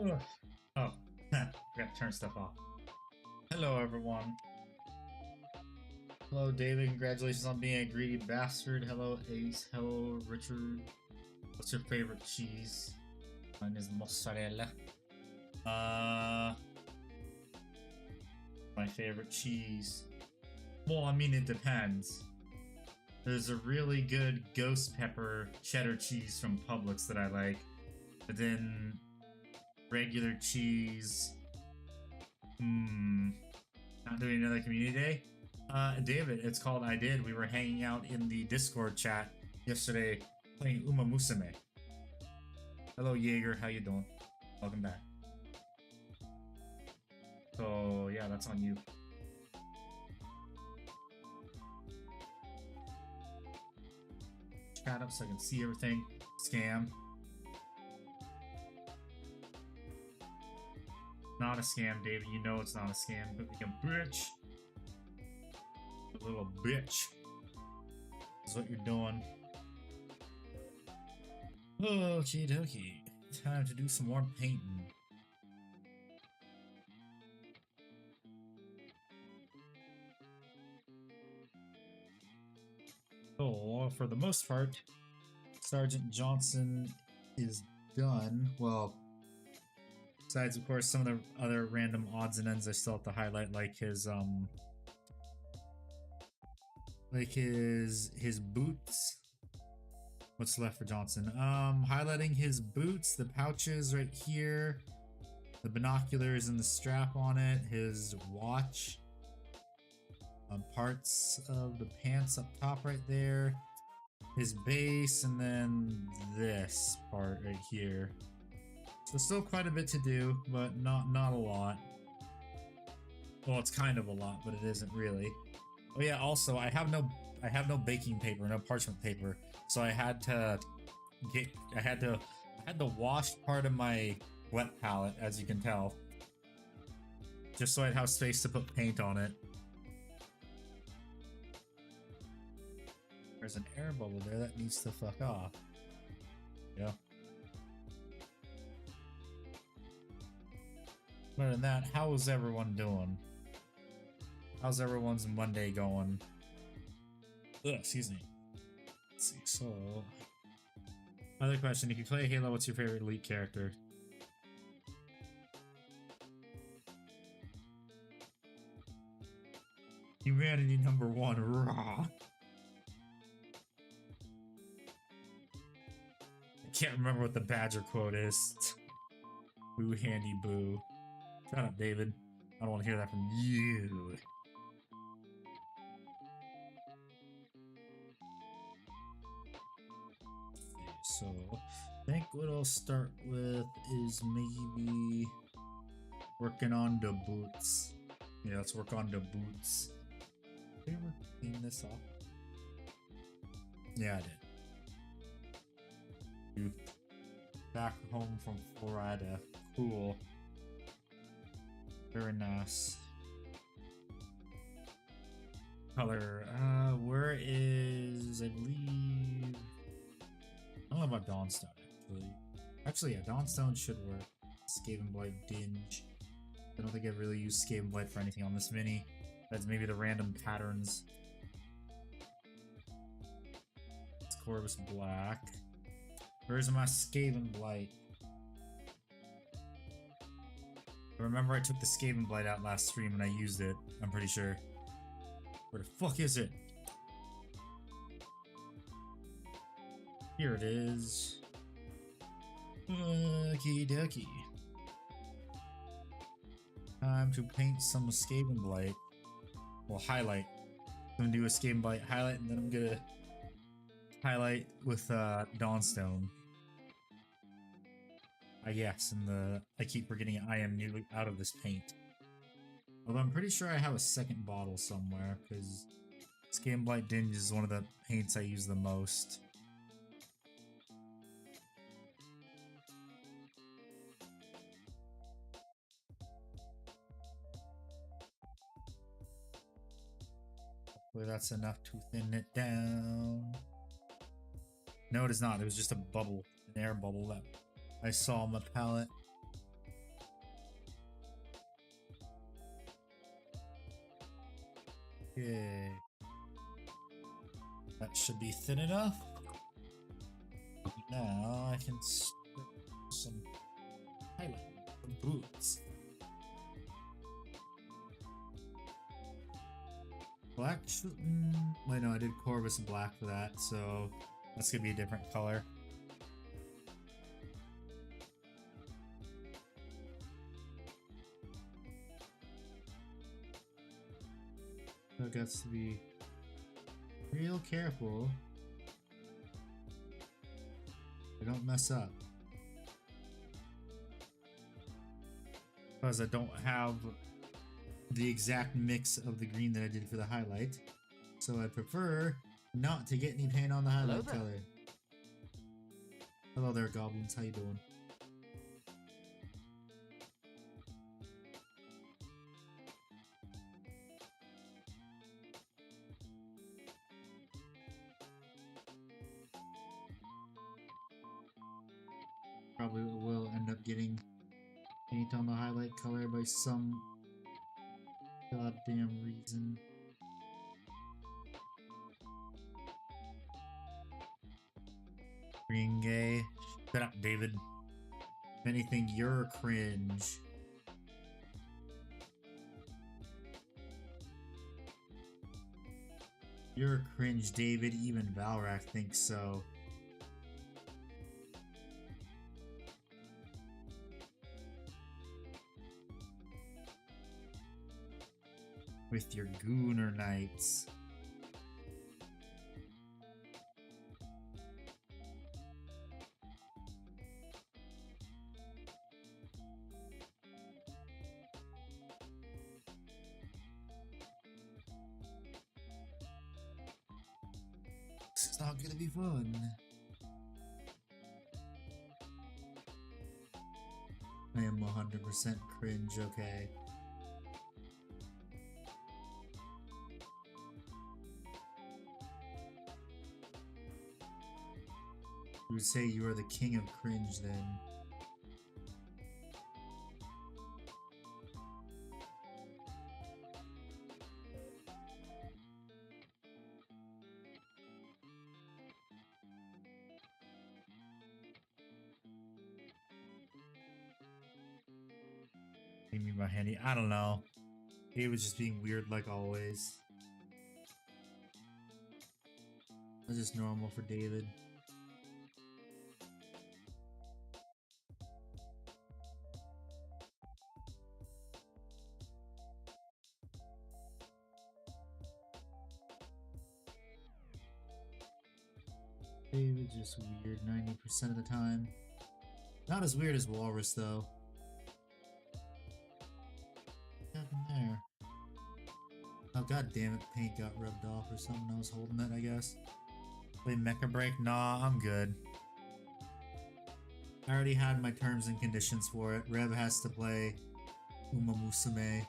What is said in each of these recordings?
Ugh. Oh, forgot to turn stuff off. Hello, everyone. Hello, David. Congratulations on being a greedy bastard. Hello, Ace. Hello, Richard. What's your favorite cheese? Mine is mozzarella. My favorite cheese. Well, I mean, it depends. There's a really good ghost pepper cheddar cheese from Publix that I like. But then regular cheese. Not doing another community day? David, it's called I Did. We were hanging out in the Discord chat yesterday playing Uma Musume. Hello, Jaeger. How you doing? Welcome back. So, yeah, that's on you. Chat up so I can see everything. Scam. Not a scam, David. You know it's not a scam. But become bitch. A little bitch. Is what you're doing. Okie dokie. Time to do some more painting. So, for the most part, Sergeant Johnson is done. Well, besides, of course, some of the other random odds and ends I still have to highlight, like his boots. What's left for Johnson? Highlighting his boots, the pouches right here, the binoculars and the strap on it, his watch, parts of the pants up top right there, his base, and then this part right here. So still quite a bit to do, but not a lot. Well, it's kind of a lot, but it isn't really. Oh yeah, also I have no baking paper, no parchment paper, so I had to wash part of my wet palette, as you can tell, just so I'd have space to put paint on it. There's an air bubble there that needs to fuck off. Yeah. Other than that, how's everyone doing? How's everyone's Monday going? Ugh, excuse me. Let's see, so... Other question, if you play Halo, what's your favorite Elite character? Humanity number one, raw! I can't remember what the Badger quote is. Boo handy boo. Shut up, David. I don't want to hear that from you. So, I think what I'll start with is maybe working on the boots. Yeah, let's work on the boots. Did I ever clean this off? Yeah, I did. Back home from Florida. Cool. Very nice. Color. Where is, I believe... I don't know about Dawnstone, actually. Actually, yeah, Dawnstone should work. Skaven Blight Dinge. I don't think I've really used Skaven Blight for anything on this mini. That's maybe the random patterns. It's Corvus Black. Where's my Skaven Blight? I remember I took the Skaven Blight out last stream and I used it, I'm pretty sure. Where the fuck is it? Here it is. Okie dokie. Time to paint some Skaven Blight. Well, highlight. I'm gonna do a Skaven Blight highlight and then I'm gonna highlight with Dawnstone. Yes, and I keep forgetting I am nearly out of this paint. Although I'm pretty sure I have a second bottle somewhere, because Skaven Blight Dinge is one of the paints I use the most. Hopefully that's enough to thin it down. No, it is not. It was just a bubble, an air bubble that I saw on my palette. Okay. That should be thin enough. Now I can start some highlight of boots. Black wait, no, I did Corvus and black for that, so that's gonna be a different color. So it gets to be real careful. I don't mess up. Because I don't have the exact mix of the green that I did for the highlight. So I prefer not to get any paint on the highlight color. Hello there, goblins. How you doing? Probably will end up getting paint on the highlight color by some goddamn reason. Being gay. Shut up, David. If anything, you're cringe. You're cringe, David. Even Valrak thinks so. With your Gooner Knights. This is not gonna be fun. I am 100% cringe, okay. You would say you are the king of cringe then. Give me my handy. I don't know. He was just being weird like always. That's just normal for David. David's just weird 90% of the time. Not as weird as Walrus though. What happened there? Oh god damn it, paint got rubbed off or something. I was holding it, I guess. Play Mecha Break? Nah, I'm good. I already had my terms and conditions for it. Rev has to play Uma Musume.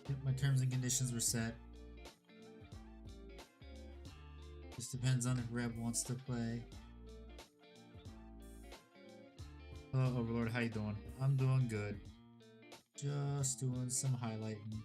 Yep, my terms and conditions were set. Just depends on if Rev wants to play. Hello, Overlord. How you doing? I'm doing good. Just doing some highlighting.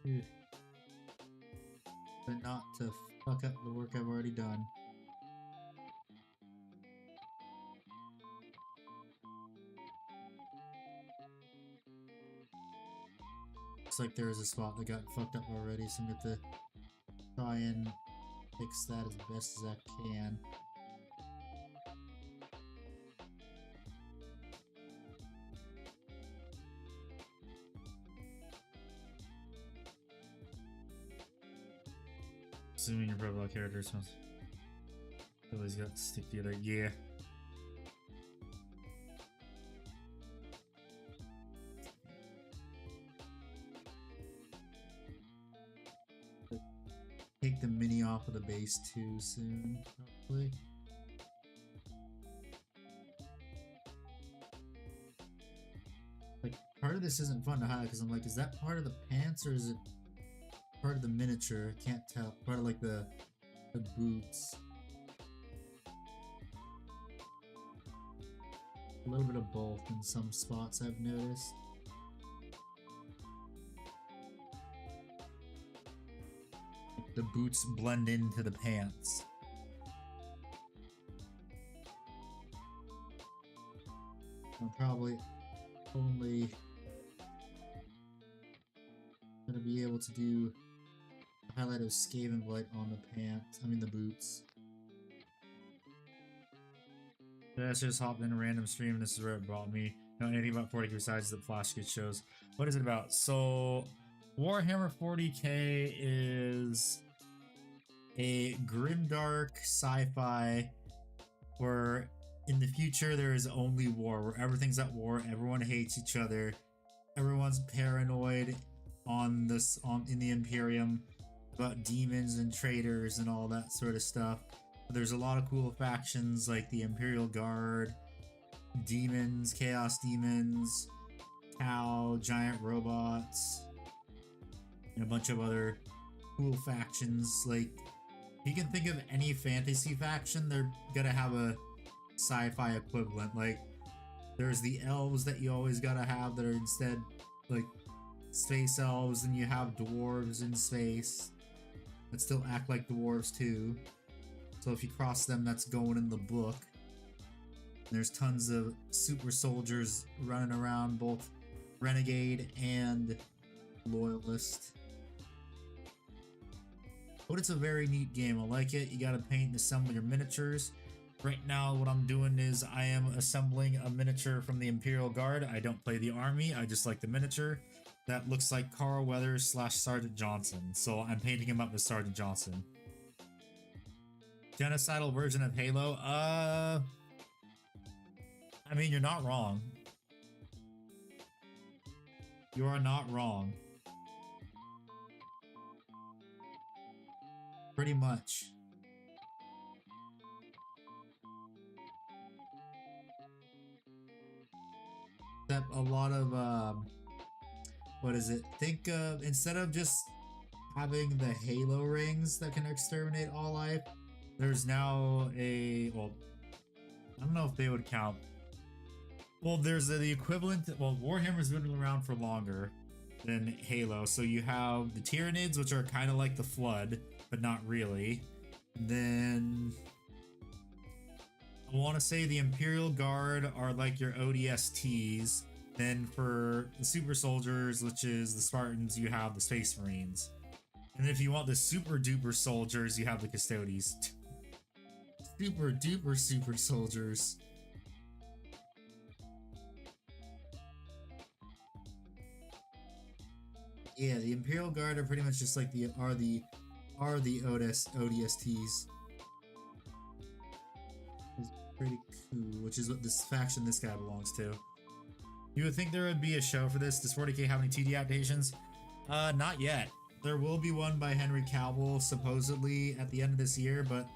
Dude. But not to fuck up the work I've already done. Looks like there is a spot that got fucked up already, so I'm going to try and fix that as best as I can. Assuming your profile character smells. Always got to stick together. Yeah. take the mini off of the base too soon, probably. Like, part of this isn't fun to hide because I'm like, is that part of the pants or is it part of the miniature? I can't tell. Part of like the boots. A little bit of both in some spots I've noticed. The boots blend into the pants. I'm probably only gonna be able to do a highlight of Skaven Blight on the pants, I mean the boots. Let's just hop in a random stream. This is where it brought me. Know anything about 40k besides the Flash Kid shows? What is it about? So, Warhammer 40k is a grimdark sci-fi where in the future there is only war, where everything's at war, everyone hates each other, everyone's paranoid in the Imperium about demons and traitors and all that sort of stuff. There's a lot of cool factions like the Imperial Guard, demons, chaos demons, cow, giant robots, and a bunch of other cool factions. Like, you can think of any fantasy faction, they're gonna have a sci-fi equivalent. Like, there's the elves that you always gotta have that are instead like space elves, and you have dwarves in space that still act like dwarves too. So if you cross them, that's going in the book. There's tons of super soldiers running around, both renegade and loyalist. But it's a very neat game. I like it. You gotta paint and assemble your miniatures. Right now, what I'm doing is I am assembling a miniature from the Imperial Guard. I don't play the army, I just like the miniature. That looks like Carl Weathers / Sergeant Johnson. So I'm painting him up as Sergeant Johnson. Genocidal version of Halo? I mean, you're not wrong. You are not wrong. Pretty much. Except a lot of, what is it? Think of, instead of just having the Halo rings that can exterminate all life, there's now a, well, I don't know if they would count. Well, there's the equivalent, well, Warhammer's been around for longer than Halo, so you have the Tyranids, which are kind of like the Flood, but not really. And then I want to say the Imperial Guard are like your ODSTs. Then for the Super Soldiers, which is the Spartans, you have the Space Marines. And if you want the super duper soldiers, you have the Custodes. Super duper super soldiers. Yeah, the Imperial Guard are pretty much just like the ODSTs. It's pretty cool, which is what this faction this guy belongs to. You would think there would be a show for this. Does 40k have any TD adaptations? Not yet. There will be one by Henry Cavill supposedly at the end of this year, but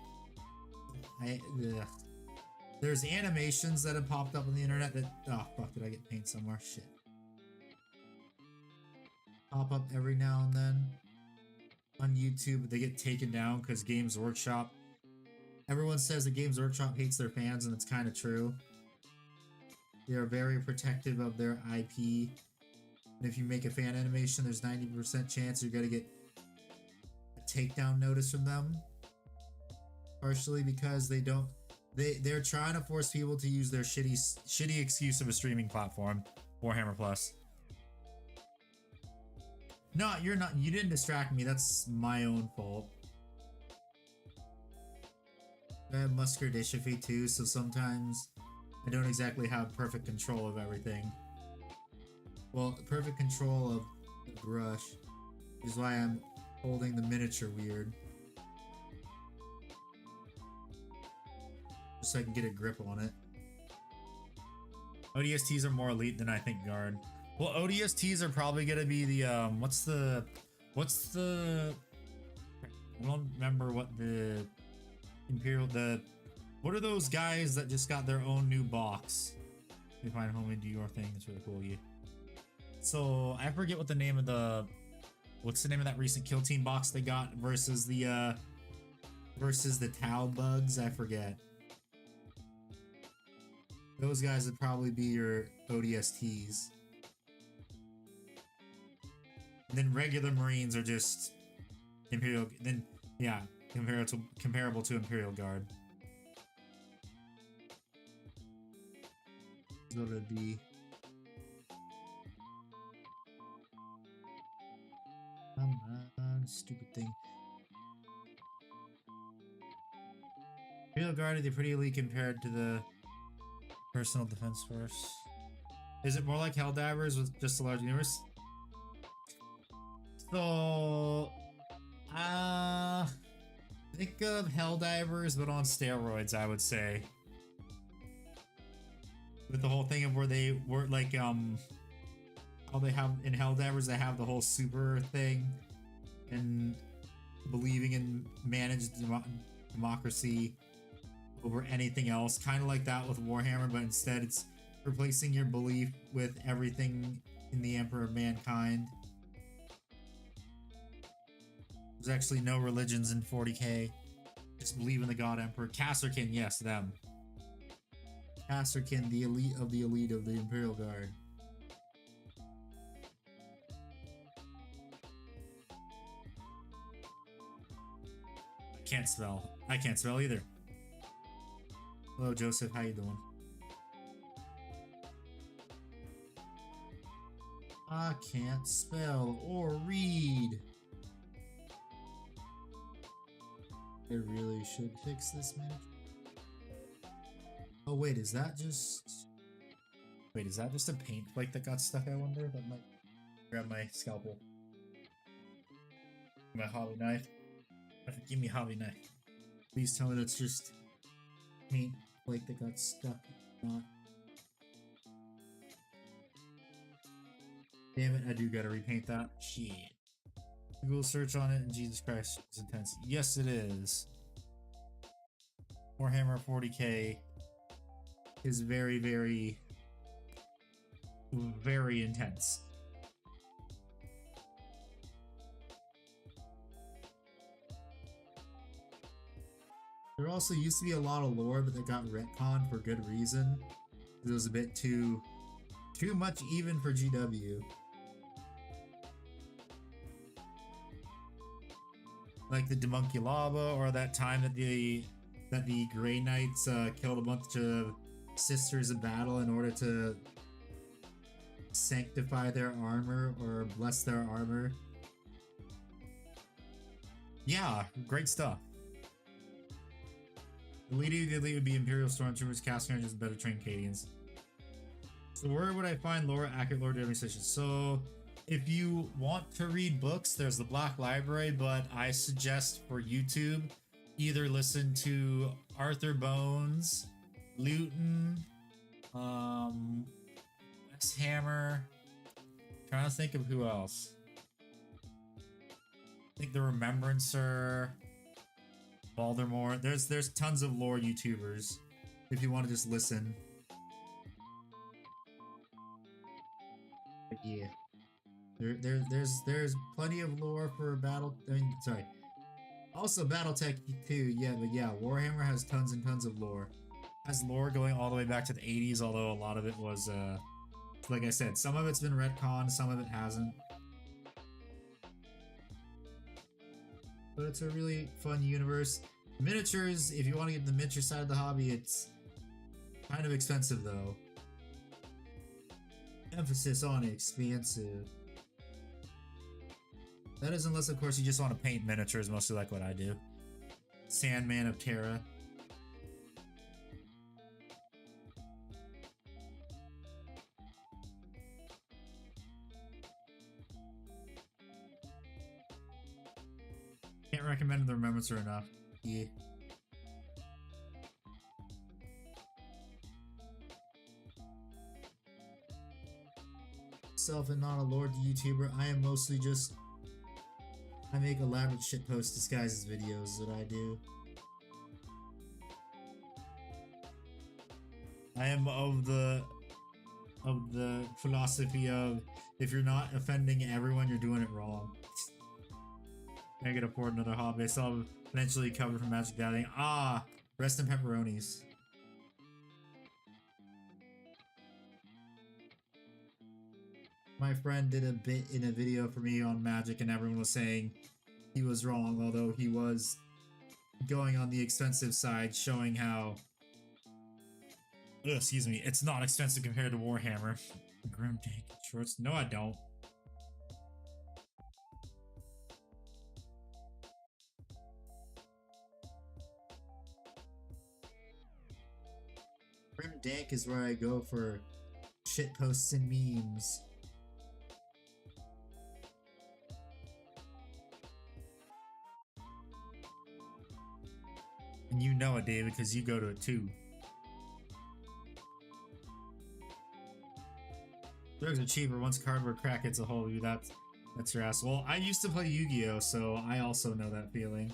there's animations that have popped up on the internet that, oh fuck, did I get paint somewhere? Shit. Pop up every now and then on YouTube, but they get taken down because Games Workshop. Everyone says that Games Workshop hates their fans, and it's kind of true. They are very protective of their IP. And if you make a fan animation, there's 90% chance you're gonna get a takedown notice from them. Partially because they're trying to force people to use their shitty excuse of a streaming platform, Warhammer Plus. No, you're not. You didn't distract me. That's my own fault. I have muscular dystrophy too, so sometimes I don't exactly have perfect control of everything. Well, perfect control of the brush is why I'm holding the miniature weird. Just so I can get a grip on it. ODSTs are more elite than I think Guard. Well, ODSTs are probably gonna be the what's the I don't remember what the Imperial, what are those guys that just got their own new box? Let me find home and do your thing. It's really cool. Yeah. So I forget what the name of the, what's the name of that recent Kill Team box they got versus the Tau bugs. I forget. Those guys would probably be your ODSTs. And then regular Marines are just Imperial. Then yeah, comparable to Imperial Guard. What would it be? Come on, stupid thing. Imperial Guard, are they pretty elite compared to the Personal Defense Force? Is it more like Helldivers with just a large universe? So, think of Helldivers, but on steroids, I would say. With the whole thing of where they were like, how they have in Helldivers, they have the whole super thing and believing in managed democracy over anything else, kind of like that with Warhammer, but instead it's replacing your belief with everything in the Emperor of Mankind. There's actually no religions in 40k, just believe in the God Emperor. Kasserkin, yes, them. Kasserkin, the elite of the Imperial Guard. I can't spell either. Hello, Joseph. How you doing? I can't spell or read. I really should fix this, man. Oh wait, is that just... Wait, is that just a paint flake that got stuck, I wonder? That might... Grab my scalpel. My hobby knife. Give me a hobby knife. Please tell me that's just paint flake that got stuck. Not. Damn it, I do gotta repaint that. Shit. Google search on it and Jesus Christ, it's intense. Yes, it is. Warhammer 40k is very, very, very intense. There also used to be a lot of lore, but that got retconned for good reason. It was a bit too much even for GW. Like the Demunculaba, or that time that the Grey Knights killed a bunch of sisters of battle in order to sanctify their armor or bless their armor. Yeah, great stuff. The leading of the elite would be Imperial Stormtroopers, casting Rangers, and better trained Cadians. So where would I find lore, accurate lore demonstrations? So if you want to read books, there's the Black Library, but I suggest for YouTube, either listen to Arthur Bones, Luton, Wes Hammer. Trying to think of who else. I think the Remembrancer, Baldermore. There's tons of lore YouTubers if you want to just listen. But yeah. There's plenty of lore for Battle. I mean, sorry. Also BattleTech too. Yeah, but yeah, Warhammer has tons and tons of lore. Has lore going all the way back to the 80s, although a lot of it was, like I said, some of it's been retconned, some of it hasn't. But it's a really fun universe. Miniatures, if you want to get the miniature side of the hobby, it's kind of expensive though. Emphasis on expensive. That is unless, of course, you just want to paint miniatures, mostly like what I do. Sandman of Terra. Can't recommend the Remembrancer enough. Yeah. Self and not a lord YouTuber. I am mostly just I make elaborate shitpost disguises videos that I do. I am of the philosophy of if you're not offending everyone, you're doing it wrong. I can afford another hobby. I still have financially covered from Magic Gathering. Ah, rest in pepperonis. My friend did a bit in a video for me on Magic, and everyone was saying he was wrong, although he was going on the expensive side, showing how, excuse me, it's not expensive compared to Warhammer. Grim Dank shorts? No, I don't. Grim Dank is where I go for shit posts and memes. And you know it, David, because you go to it too. Drugs are cheaper once cardboard crack hits a hole. That's your ass. Well, I used to play Yu-Gi-Oh, so I also know that feeling.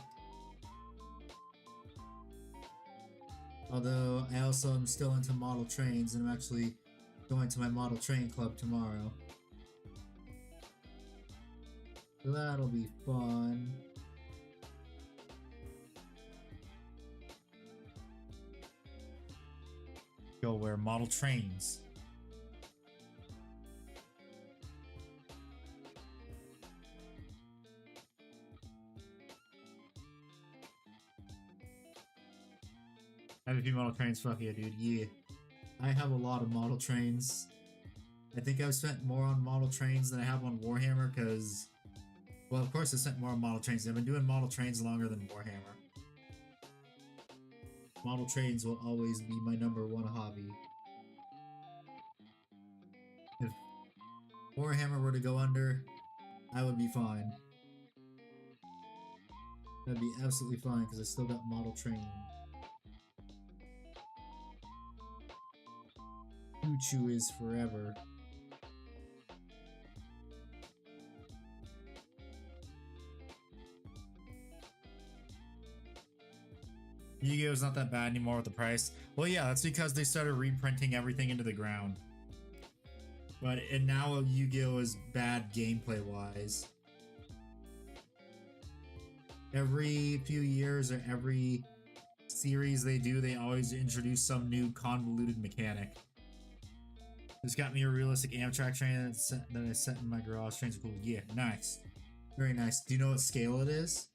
Although I also am still into model trains, and I'm actually going to my model train club tomorrow. So that'll be fun. Go where model trains. I have a few model trains, fuck yeah, dude, yeah. I have a lot of model trains. I think I've spent more on model trains than I have on Warhammer, because... Well, of course I spent more on model trains. I've been doing model trains longer than Warhammer. Model trains will always be my #1 hobby. If Warhammer were to go under, I would be fine. That'd be absolutely fine, because I still got model train. Choo-choo is forever. Yu-Gi-Oh's not that bad anymore with the price. Well, yeah, that's because they started reprinting everything into the ground. And now Yu-Gi-Oh is bad gameplay-wise. Every few years or every series they do, they always introduce some new convoluted mechanic. This got me a realistic Amtrak train that I set in my garage. Trains are cool. Yeah, nice. Very nice. Do you know what scale it is?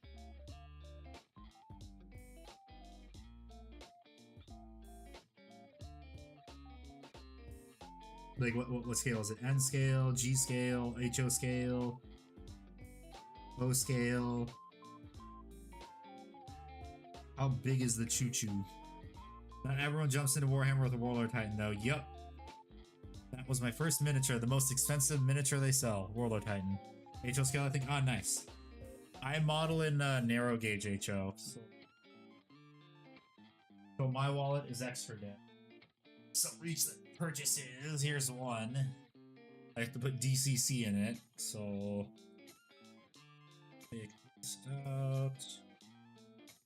Like, what scale is it? N scale, G scale, HO scale, O scale. How big is the choo-choo? Not everyone jumps into Warhammer with a Warlord Titan, though. Yup. That was my first miniature, the most expensive miniature they sell. Warlord Titan. HO scale, I think. Ah, nice. I model in narrow gauge HO. So my wallet is extra dead. So reach the purchases. Here's one. I have to put DCC in it, so take this out.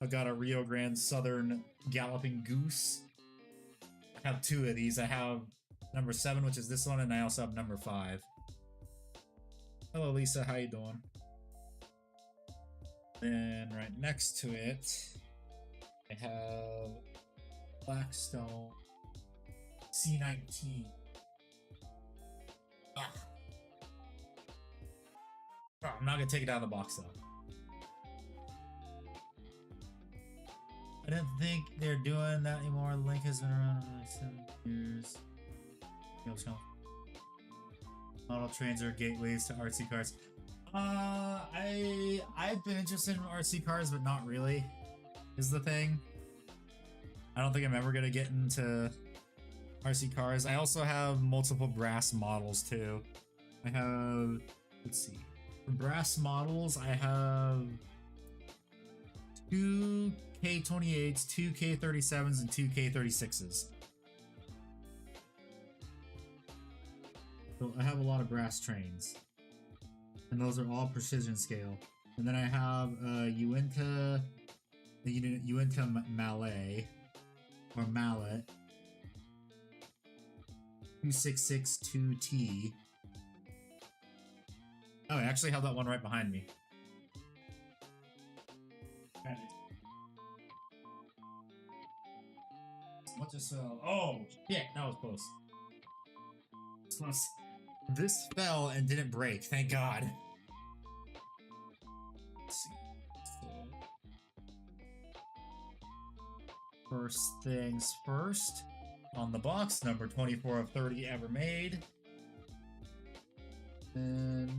I got a Rio Grande Southern Galloping Goose. I have two of these. I have number 7, which is this one, and I also have number 5. Hello, Lisa. How you doing? Then right next to it, I have Blackstone C19. Ah. Oh, I'm not gonna take it out of the box though. I don't think they're doing that anymore. Link has been around for like 7 years. Model trains are gateways to RC cars. I've been interested in RC cars, but not really, is the thing. I don't think I'm ever gonna get into RC cars. I also have multiple brass models too. I have, let's see, for brass models I have 2 K28s, 2 K37s, and 2 K36s. So I have a lot of brass trains. And those are all precision scale. And then I have Uinta Malay, or Mallet, 2662T. Oh, I actually have that one right behind me. What just fell? Oh, shit, that was close. This fell and didn't break, thank God. Let's see. So, first things first, on the box, number 24 of 30 ever made. Then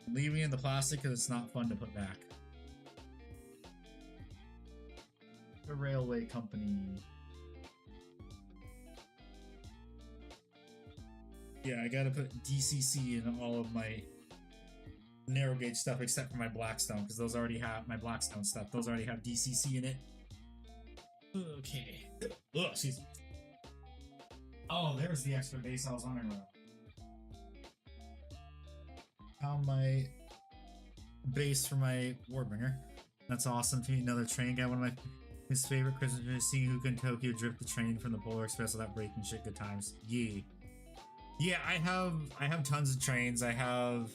I'm leaving in the plastic because it's not fun to put back. The railway company. Yeah, I gotta put DCC in all of my narrow gauge stuff except for my Blackstone, because those already have my Blackstone stuff. Those already have DCC in it. Okay. Oh, excuse me. Oh, there's the extra base I was wondering about. Found my base for my Warbringer. That's awesome to meet another train guy. One of his favorite Christmas is seeing who can Tokyo drift the train from the Polar Express without breaking shit. Good times. Yeah, I have tons of trains. I have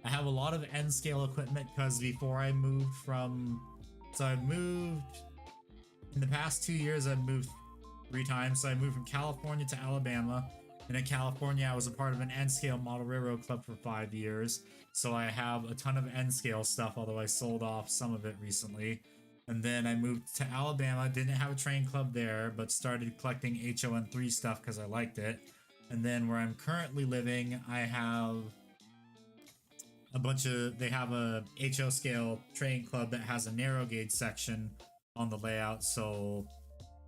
a lot of N scale equipment because before I moved from, so I've moved in the past 2 years. I've moved 3 times. So I moved from California to Alabama, and in California I was a part of an N scale model railroad club for 5 years. So I have a ton of N scale stuff, although I sold off some of it recently. And then I moved to Alabama, didn't have a train club there, but started collecting HON3 stuff because I liked it. And then where I'm currently living, I have a bunch of, they have a HO scale train club that has a narrow gauge section on the layout. So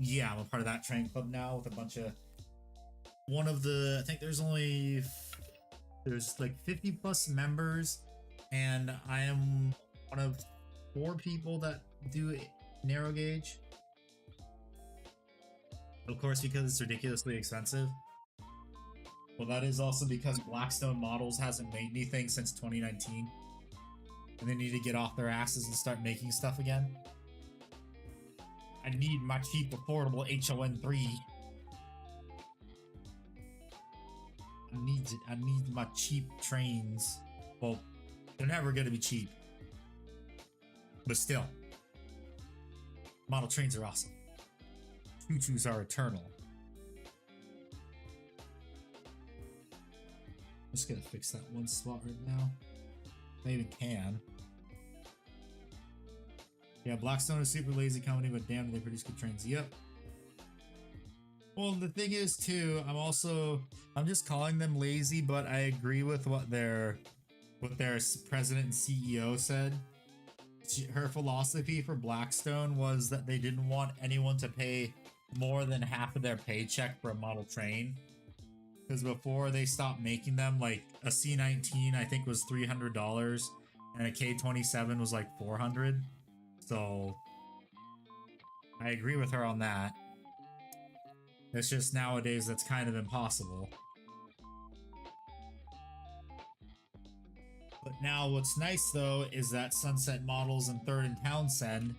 yeah, I'm a part of that train club now with a bunch of, one of the, I think there's like 50 plus members, and I am one of 4 people that do narrow gauge. Of course, because it's ridiculously expensive. Well, that is also because Blackstone Models hasn't made anything since 2019. And they need to get off their asses and start making stuff again. I need my cheap, affordable HON3. I need my cheap trains. Well, they're never gonna be cheap. But still. Model trains are awesome. Choo-choos are eternal. I'm just gonna fix that one spot right now. I even can. Yeah, Blackstone is a super lazy company, but damn, they produce good trains. Yep. Well, the thing is too, I'm just calling them lazy, but I agree with what their president and CEO said. Her philosophy for Blackstone was that they didn't want anyone to pay more than half of their paycheck for a model train. Because before they stopped making them, like a C19 I think was $300 and a K27 was like $400. So I agree with her on that. It's just nowadays that's kind of impossible. But now what's nice though is that Sunset Models and 3rd and Townsend,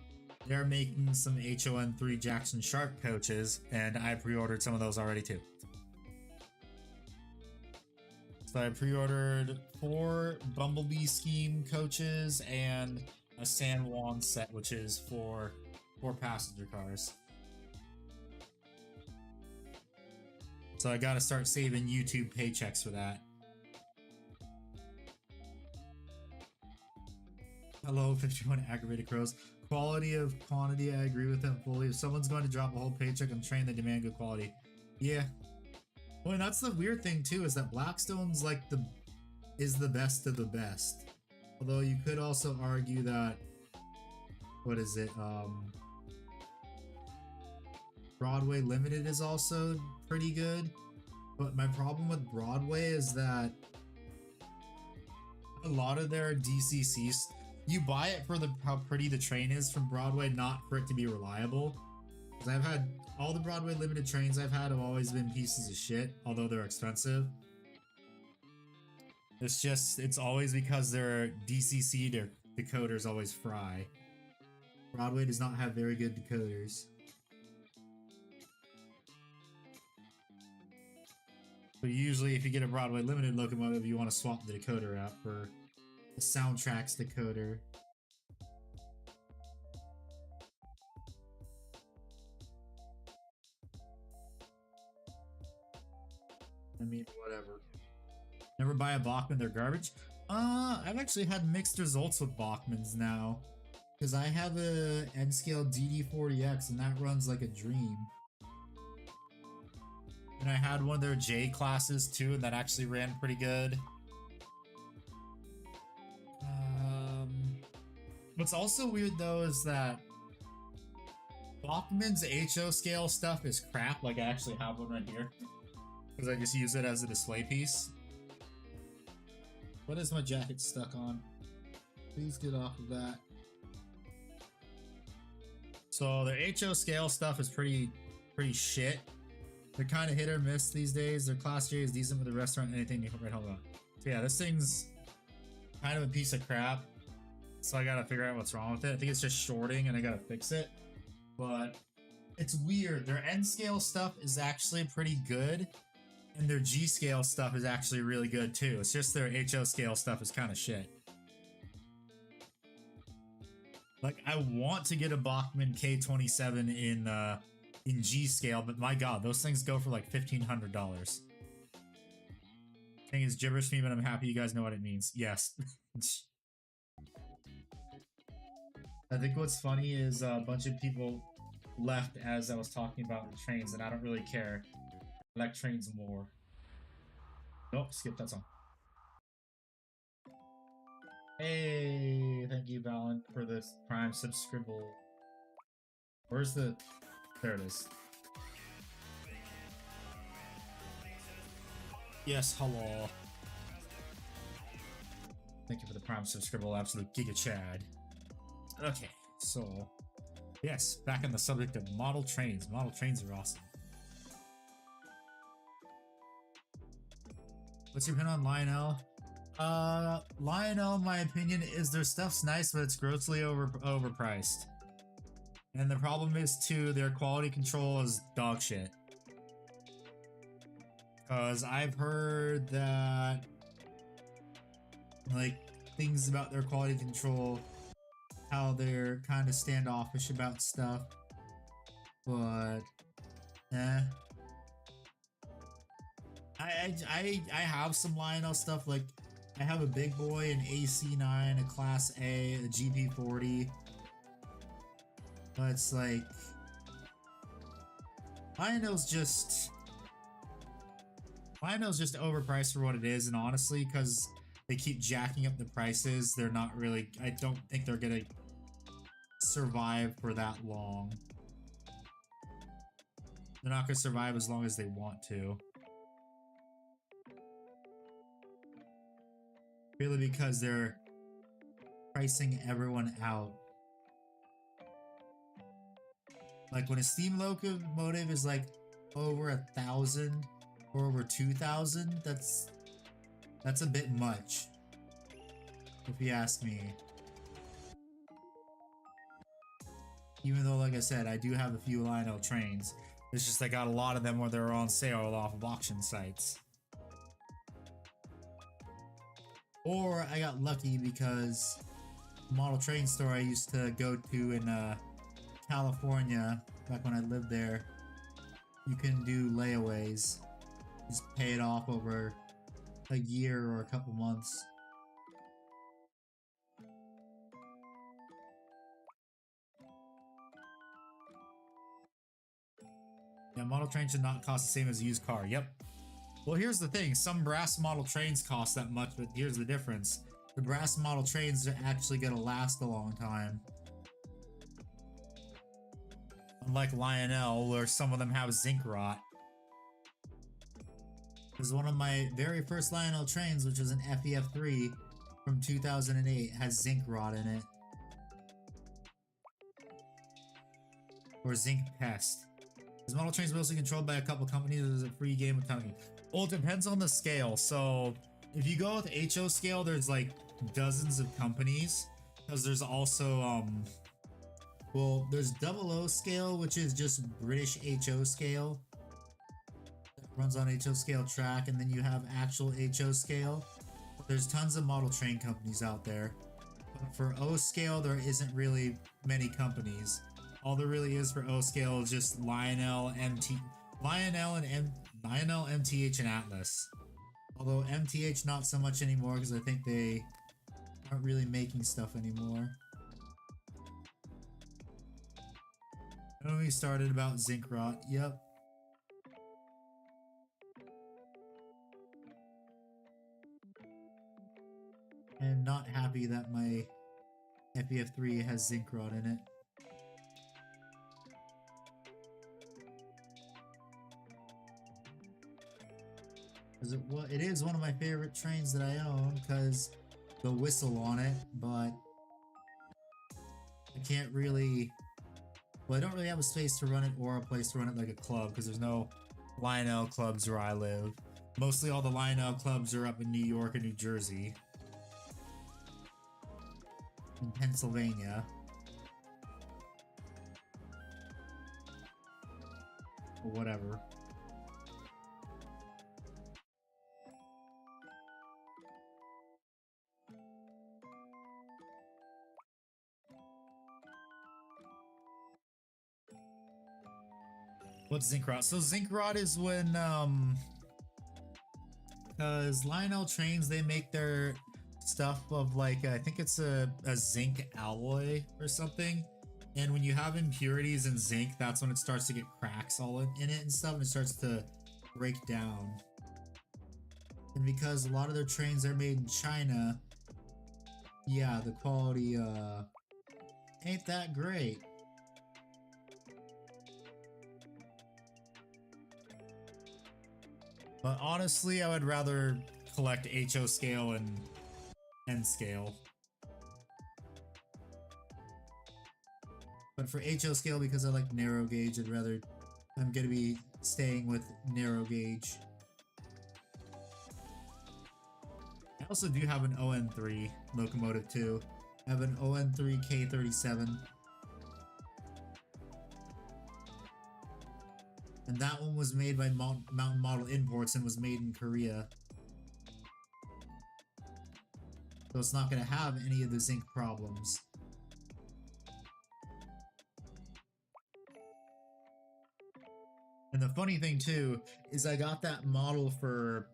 they're making some HON3 Jackson Sharp coaches, and I pre-ordered some of those already too. So I pre-ordered 4 Bumblebee Scheme coaches and a San Juan set, which is for 4 passenger cars. So I gotta start saving YouTube paychecks for that. Hello, 51 aggravated crows. Quality of quantity, I agree with them fully. If someone's going to drop a whole paycheck on train, they demand good quality. Yeah. Well, and that's the weird thing too, is that Blackstone's like is the best of the best. Although you could also argue that, what is it, Broadway Limited is also pretty good. But my problem with Broadway is that a lot of their DCCs, you buy it for how pretty the train is from Broadway, not for it to be reliable. Because I've had all the Broadway Limited trains I've had have always been pieces of shit, although they're expensive. It's always because their DCC, their decoders always fry. Broadway does not have very good decoders. So usually if you get a Broadway limited locomotive, you want to swap the decoder out for the soundtracks decoder. I mean, whatever. Never buy a Bachmann, they're garbage. I've actually had mixed results with Bachmanns now. Because I have a N-scale DD40X and that runs like a dream. And I had one of their J classes too, and that actually ran pretty good. What's also weird though is that Bachmann's HO scale stuff is crap. Like I actually have one right here. Because I just use it as a display piece. What is my jacket stuck on? Please get off of that. So their HO scale stuff is pretty shit. They're kind of hit or miss these days. Their Class J is decent with the restaurant, anything you can right, hold on. So yeah, this thing's kind of a piece of crap. So I gotta figure out what's wrong with it. I think it's just shorting and I gotta fix it. But it's weird. Their N scale stuff is actually pretty good. And their G scale stuff is actually really good too. It's just their HO scale stuff is kind of shit. Like, I want to get a Bachmann K27 in G scale, but my god, those things go for like $1,500. Thing is gibberish to me, but I'm happy you guys know what it means. Yes. I think what's funny is a bunch of people left as I was talking about the trains, and I don't really care. I like trains more. Nope, skip that song. Hey, thank you, Valen, for this Prime subscribble. Where's the... There it is. Yes, hello. Thank you for the Prime subscribble, absolute Giga Chad. Okay, so... Yes, back on the subject of model trains. Model trains are awesome. What's your opinion on Lionel? Lionel, in my opinion, is their stuff's nice, but it's grossly overpriced. And the problem is, too, their quality control is dog shit. Because I've heard that, like, things about their quality control, how they're kind of standoffish about stuff. But, eh. I have some Lionel stuff, like, I have a big boy, an AC9, a Class A, a GP40. But it's like... Lionel's just overpriced for what it is, and honestly, because they keep jacking up the prices, they're not really... I don't think they're gonna survive for that long. They're not gonna survive as long as they want to. Really, because they're pricing everyone out. Like when a steam locomotive is like over 1,000 or over 2,000, that's a bit much, if you ask me. Even though, like I said, I do have a few Lionel trains. It's just I got a lot of them where they're on sale off of auction sites. Or I got lucky because the model train store I used to go to in California, back when I lived there, you can do layaways. Just pay it off over a year or a couple months. Yeah, model train should not cost the same as a used car. Yep. Well, here's the thing. Some brass model trains cost that much, but here's the difference. The brass model trains are actually going to last a long time. Unlike Lionel, where some of them have zinc rot. Because one of my very first Lionel trains, which was an FEF3 from 2008, has zinc rot in it. Or zinc pest. Is model trains mostly controlled by a couple companies, or is it a free game with time? Well, it depends on the scale. So if you go with HO scale, there's like dozens of companies. Because there's also, well, there's 00 scale, which is just British HO scale. That runs on HO scale track, and then you have actual HO scale. There's tons of model train companies out there. But for O scale, there isn't really many companies. All there really is for O scale is just Lionel, MTH, and Atlas. Although MTH not so much anymore because I think they aren't really making stuff anymore. When we started about zinc rot, yep. I'm not happy that my FEF3 has zinc rot in it. It is one of my favorite trains that I own because the whistle on it, but I can't really, well, I don't really have a space to run it or a place to run it like a club because there's no Lionel clubs where I live. Mostly all the Lionel clubs are up in New York and New Jersey. In Pennsylvania. Or whatever. What's zinc rot? So zinc rot is when because Lionel trains, they make their stuff of like I think it's a zinc alloy or something, and when you have impurities in zinc, that's when it starts to get cracks all in it and stuff, and it starts to break down. And because a lot of their trains are made in China, yeah, the quality ain't that great. But honestly, I would rather collect HO scale and N scale. But for HO scale, because I like narrow gauge, I'm gonna be staying with narrow gauge. I also do have an ON3 locomotive too. I have an ON3 K37. And that one was made by Mountain Model Imports and was made in Korea. So it's not going to have any of the zinc problems. And the funny thing too, is I got that model for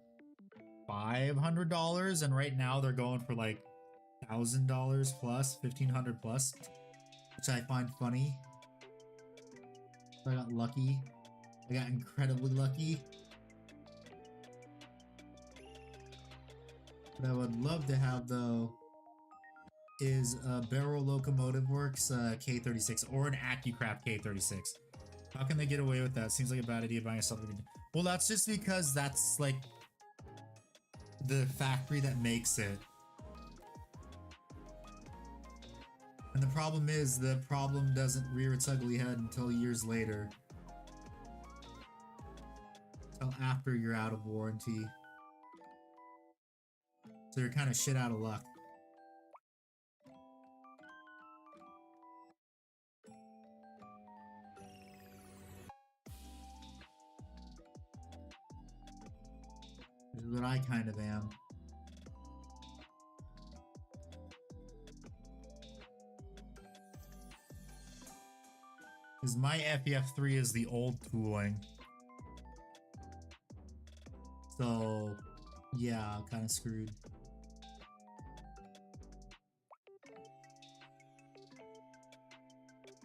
$500 and right now they're going for like $1,000 plus, $1,500 plus, which I find funny. So I got lucky. I got incredibly lucky. What I would love to have though is a Barrel Locomotive Works K36 or an AccuCraft K36. How can they get away with that? Seems like a bad idea buying something. Well, that's just because that's like the factory that makes it. And the problem is, the problem doesn't rear its ugly head until years later. Until after you're out of warranty. So you're kind of shit out of luck. This is what I kind of am. Because my FEF3 is the old tooling. So, yeah, I'm kind of screwed.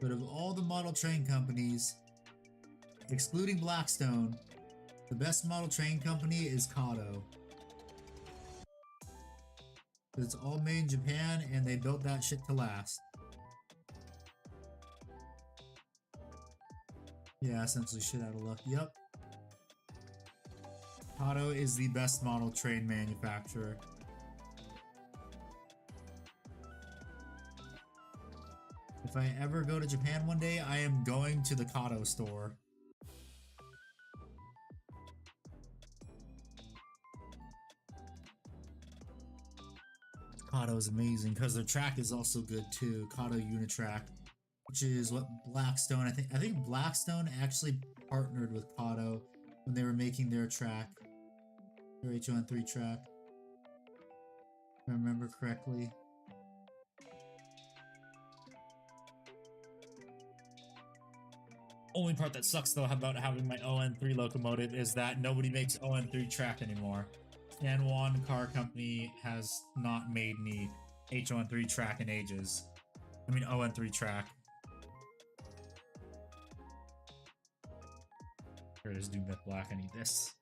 But of all the model train companies, excluding Blackstone, the best model train company is Kato. It's all made in Japan and they built that shit to last. Yeah, essentially shit out of luck. Yep. Kato is the best model train manufacturer. If I ever go to Japan one day, I am going to the Kato store. Kato is amazing because their track is also good too. Kato Unitrack, which is what Blackstone. I think Blackstone actually partnered with Kato when they were making their track, their HON3 track. If I remember correctly. Only part that sucks though about having my ON3 locomotive is that nobody makes ON3 track anymore. San Car Company has not made me HON3 track in ages. I mean ON3 track. Here it is, Doom Myth Black, I need this.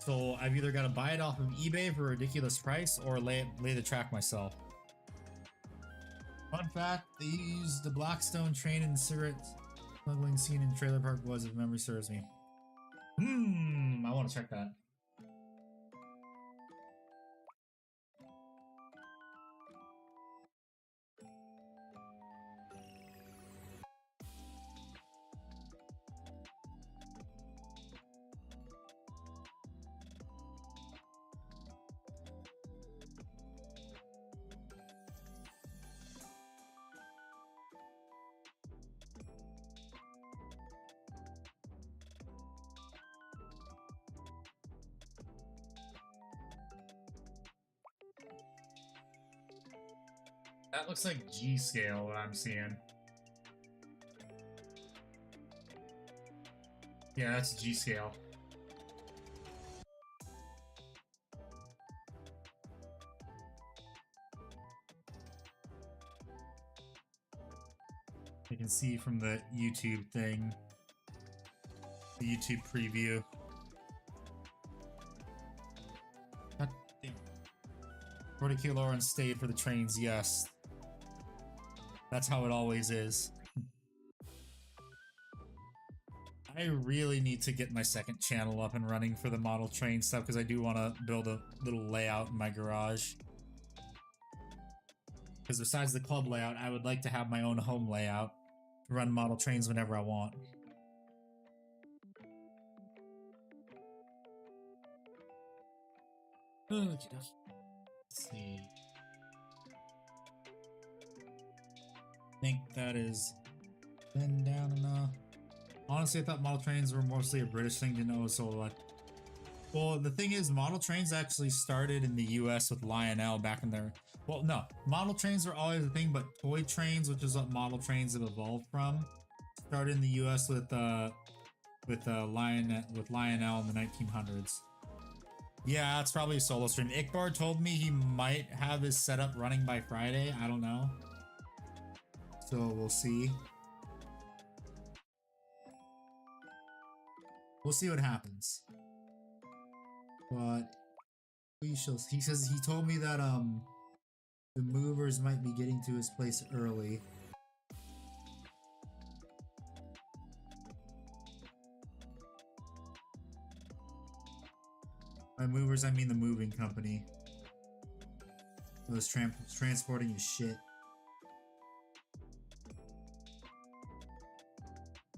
So I've either got to buy it off of eBay for a ridiculous price or lay the track myself. Fun fact, they used the Blackstone train in the cigarette smuggling scene in Trailer Park Boys, if memory serves me. I want to check that. That looks like G scale, what I'm seeing. Yeah, that's G scale. You can see from the YouTube thing, the YouTube preview. God damn. 40 kilo and stayed for the trains, yes. That's how it always is. I really need to get my second channel up and running for the model train stuff because I do want to build a little layout in my garage. Because besides the club layout, I would like to have my own home layout to run model trains whenever I want. Let's see. I think that is then down enough. Honestly, I thought model trains were mostly a British thing to know, so like... Well, the thing is, model trains actually started in the US with Lionel back in their... Well, no. Model trains were always a thing, but toy trains, which is what model trains have evolved from, started in the US with Lionel in the 1900s. Yeah, it's probably a solo stream. Ikbar told me he might have his setup running by Friday. I don't know. So we'll see. We'll see what happens. But we shall. He says he told me that the movers might be getting to his place early. By movers, I mean the moving company. Those transporting his shit.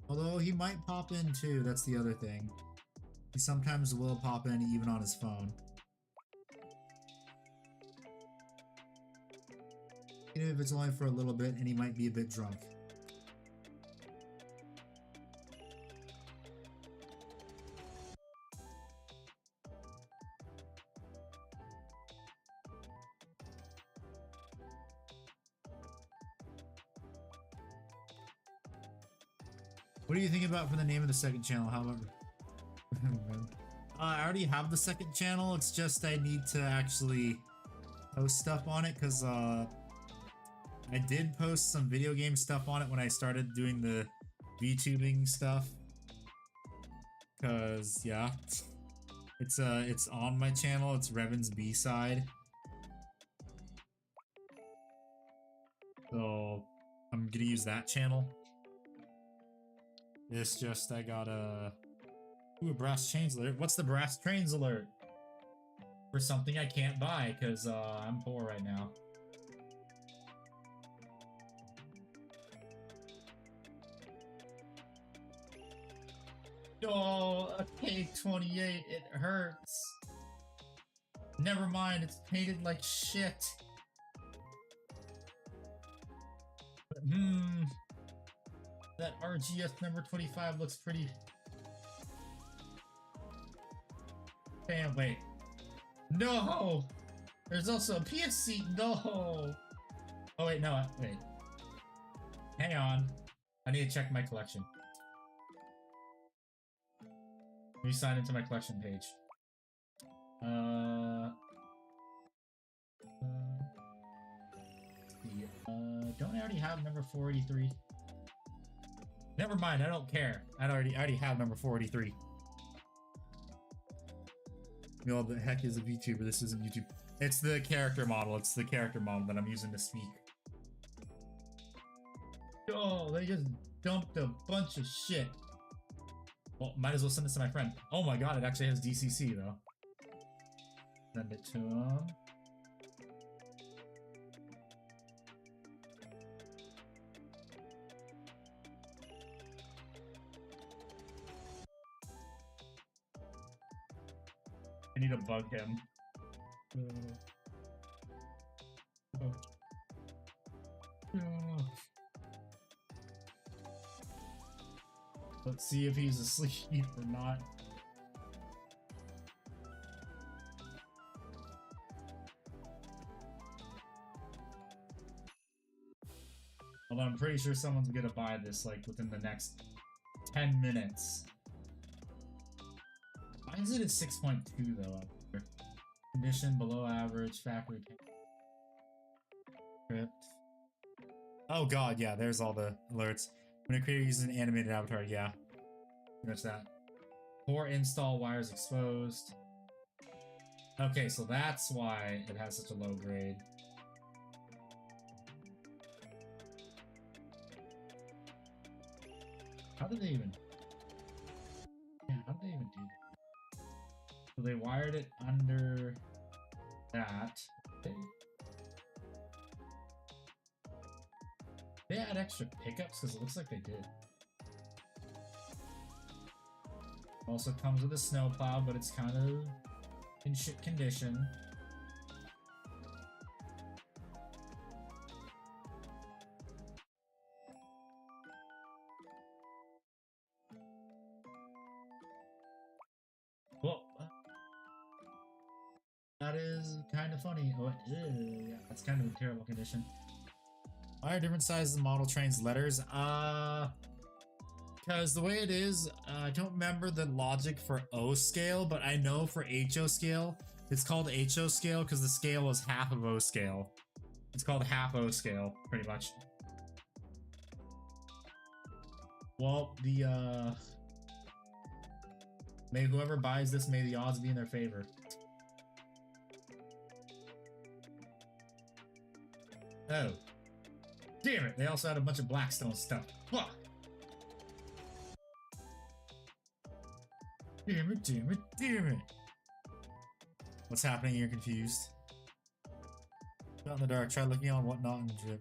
Although he might pop in too, that's the other thing. He sometimes will pop in even on his phone. Even if it's only for a little bit and he might be a bit drunk. What do you think about for the name of the second channel, however? I already have the second channel, it's just I need to actually post stuff on it, because I did post some video game stuff on it when I started doing the VTubing stuff. Because, yeah, it's on my channel, it's Revan's B-side. So, I'm gonna use that channel. It's just, I got a... Ooh, a brass chains alert. What's the brass trains alert? For something I can't buy, because I'm poor right now. Oh, a K28, it hurts. Never mind, it's painted like shit. But, that RGS number 25 looks pretty... Damn, wait. No! There's also a PSC. No! Oh, wait, no, wait. Hang on. I need to check my collection. Let me sign into my collection page. Don't I already have number 483? Never mind, I don't care. I already have number 483. You know, the heck is a VTuber? This isn't YouTube. It's the character model. It's the character model that I'm using to speak. Oh, they just dumped a bunch of shit. Well, might as well send this to my friend. Oh my god, it actually has DCC though. Send it to him. I need to bug him. Let's see if he's asleep or not. Although I'm pretty sure someone's gonna buy this like within the next 10 minutes. Why is it at 6.2 though up here? Condition below average, factory script. Oh god, yeah, there's all the alerts. When a creator uses an animated avatar, yeah. That's that. Poor install, wires exposed. Okay, so that's why it has such a low grade. How did they even... Yeah, how did they even do that? So they wired it under that. Okay. They add extra pickups because it looks like they did. Also comes with a snowplow, but it's kind of in shit condition. Well, that is kind of funny. Oh, yeah, that's kind of in terrible condition. Why are different sizes of model trains letters? Because the way it is, I don't remember the logic for O scale, but I know for HO scale, it's called HO scale because the scale is half of O scale. It's called half O scale, pretty much. Well, may whoever buys this, may the odds be in their favor. Oh. Damn it, they also had a bunch of Blackstone stuff. Fuck! Damn it, damn it, damn it! What's happening? You're confused. Out in the dark, try looking on whatnot and drip.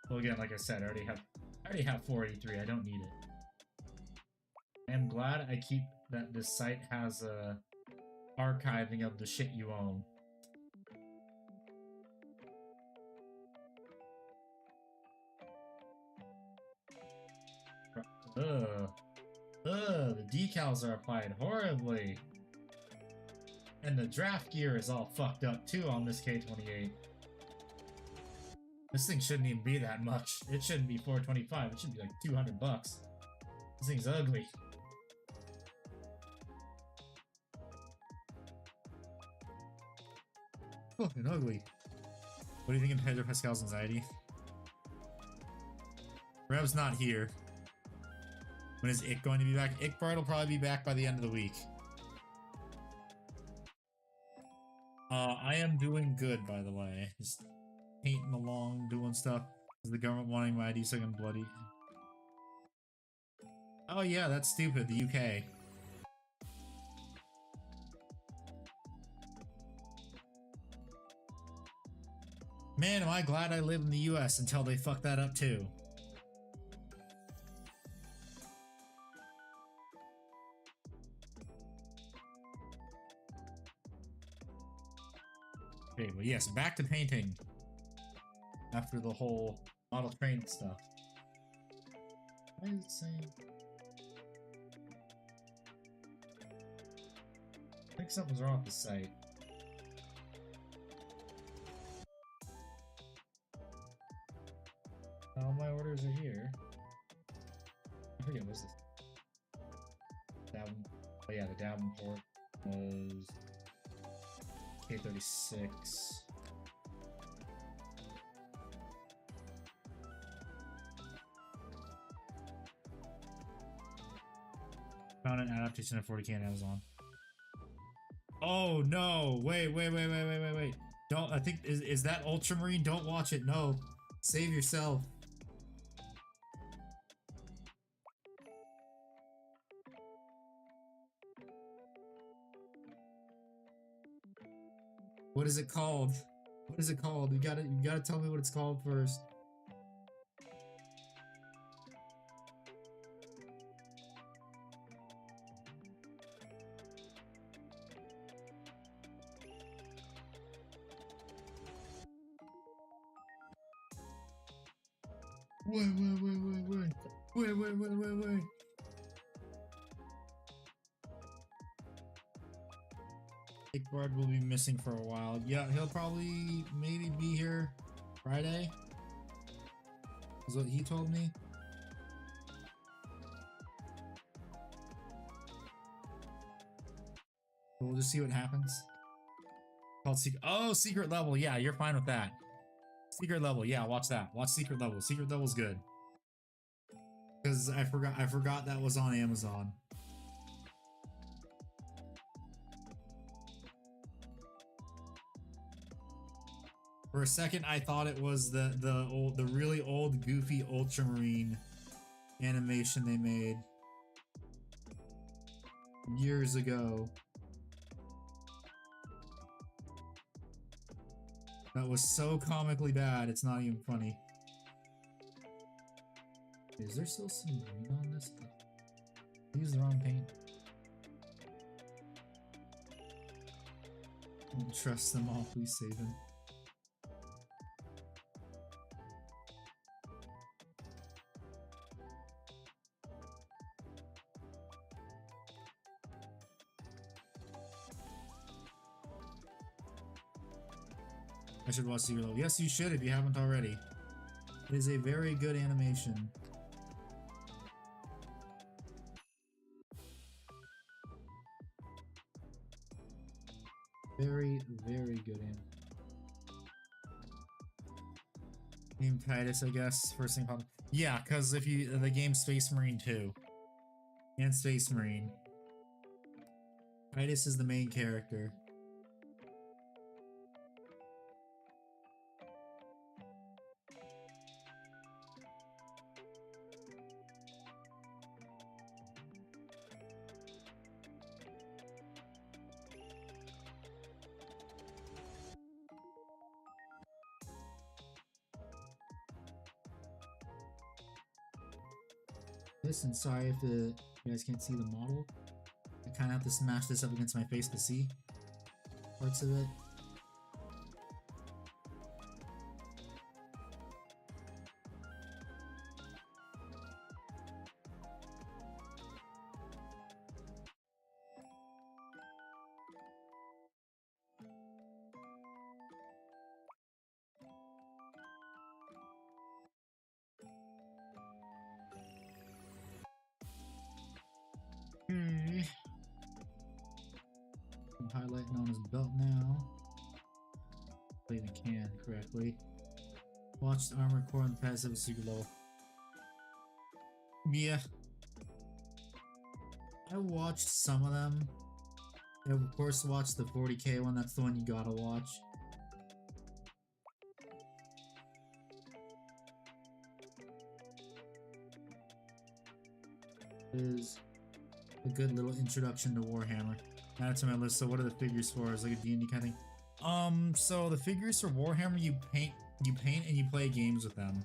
Well, again, like I said, I already have 483. I don't need it. I'm glad I keep that this site has a archiving of the shit you own. The decals are applied horribly. And the draft gear is all fucked up too on this K28. This thing shouldn't even be that much. It shouldn't be 425. It should be like 200 bucks. This thing's ugly. Fucking ugly. What do you think of Pedro Pascal's anxiety? Rev's not here. When is Ick going to be back? Ickbard will probably be back by the end of the week. I am doing good, by the way. Just painting along, doing stuff. Is the government wanting my ID so I can bloody... Oh yeah, that's stupid. The UK. Man, am I glad I live in the US until they fuck that up too. Okay, well yes, back to painting. After the whole model train stuff. Why is it saying? I think something's wrong with the site. All my orders are here. I forget, what's this? Oh yeah, the Davenport was K36. Found an adaptation of 40K on Amazon. Oh no! Wait. Don't, I think, is that Ultramarine? Don't watch it, no. Save yourself. What is it called? What is it called? You gotta tell me what it's called first. Wait. Ickbard will be missing for a while. Yeah, he'll probably maybe be here Friday. Is what he told me. We'll just see what happens. Called Secret. Oh, Secret Level. Yeah, you're fine with that. Secret Level. Yeah, watch that. Watch Secret Level. Secret Level's good. Because I forgot that was on Amazon. For a second, I thought it was the really old goofy Ultramarine animation they made years ago. That was so comically bad, it's not even funny. Is there still some green on this? I used the wrong paint. Don't trust them all, please save him. I should watch Secret Level. Yes, you should if you haven't already. It is a very good animation. Very, very good animation. Name Titus, I guess. First thing popped. Yeah, because if you the game Space Marine 2 and Space Marine, Titus is the main character. Listen, sorry if you guys can't see the model. I kind of have to smash this up against my face to see parts of it. I'm highlighting on his belt now. Play the can correctly. Watch the armor core on the passive of Secret Level. Yeah. I watched some of them. I of course watched the 40K one, that's the one you gotta watch. is a good little introduction to Warhammer. Add it to my list. So what are the figures for? Is like a D&D kind of thing? So the figures for Warhammer, you paint and you play games with them.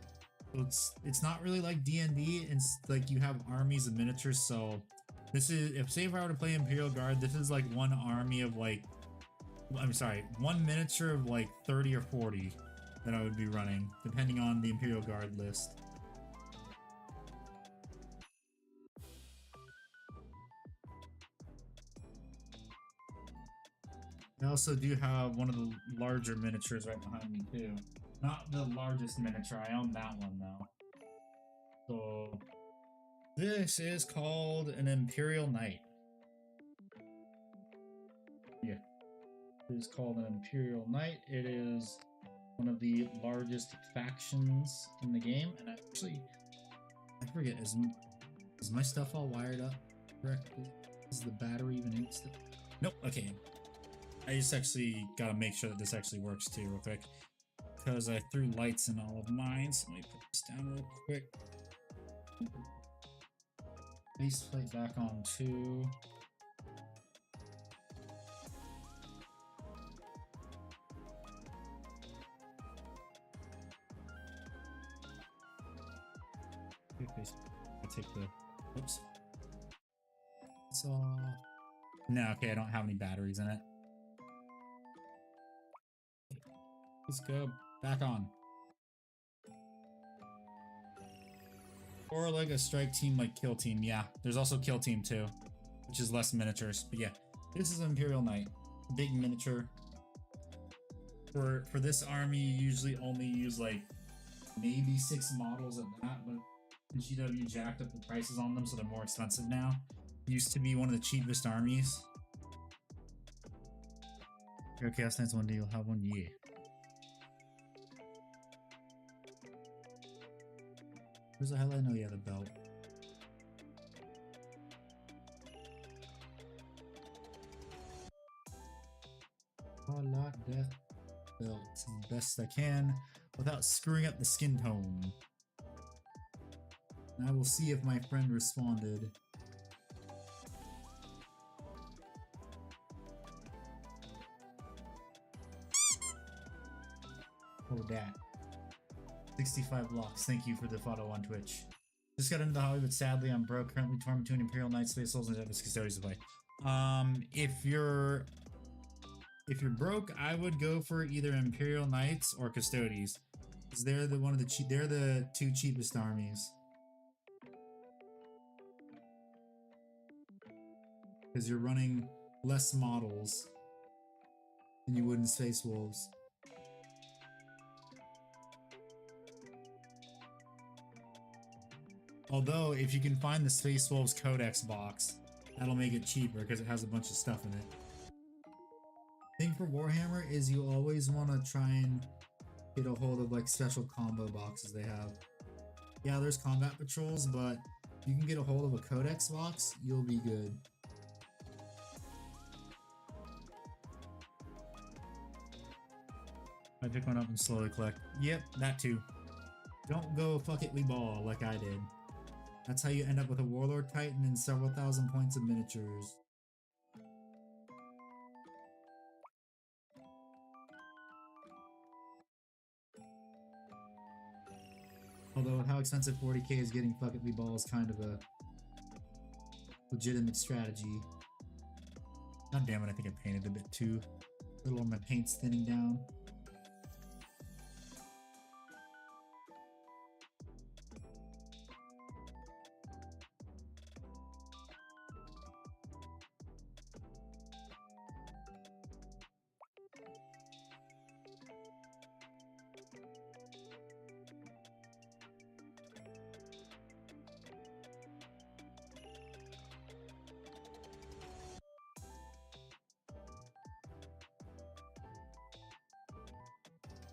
So it's not really like D&D. It's like you have armies of miniatures. So this is, if I were to play Imperial Guard, this is like one army of like, I'm sorry, one miniature of like 30 or 40 that I would be running, depending on the Imperial Guard list. I also do have one of the larger miniatures right behind me too. Not the largest miniature, I own that one though. So this is called an Imperial Knight. Yeah, it is called an Imperial Knight. It is one of the largest factions in the game, and I forget, is my stuff all wired up correctly? Is the battery even in stuff? Nope, okay. I just actually gotta make sure that this actually works too real quick, because I threw lights in all of mine, so let me put this down real quick. Base plate back on too. I take the, oops. So, no, okay, I don't have any batteries in it. Let's go back on. Or like a strike team like Kill Team, yeah. There's also Kill Team too, which is less miniatures, but yeah. This is Imperial Knight, big miniature. For this army, you usually only use like maybe 6 models of that, but GW jacked up the prices on them, so they're more expensive now. Used to be one of the cheapest armies. Your Chaos Knights one day you'll have one, yeah. Where's the highlight? Oh yeah, the belt. I like that belt as best I can without screwing up the skin tone. And I will see if my friend responded. Oh, that. 65 blocks. Thank you for the follow on Twitch. Just got into the hobby, but sadly I'm broke. Currently torn between Imperial Knights, Space Souls, and Japanese Custodians to play. If you're broke, I would go for either Imperial Knights or Custodians, because they're the 2 cheapest armies. Because you're running less models than you would in Space Wolves. Although, if you can find the Space Wolves Codex box, that'll make it cheaper because it has a bunch of stuff in it. Thing for Warhammer is you always want to try and get a hold of like special combo boxes they have. Yeah, there's combat patrols, but if you can get a hold of a Codex box, you'll be good. I pick one up and slowly collect. Yep, that too. Don't go fuck it we ball like I did. That's how you end up with a Warlord Titan and several thousand points of miniatures. Although with how expensive 40k is, getting fuck it we ball is kind of a legitimate strategy. God damn it, I think I painted a bit too little on my paint's thinning down.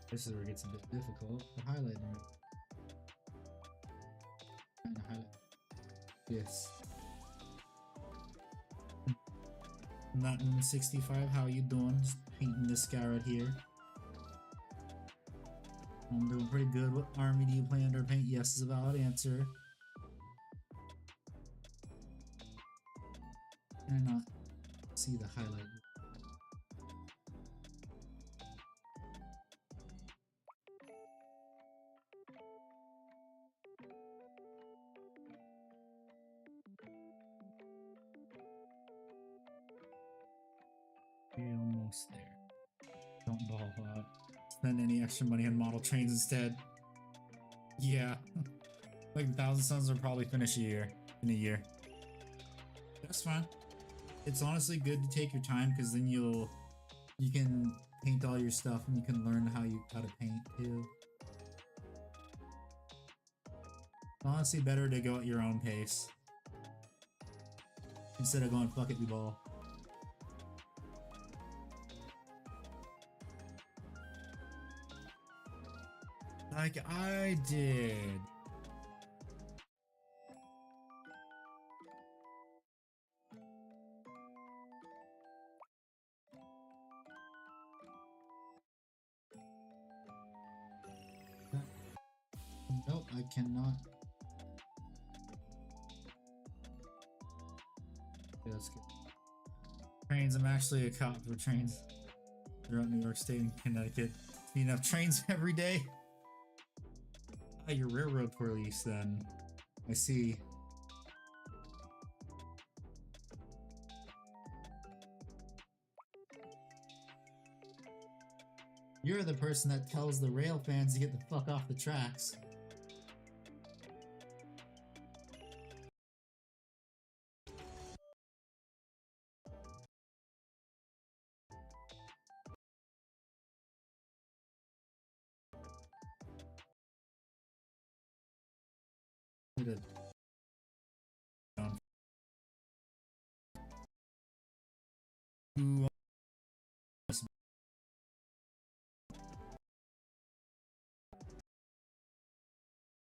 This is where it gets a bit difficult for highlighting it. Trying to highlight. Yes. Latin 65, how you doing? Just painting this guy right here. I'm doing pretty good. What army do you play under paint? Yes is a valid answer. Can I not see the highlight? Okay, almost there. Don't ball out. Spend any extra money on model trains instead. Yeah. Like 1,000 Suns will probably finish in a year. That's fine. It's honestly good to take your time because then you can paint all your stuff and you can learn how to paint too. It's honestly better to go at your own pace instead of going fuck it, we ball. Like I did. Nope, I cannot. Okay, let's get trains. I'm actually a cop for trains throughout New York State and Connecticut. See enough trains every day. Ah, you're railroad police then. I see. You're the person that tells the rail fans to get the fuck off the tracks.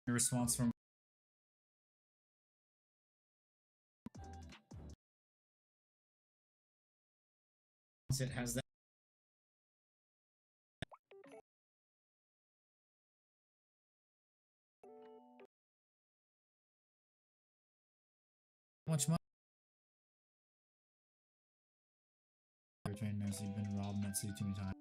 Response from it has that much money. Trainers, you've been robbed that city too many times.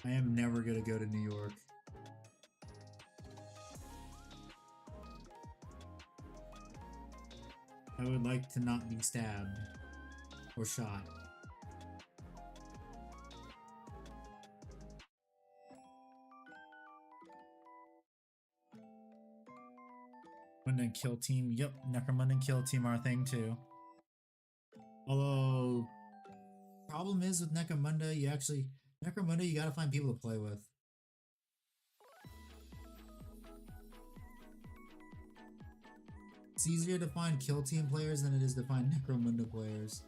I am never gonna go to New York. I would like to not be stabbed or shot. Necromunda and Kill Team. Yep, Necromunda and Kill Team are a thing too. Although, problem is with Necromunda, you gotta find people to play with. It's easier to find Kill Team players than it is to find Necromunda players.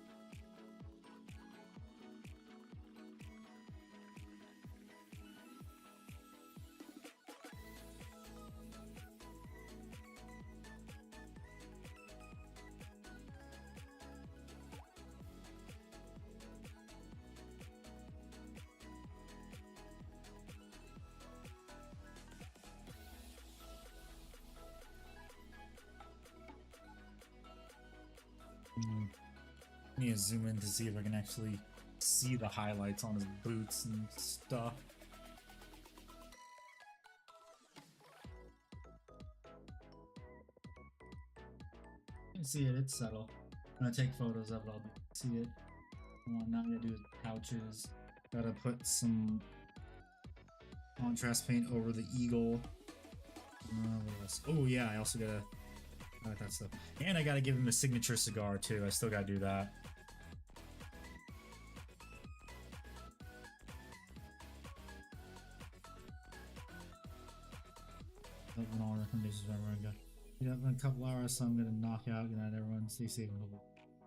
I need to zoom in to see if I can actually see the highlights on his boots and stuff. You can see it, it's subtle. When I take photos of it, I'll see it. What I'm not gonna do is pouches. Gotta put some contrast paint over the eagle. What else? Oh yeah, I also gotta that stuff. And I gotta give him a signature cigar too. I still gotta do that. All recommendations wherever I go. Yeah, in a couple hours, so I'm gonna knock out. Good night, everyone. Stay safe and hopeful.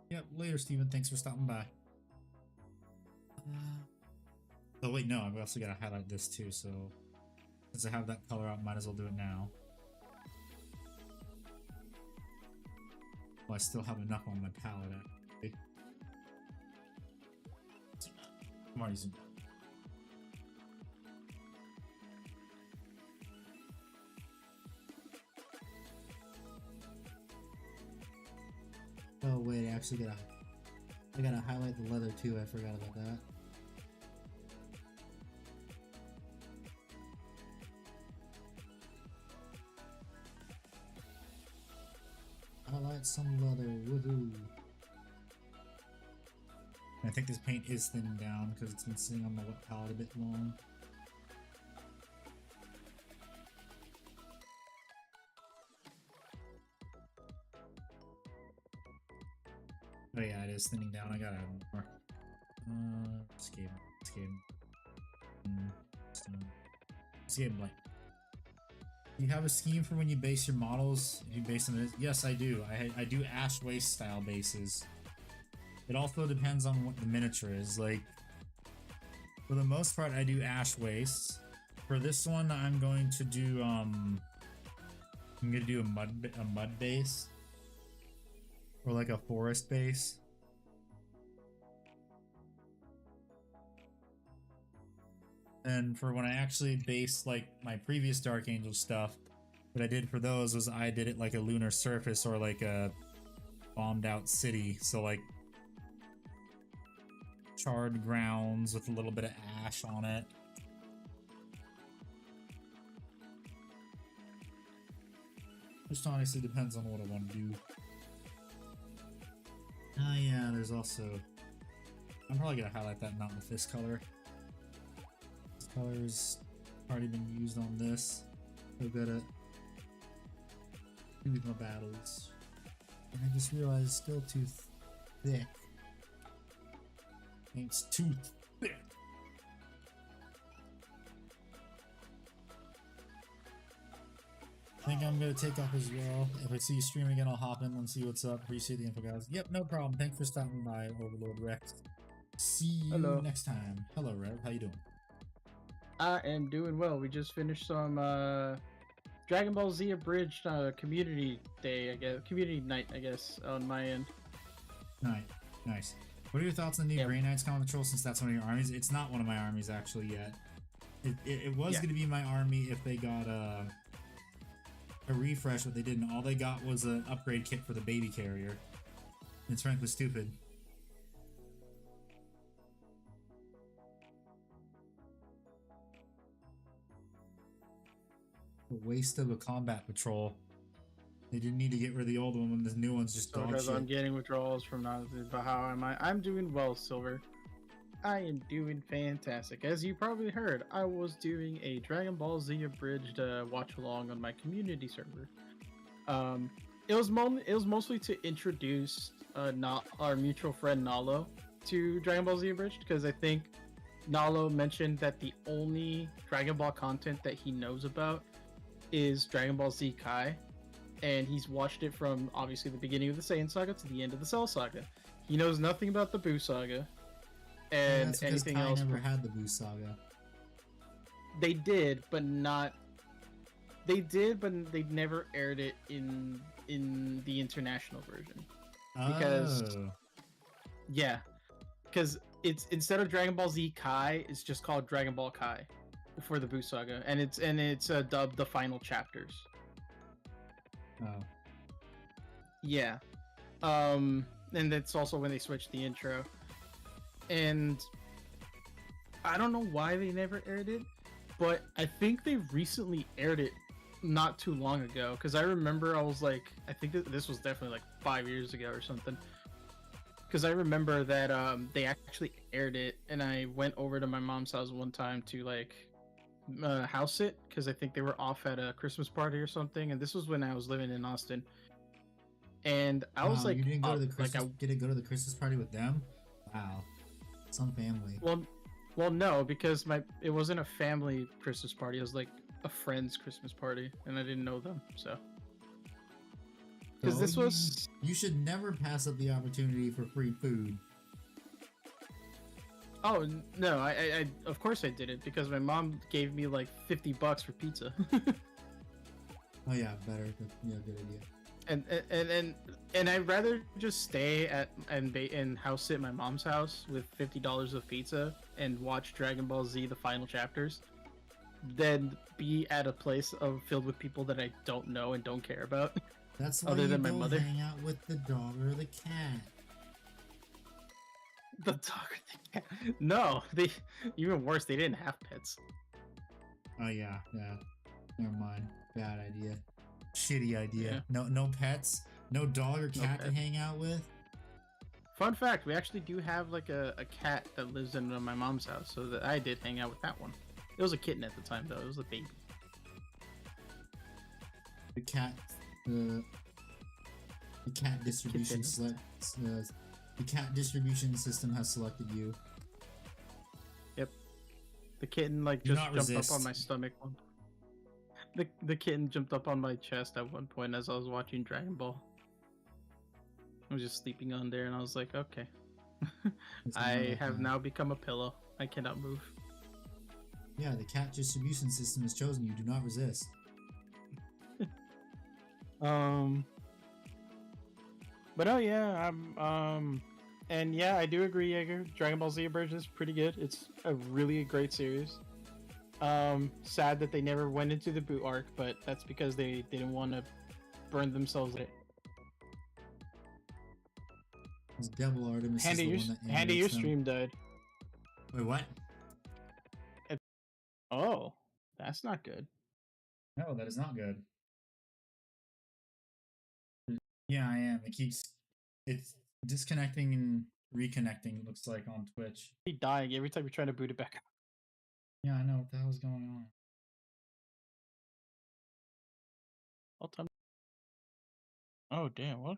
Yep, later, Steven. Thanks for stopping by. Oh wait, no, I've also gotta highlight this too. So since I have that color out, might as well do it now. Well, I still have enough on my palette actually. I'm already zooming. Oh wait, I gotta highlight the leather too. I forgot about that. Highlight some leather. Woohoo! I think this paint is thinning down because it's been sitting on the wet palette a bit long. Oh yeah, it is thinning down. I gotta add more. Escape. Blank. You have a scheme for when you base your models? You base them? Yes, I do. I do ash waste style bases. It also depends on what the miniature is. Like, for the most part, I do ash waste. For this one, I'm going to do a mud base, or like a forest base. And for when I actually based like my previous Dark Angel stuff, what I did for those was I did it like a lunar surface or like a bombed out city. So like charred grounds with a little bit of ash on it. Just honestly depends on what I want to do. Oh yeah, there's also... I'm probably gonna highlight that Mountain of Fist color. This color's already been used on this. So good at doing my battles. And I just realized it's still too thick. It's too thick. I think I'm gonna take off as well. If I see you stream again, I'll hop in and see what's up. Appreciate the info, guys. Yep, no problem. Thanks for stopping by, Overlord Rex. See you next time. Hello, Rev. How you doing? I am doing well. We just finished some Dragon Ball Z abridged community day, I guess. Community night, I guess, on my end. Nice. What are your thoughts on the new Grey Knights Common Patrol, since that's one of your armies? It's not one of my armies actually yet. It was going to be my army if they got a refresh, but they didn't. All they got was an upgrade kit for the baby carrier. It's frankly stupid. A waste of a combat patrol. They didn't need to get rid of the old one when the new one's just dog shit. I'm getting withdrawals from now, but how am I? I'm doing well, Silver. I am doing fantastic. As you probably heard, I was doing a Dragon Ball Z abridged watch along on my community server. It was mostly to introduce our mutual friend Nalo to Dragon Ball Z abridged, because I think Nalo mentioned that the only Dragon Ball content that he knows about is Dragon Ball Z Kai, and he's watched it from obviously the beginning of the Saiyan saga to the end of the Cell saga. He knows nothing about the Buu saga. And anything else. Never had the Buu saga. They did, but not. They did, but they never aired it in the international version. Because because it's instead of Dragon Ball Z Kai, it's just called Dragon Ball Kai for the Buu saga, and it's dubbed the final chapters. Oh. Yeah. And that's also when they switched the intro. And I don't know why they never aired it, but I think they recently aired it not too long ago, because I remember I was like, I think this was definitely like 5 years ago or something, because I remember that they actually aired it, and I went over to my mom's house one time to like house it, because I think they were off at a Christmas party or something, and this was when I was living in Austin, and I was like, you didn't go to the Christmas, didn't go to the Christmas party with them? Wow. Some family. Well, no, because it wasn't a family Christmas party. It was like a friend's Christmas party, and I didn't know them, so. Because you should never pass up the opportunity for free food. Oh no, I of course I didn't, because my mom gave me like $50 for pizza. Oh yeah, better. Yeah, good idea. And I'd rather just stay at and house sit my mom's house with $50 of pizza and watch Dragon Ball Z the final chapters than be at a place filled with people that I don't know and don't care about. That's why Other you than my go mother. hang out with the dog or the cat. The dog or the cat? No, they even worse. They didn't have pets. Oh yeah, yeah. Never mind. Bad idea. Shitty idea. Yeah, No pets. No dog or no cat to pets. hang out with. Fun fact: we actually do have like a cat that lives in my mom's house, so that I did hang out with that one. It was a kitten at the time, though. It was a baby. The cat. The cat distribution Kitten. the cat distribution system has selected you. Yep. The kitten like Do just not jumped up on resist. my stomach one. The kitten jumped up on my chest at one point as I was watching Dragon Ball. I was just sleeping on there, and I was like, okay. It's not I like have that. now become a pillow. I cannot move. Yeah, the cat distribution system has chosen you. Do not resist. But oh yeah, and yeah, I do agree, Jaeger. Dragon Ball Z Abridged is pretty good. It's a really great series. Sad that they never went into the boot arc, but that's because they didn't want to burn themselves out. This Devil Artemis is the one that Hand of your animates them. stream died. Wait, what? Oh, that's not good. No, that is not good. Yeah, I am. It's disconnecting and reconnecting, it looks like, on Twitch. Keep dying every time you're trying to boot it back up. Yeah, I know what the hell's going on. All time. Oh damn! What?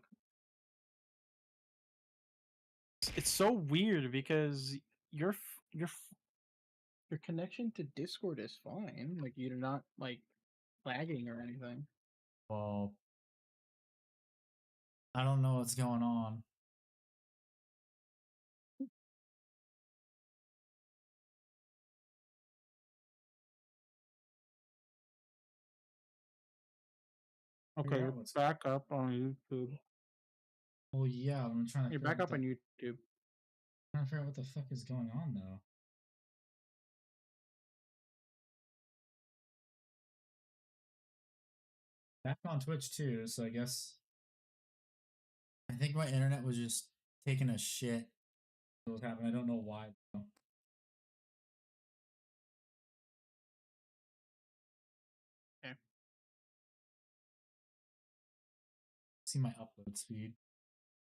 It's so weird because your your connection to Discord is fine. Like you're not like lagging or anything. Well, I don't know what's going on. Okay, Figure you're out what's. back up on YouTube. Well, yeah, I'm trying to You're figure out back what up the, on YouTube. trying to figure out what the fuck is going on though. Back on Twitch too, so I guess I think my internet was just taking a shit. What was happening? I don't know why though. Okay. See my upload speed.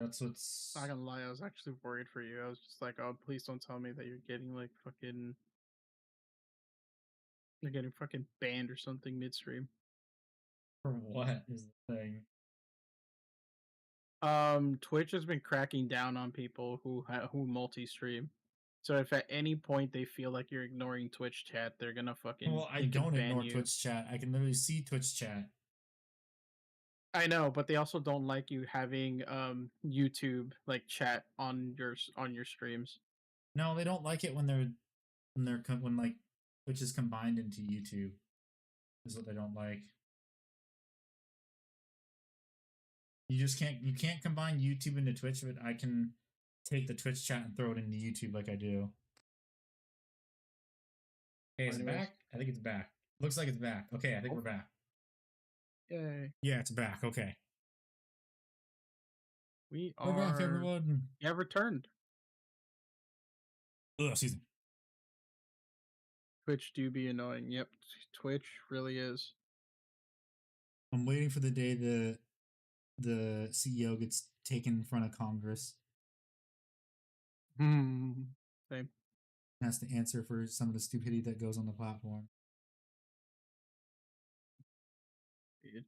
That's what's. Not gonna lie, I was actually worried for you. I was just like, oh, please don't tell me that you're getting like you're getting fucking banned or something midstream. For what is the thing? Twitch has been cracking down on people who multi-stream. So if at any point they feel like you're ignoring Twitch chat, they're gonna Well, I they could don't ban ignore you. Twitch chat. I can literally see Twitch chat. I know, but they also don't like you having YouTube like chat on your streams. No, they don't like it when like Twitch is combined into YouTube. Is what they don't like. You can't combine YouTube into Twitch, but I can take the Twitch chat and throw it into YouTube like I do. Okay, is it Anyways. back? I think it's back. Looks like it's back. Okay, I think we're back. Yay. Yeah, it's back. Okay. We We're back, are everyone. you have returned. Ugh, excuse me. Twitch do be annoying. Yep, Twitch really is. I'm waiting for the day the CEO gets taken in front of Congress. Same. Has to answer for some of the stupidity that goes on the platform. Dude.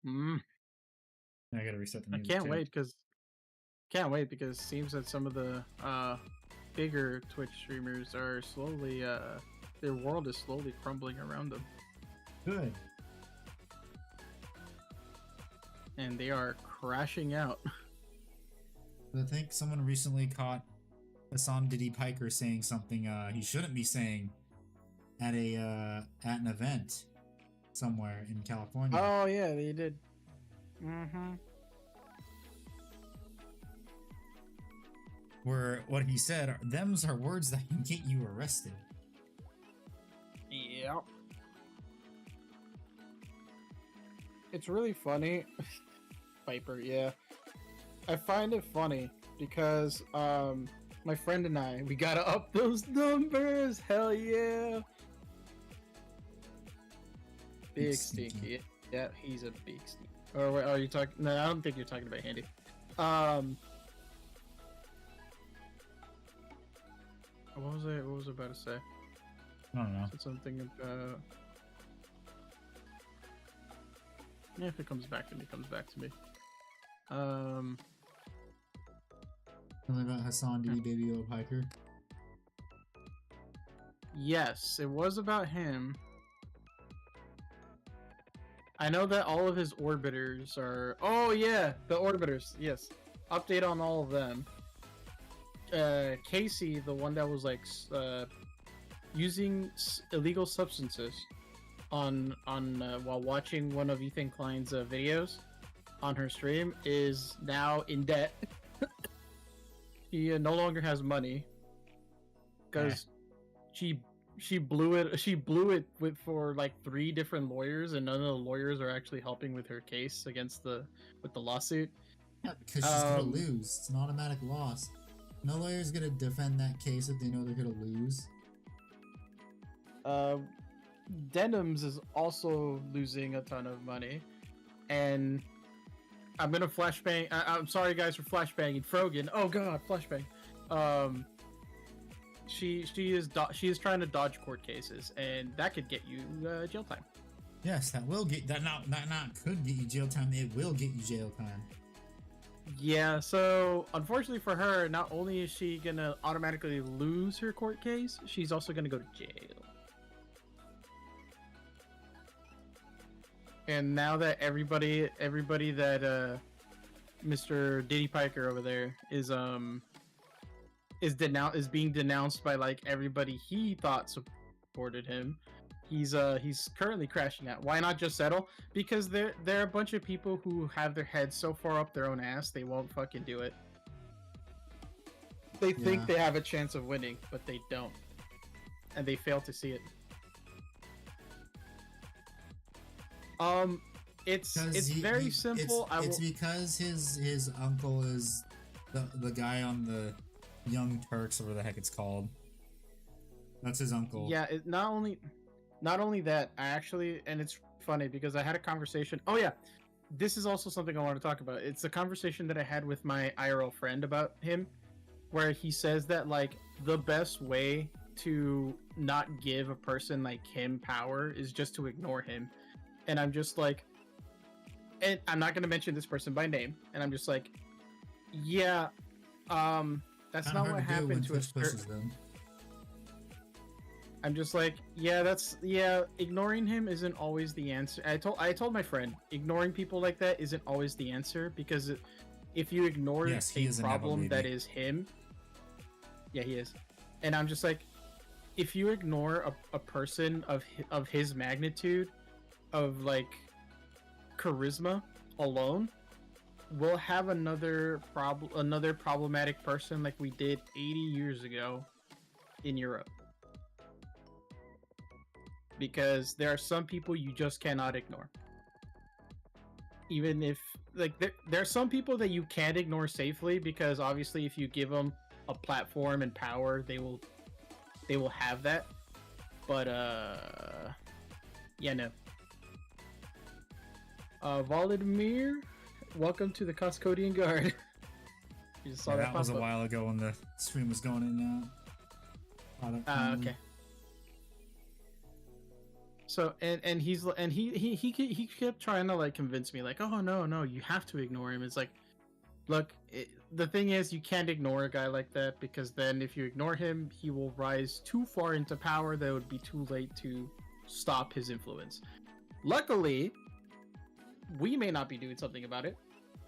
I gotta reset the I music. can't too. wait because it seems that some of the bigger Twitch streamers are slowly their world is slowly crumbling around them. Good. And they are crashing out. I think someone recently caught Hassan Diddy Piker saying something he shouldn't be saying at an event somewhere in California. Oh yeah, they did. Mm-hmm. Where what he said, them's are words that can get you arrested. Yep. It's really funny. Viper, yeah. I find it funny because my friend and I, we gotta up those numbers. Hell yeah. Big stinky. Yeah, he's a big stinky. Or wait, are you talking? No, I don't think you're talking about Handy. What was I? What was I about to say? I don't know. Said something about. Yeah, if it comes back to me, it comes back to me. Something about Hassan D. Baby Old Hiker. Yes, it was about him. I know that all of his orbiters are. Oh yeah, the orbiters. Yes, update on all of them. Casey, the one that was like using illegal substances on while watching one of Ethan Klein's videos on her stream, is now in debt. He no longer has money because she blew it with for like 3 different lawyers, and none of the lawyers are actually helping with her case against the lawsuit. Yeah, because she's gonna lose. It's an automatic loss. No lawyer's gonna defend that case if they know they're gonna lose. Denims is also losing a ton of money, and I'm gonna flashbang. I'm sorry guys for flashbanging Frogan. Oh god, flashbang. She is trying to dodge court cases, and that could get you jail time. Yes, that will get that not could get you jail time. It will get you jail time. Yeah, so unfortunately for her, not only is she gonna automatically lose her court case, she's also gonna go to jail. And now that everybody that Mr. Diddy Piker over there is being denounced by like everybody he thought supported him, he's currently crashing out. Why not just settle? Because there are a bunch of people who have their heads so far up their own ass they won't fucking do it. They think they have a chance of winning, but they don't, and they fail to see it. It's very simple. It's because his uncle is the guy on the Young Turks, or whatever the heck it's called. That's his uncle. Yeah, not only that, I actually, and it's funny because I had a conversation. Oh yeah, this is also something I want to talk about. It's a conversation that I had with my IRL friend about him, where he says that like the best way to not give a person like him power is just to ignore him. And I'm just like, and I'm not going to mention this person by name, and I'm just like, yeah, that's not what happened to us. I'm just like, ignoring him isn't always the answer. I told my friend, ignoring people like that isn't always the answer, because if you ignore a problem that is him, yeah, he is. And I'm just like, if you ignore a person of his magnitude, of like charisma alone, we'll have another problematic person like we did 80 years ago in Europe. Because there are some people you just cannot ignore. Even if like there are some people that you can't ignore safely, because obviously if you give them a platform and power, they will have that. But yeah, no. Volodymyr, welcome to the Costcodian Guard. You just saw that was a while ago when the stream was going in. Okay. So and he kept trying to like convince me like, oh no, you have to ignore him. It's like, look, the thing is, you can't ignore a guy like that, because then if you ignore him, he will rise too far into power that it would be too late to stop his influence. Luckily, we may not be doing something about it,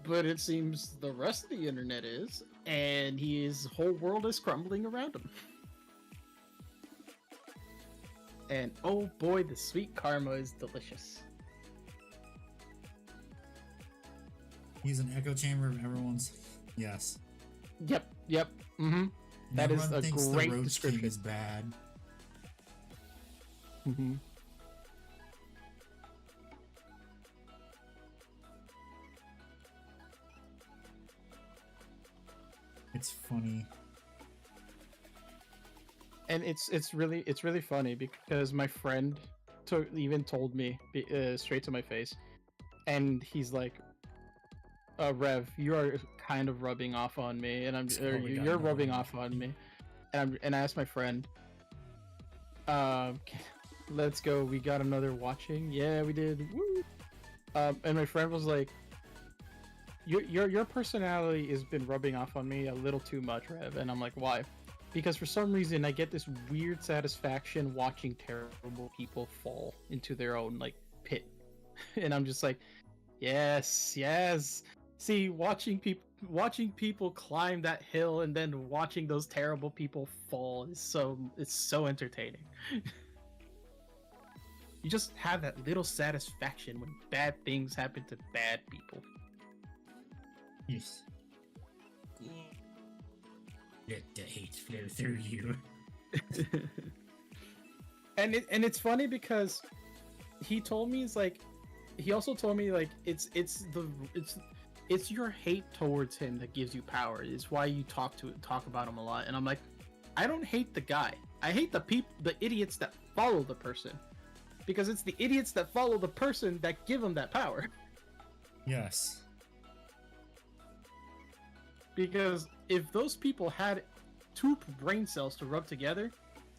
but it seems the rest of the internet is, and his whole world is crumbling around him. And oh boy, the sweet karma is delicious. He's an echo chamber of everyone's. Yes. Yep. Mm-hmm. That is a great the Roach description. King is bad. Mm-hmm. It's funny. And it's really funny because my friend even told me straight to my face, and he's like, Rev, you are kind of rubbing off on me, and you're rubbing off on me, and I asked my friend, let's go. We got another watching. Yeah, we did. Woo! And my friend was like, your personality has been rubbing off on me a little too much, Rev. And I'm like, why? Because for some reason I get this weird satisfaction watching terrible people fall into their own like pit, and I'm just like, yes, yes. See, watching people climb that hill and then watching those terrible people fall is so entertaining. You just have that little satisfaction when bad things happen to bad people. Yes. Let the hate flow through you. And it's funny because he told me he also told me like it's your hate towards him that gives you power. It's why you talk about him a lot. And I'm like, I don't hate the guy. I hate the idiots that follow the person, because it's the idiots that follow the person that give him that power. Yes. Because if those people had 2 brain cells to rub together,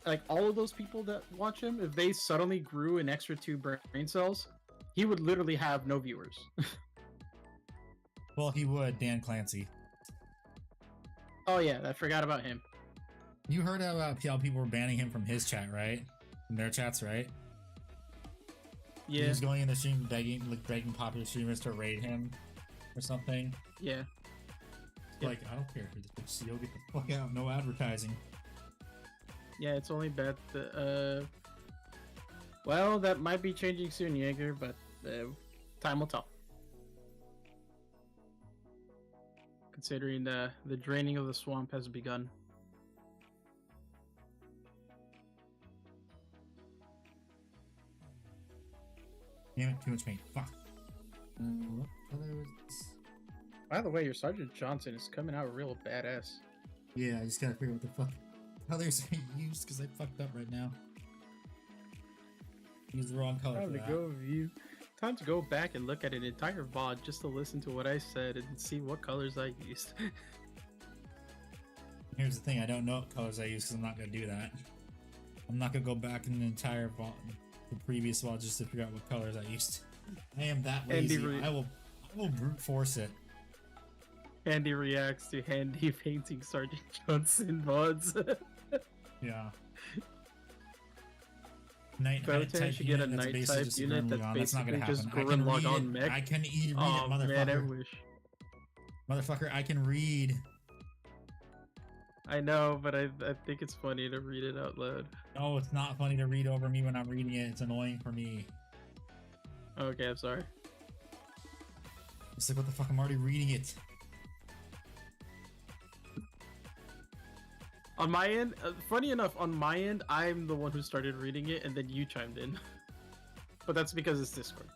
like all of those people that watch him, if they suddenly grew an extra 2 brain cells, he would literally have no viewers. Well, he would, Dan Clancy. Oh yeah, I forgot about him. You heard about how people were banning him from his chat, right? From their chats, right? Yeah. He was going in the stream begging popular streamers to raid him or something. Yeah. Like, I don't care for this bitch, you'll get the fuck out, no advertising. Yeah, it's only bad that, well, that might be changing soon, Jaeger, but time will tell. Considering the draining of the swamp has begun. Damn it, too much paint. Fuck. What color was this? By the way, your Sergeant Johnson is coming out real badass. Yeah, I just gotta figure out what the fuck colors I used because I fucked up right now. Use the wrong color. Time to go back and look at an entire VOD just to listen to what I said and see what colors I used. Here's the thing, I don't know what colors I used because I'm not gonna do that. I'm not gonna go back in the entire VOD, the previous VOD, just to figure out what colors I used. I am that lazy. I will brute force it. Andy reacts to Handy painting Sergeant Johnson VODs. Yeah. Nighttime should get a night type unit that's basically just Grimlock on mech. I can read it, oh, motherfucker. Man, I wish. Motherfucker, I can read. I know, but I think it's funny to read it out loud. No, it's not funny to read over me when I'm reading it. It's annoying for me. Okay, I'm sorry. It's like, what the fuck? I'm already reading it. On my end, funny enough, on my end, I'm the one who started reading it, and then you chimed in. But that's because it's Discord.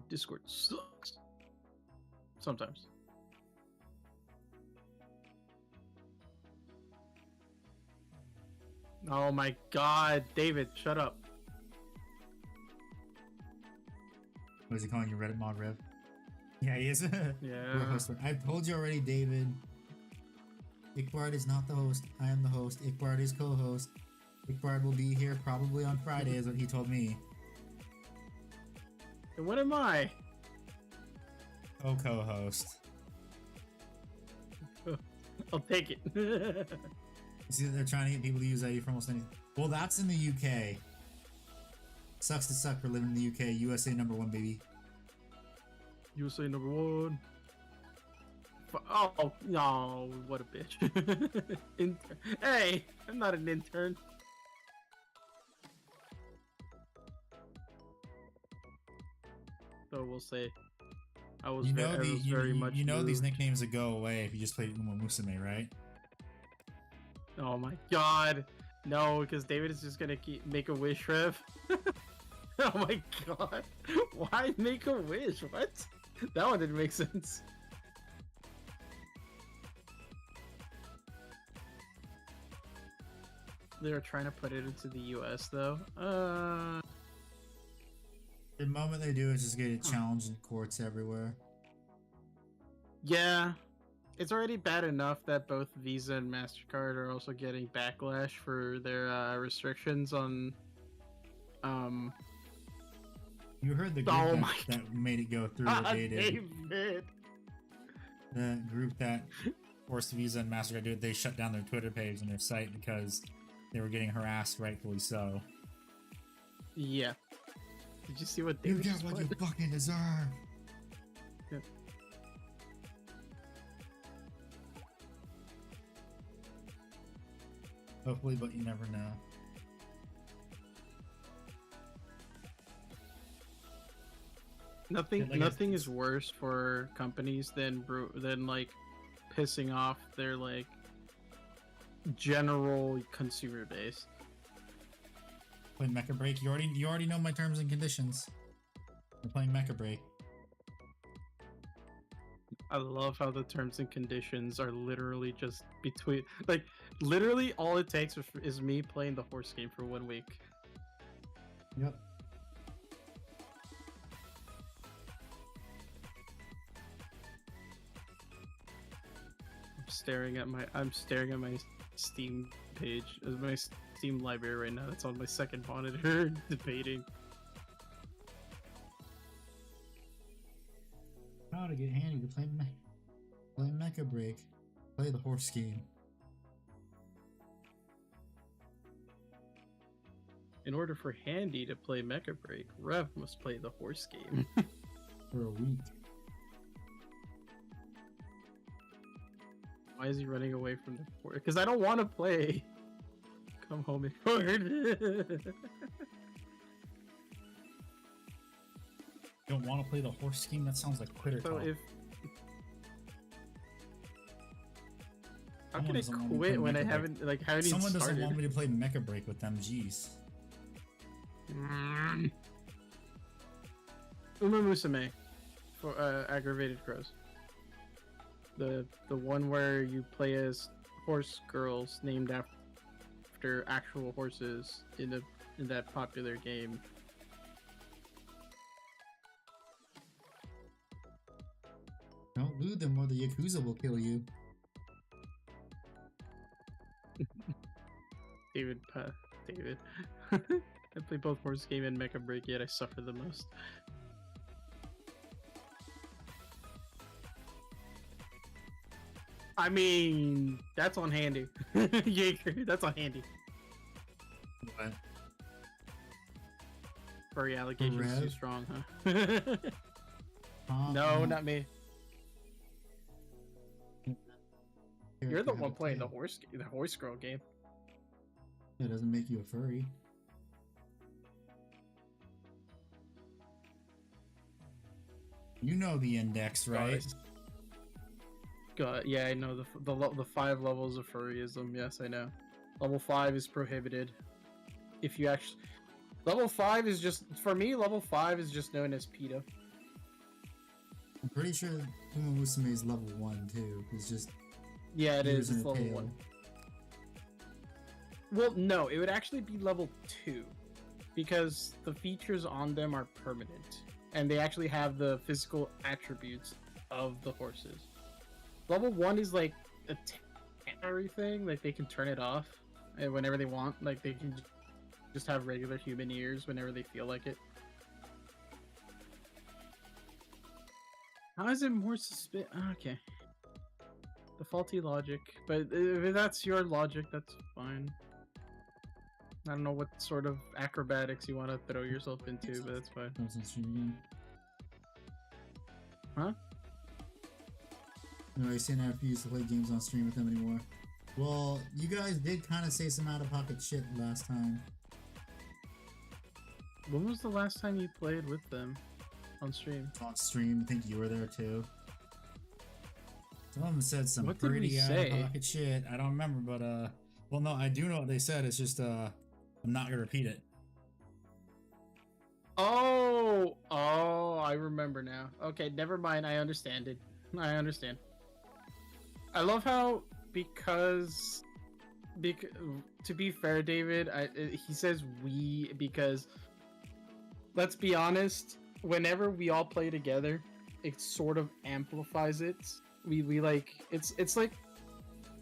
Discord sucks. Sometimes. Oh my god, David, shut up. What is he calling you, Reddit mod Rev? Yeah, he is. Yeah. I've told you already, David. Ickbard is not the host. I am the host. Ickbard is co-host. Ickbard will be here probably on Friday, is what he told me. And what am I? Co-host. I'll take it. You see that they're trying to get people to use ID for almost anything. Well, that's in the UK. Sucks to suck for living in the UK. USA #1, baby. USA #1. Oh, no, what a bitch. Hey, I'm not an intern. So we'll say I was, very much you know moved. These nicknames would go away if you just played Uma Musume, right? Oh my god. No, because David is just gonna make a wish, Rev. Oh my god. Why make a wish? What? That one didn't make sense. They were trying to put it into the US though. The moment they do, it's just getting challenged in courts everywhere. Yeah. It's already bad enough that both Visa and MasterCard are also getting backlash for their restrictions on You heard the group that made it go through what they did. David. The group that forced Visa and MasterCard to do it, they shut down their Twitter page and their site because they were getting harassed, rightfully so. Yeah. Did you see what you David get what you fucking deserve? Yeah. Hopefully, but you never know. Nothing is worse for companies than like pissing off their like general consumer base. Playing Mecha Break. You already know my terms and conditions. We're playing Mecha Break. I love how the terms and conditions are literally just between, like, literally all it takes is me playing the horse game for 1 week. Yep. I'm staring at my Steam page, as my Steam library right now. That's on my second monitor, debating. How to get handy to play Mecha Break. Play the horse game. In order for Handy to play Mecha Break, Rev must play the horse game. For a week. Why is he running away from the horse? Because I don't want to play. Come home and record. You don't want to play the horse game? That sounds like quitter So talk. if how can I quit when I haven't haven't even Someone started? doesn't want me to play Mecha Break with them. Jeez. Uma Musume for aggravated crows. The one where you play as horse girls named after actual horses in that popular game. Don't loot them or the Yakuza will kill you. David. I play both horse game and Mecha Break, yet I suffer the most. I mean, that's on Handy. Jaeger, that's on Handy. What? Furry allegations Rev? too strong, huh? No, not me. You're the one playing the horse girl game. That doesn't make you a furry. You know the index, right? God, yeah, I know the 5 levels of furryism. Yes, I know. Level 5 is prohibited. If you actually, level 5 is just, for me, level 5 is just known as PETA. I'm pretty sure Uma Musume is level 1 too. It's just Yeah, it is. ears and It's a level tail. 1. Well, no, it would actually be level 2 because the features on them are permanent and they actually have the physical attributes of the horses. Level 1 is like a temporary thing, like they can turn it off whenever they want, like they can just have regular human ears whenever they feel like it. How is it more okay. The faulty logic, but if that's your logic, that's fine. I don't know what sort of acrobatics you want to throw yourself into, but that's fine. Huh? No, he's saying I refuse to play games on stream with him anymore. Well, you guys did kind of say some out-of-pocket shit last time. When was the last time you played with them on stream? On stream, I think you were there too. Some of them said some What did we pretty say? out-of-pocket shit. I don't remember, but well, no, I do know what they said. It's just I'm not gonna repeat it. Oh, I remember now. Okay, never mind. I understand it. I understand. I love how because to be fair, David, he says we because let's be honest. Whenever we all play together, it sort of amplifies it. We like it's like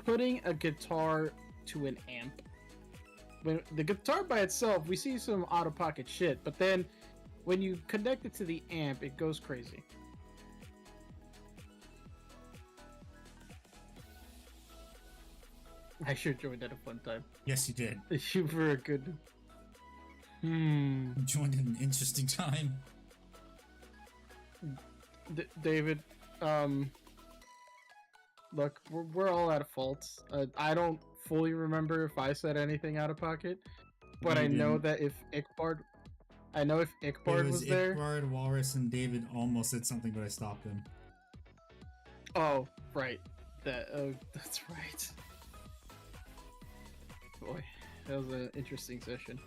putting a guitar to an amp. When the guitar by itself, we see some out of pocket shit, but then when you connect it to the amp, it goes crazy. I sure joined at a fun time. Yes, you did. You were a good. You joined at an interesting time. David, look, we're all at fault. I don't fully remember if I said anything out of pocket, but I know that if Ickbard was there. Ickbard, Walrus, and David almost said something, but I stopped him. Oh, right. That's right. Boy, that was an interesting session.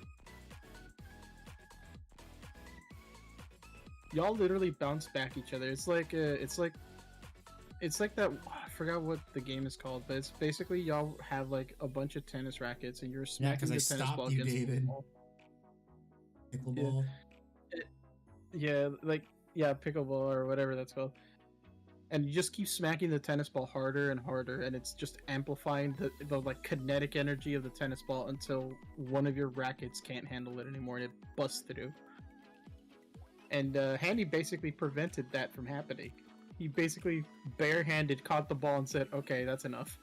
Y'all literally bounce back each other. It's like that. I forgot what the game is called, but it's basically y'all have like a bunch of tennis rackets and you're smacking the tennis ball against the ball. Pickleball. Yeah, pickleball or whatever that's called. And you just keep smacking the tennis ball harder and harder, and it's just amplifying the like kinetic energy of the tennis ball until one of your rackets can't handle it anymore and it busts through. And Handy basically prevented that from happening. He basically barehanded caught the ball and said, "Okay, that's enough."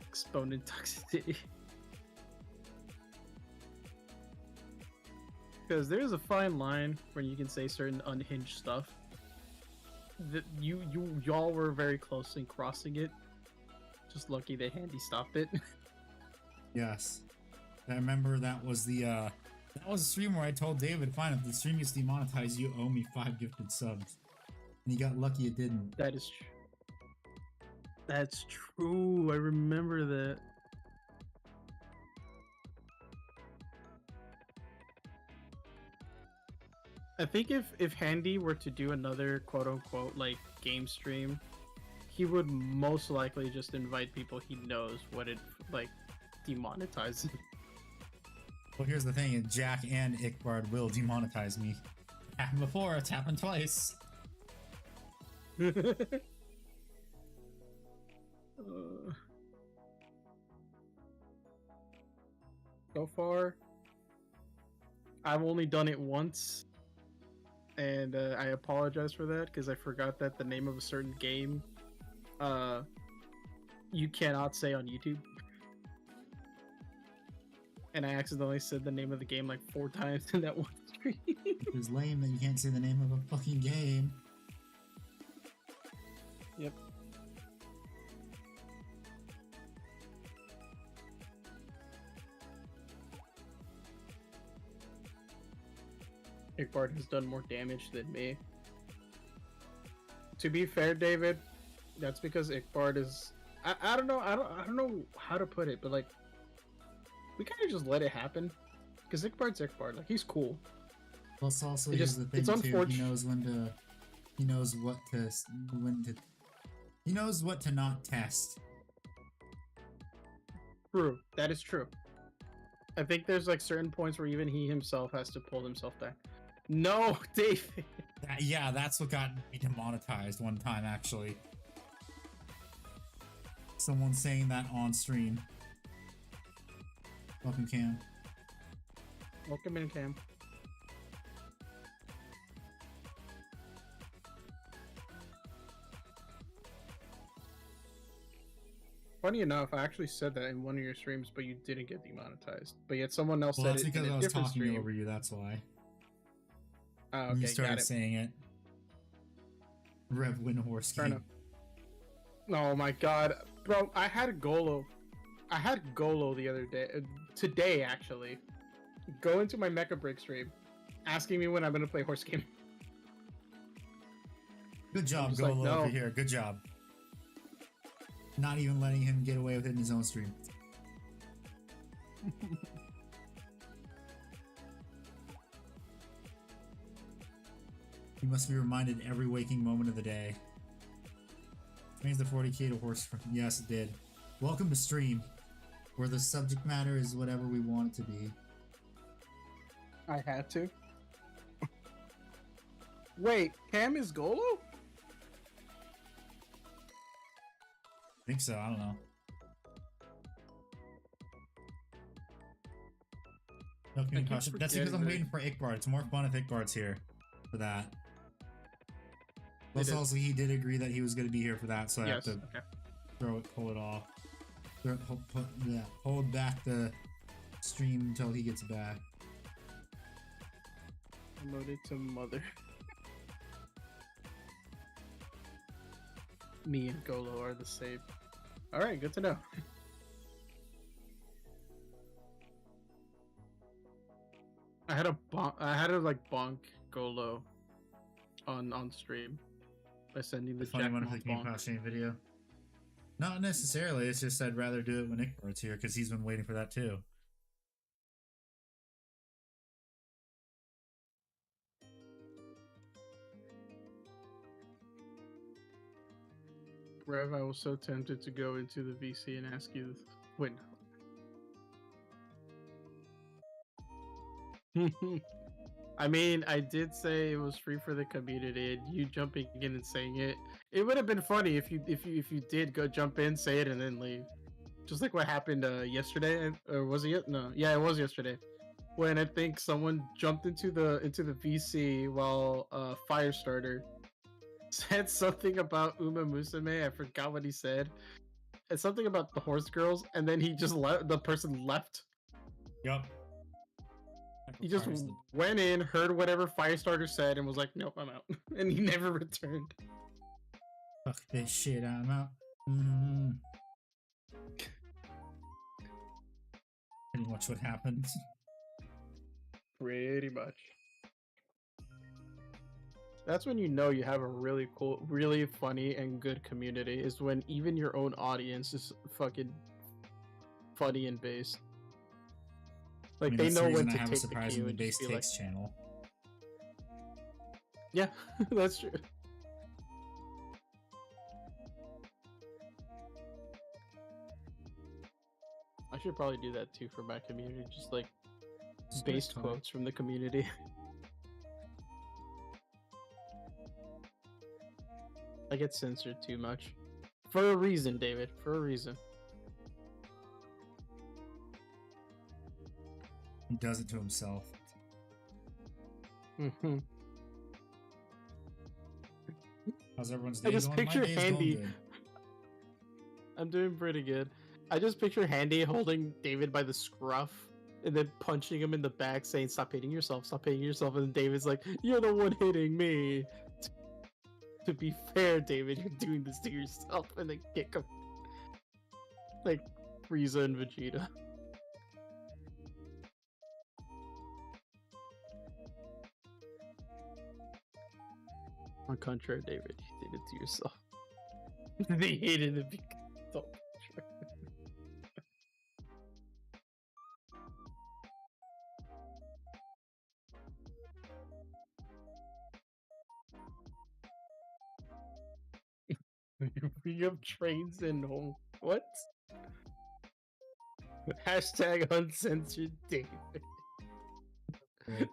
Exponent toxicity. Because there's a fine line when you can say certain unhinged stuff. That y'all were very close in crossing it. Just lucky that Handy stopped it. Yes, I remember that was the stream where I told David, "Fine, if the stream gets demonetized, you owe me 5 gifted subs," and he got lucky it didn't. That is true. That's true. I remember that. I think if Handy were to do another quote unquote like game stream, he would most likely just invite people he knows what it like demonetizes. Well, here's the thing: Jack and Ickbard will demonetize me. Happened before. It's happened twice. So far, I've only done it once, and I apologize for that because I forgot that the name of a certain game, you cannot say on YouTube. And I accidentally said the name of the game like 4 times in that one stream. It's lame that you can't say the name of a fucking game. Yep. Ickbard has done more damage than me. To be fair, David, that's because Ickbard is. I don't know. I don't know how to put it, but like, we kind of just let it happen because Ickbard's Ickbard. Like, he's cool. Plus, also, here's the thing too. He knows when to. He knows what to. He knows what to not test. True. That is true. I think there's like certain points where even he himself has to pull himself back. No, David. Yeah, that's what got me demonetized one time, actually. Someone saying that on stream. Welcome, Cam. Welcome in, Cam. Funny enough, I actually said that in one of your streams, but you didn't get demonetized. But yet someone else said it in a different stream. That's because I was talking over you, that's why. Oh, okay, you started saying it. Rev Winhorski. Oh my god. Bro, I had Golo the other day. Today, actually. Go into my Mecha Break stream, asking me when I'm going to play Horse Game. Good job, Golo, over here. Good job. Not even letting him get away with it in his own stream. He must be reminded every waking moment of the day. Changed the 40k to horse. Yes, it did. Welcome to stream, where the subject matter is whatever we want it to be. I had to. Wait, Cam is Golo? I think so. I don't know. No communication. That's because I'm waiting for Ickbard. It's more fun if Ickbard's here for that. Plus, also, he did agree that he was going to be here for that, so I have to pull it off. Hold back the stream until he gets back. Promoted to mother. Me and Golo are the same. Alright, good to know. I had to like bonk Golo on stream by sending the funny Jack one if it came across same video. Not necessarily, it's just I'd rather do it when Ickbard's here because he's been waiting for that too. Rev, I was so tempted to go into the VC and ask you. Wait, no. I mean, I did say it was free for the community, and you jumping in and saying it. It would have been funny if you did go jump in, say it, and then leave. Just like what happened yesterday, or was it? No, yeah, it was yesterday. When I think someone jumped into the VC while Firestarter said something about Uma Musume. I forgot what he said. It's something about the horse girls, and then he just the person left. Yup. He just went in, heard whatever Firestarter said, and was like, "Nope, I'm out," and he never returned. Fuck this shit, I'm out. Mm-hmm. Pretty much what happened. Pretty much. That's when you know you have a really cool, really funny and good community, is when even your own audience is fucking funny and based. Like, I mean, they know when to take the cue and base just be takes like, channel. Yeah, that's true. I should probably do that too for my community, just like based quotes from the community. I get censored too much. For a reason, David. For a reason. He does it to himself. Mm-hmm. How's everyone's day I just going? picture My day's Handy. going good. I'm doing pretty good. I just picture Handy holding David by the scruff and then punching him in the back saying, "Stop hitting yourself, stop hitting yourself." And David's like, "You're the one hitting me." To be fair, David, you're doing this to yourself, and then kick him. Like Frieza and Vegeta. On contrary, David, you did it to yourself. They hated it because it's all true. You bring up trains and home. What? Hashtag uncensored David. Right.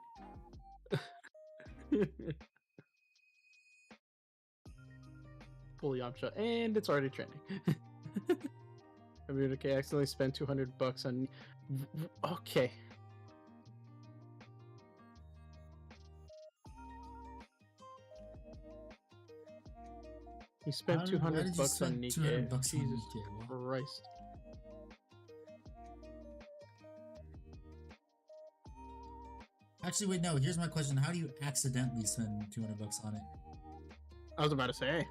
Pull Yamcha, and it's already trending. I mean, okay, I accidentally spent $200 on. Okay. You spent $200 on Nikkei. Jesus Christ. Actually, wait, no. Here's my question: how do you accidentally spend $200 on it? I was about to say.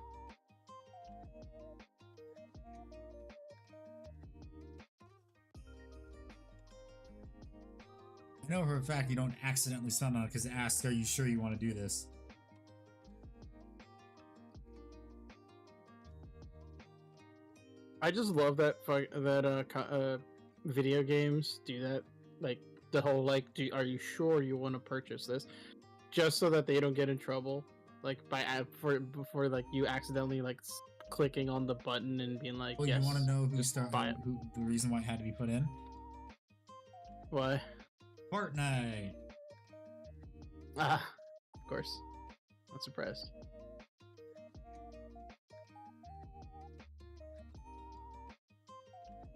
I know for a fact you don't accidentally spend on it because it asks, "Are you sure you want to do this?" I just love that video games do that. Like the whole like, are you sure you want to purchase this? Just so that they don't get in trouble, like before like you accidentally like clicking on the button and being like, Oh, yes, you want to know just buy it. who the reason why it had to be put in? Why? Fortnite. Ah, of course. Not surprised.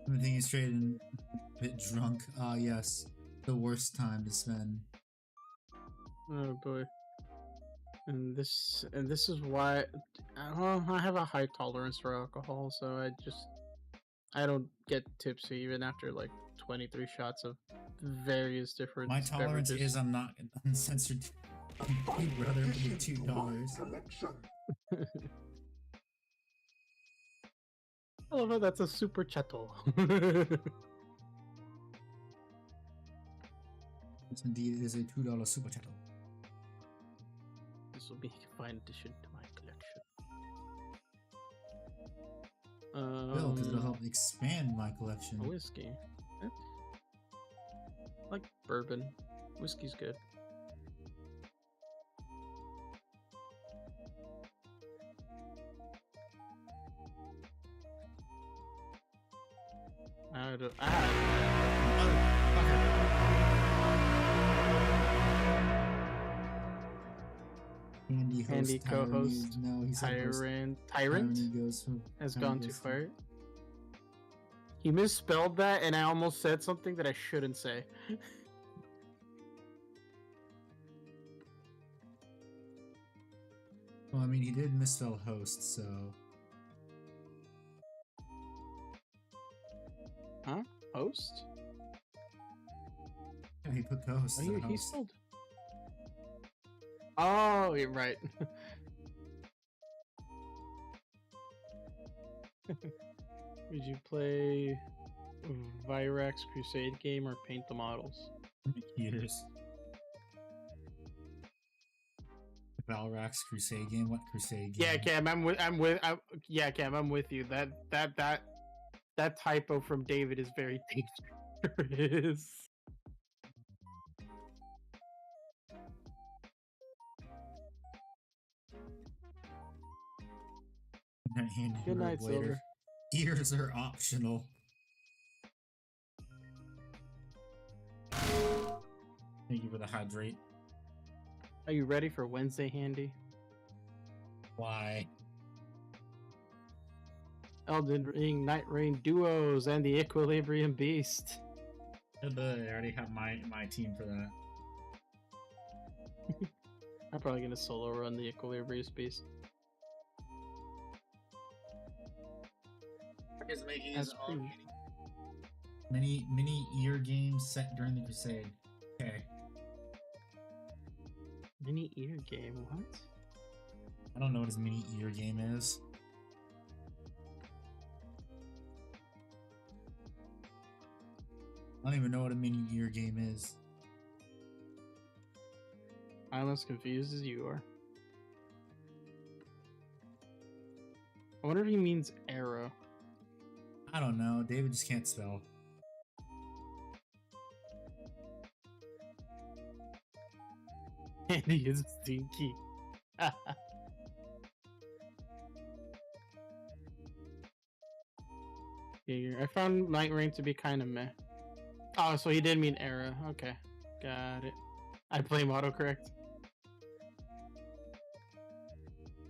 I'm thinking straight and a bit drunk. Ah, yes, the worst time to spend. Oh boy. And this is why I have a high tolerance for alcohol, so I don't get tipsy even after like 23 shots of various different My tolerance beverages. is I'm not uncensored. Big brother with $2. I love it. That's a super chatto. This indeed is a $2 super chat. This will be a fine addition to my collection. Well, because it'll help expand my collection. Whiskey. Eh? Like bourbon. Whiskey's good. Handy co-host. No, he said Tyrant has gone too far. He misspelled that, and I almost said something that I shouldn't say. Well, I mean, he did misspell host, so. Huh? Host? Yeah, he put co-host as a He host. spelled. Oh, you're right. Did you play Vyrax Crusade game or paint the models? Years. Valrax Crusade game? What Crusade game? Yeah, Cam, I'm with you. That typo from David is very dangerous. Good night, Silver. Ears are optional. Thank you for the hydrate. Are you ready for Wednesday, Handy? Why? Elden Ring, Night Rain duos, and the Equilibrium Beast. I already have my team for that. I'm probably gonna solo run the Equilibrium Beast. Is making his own mini ear game set during the Crusade. Okay. Mini ear game? What? I don't know what his mini ear game is. I don't even know what a mini ear game is. I'm as confused as you are. I wonder if he means arrow. I don't know. David just can't spell. Andy is stinky. Yeah, I found Night Rain to be kind of meh. Oh, so he did mean arrow. Okay, got it. I blame autocorrect.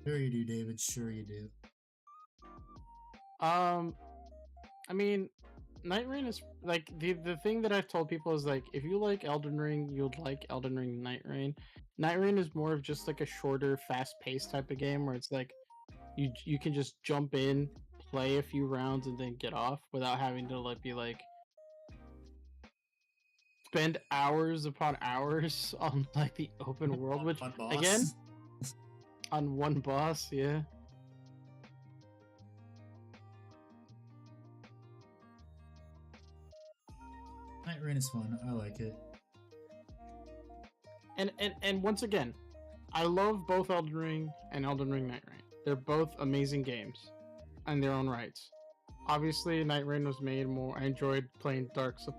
Sure you do, David. Sure you do. I mean, Night Rain is like the thing that I've told people is like, if you like Elden Ring, you'll like Elden Ring Night Rain. Night Rain is more of just like a shorter, fast-paced type of game where it's like you can just jump in, play a few rounds, and then get off without having to like be like spend hours upon hours on like the open world, which again on one boss, yeah. Night Rain is fun. I like it. And once again, I love both Elden Ring and Elden Ring Night Rain. They're both amazing games in their own rights. obviously Night Rain was made more. I enjoyed playing Dark Souls.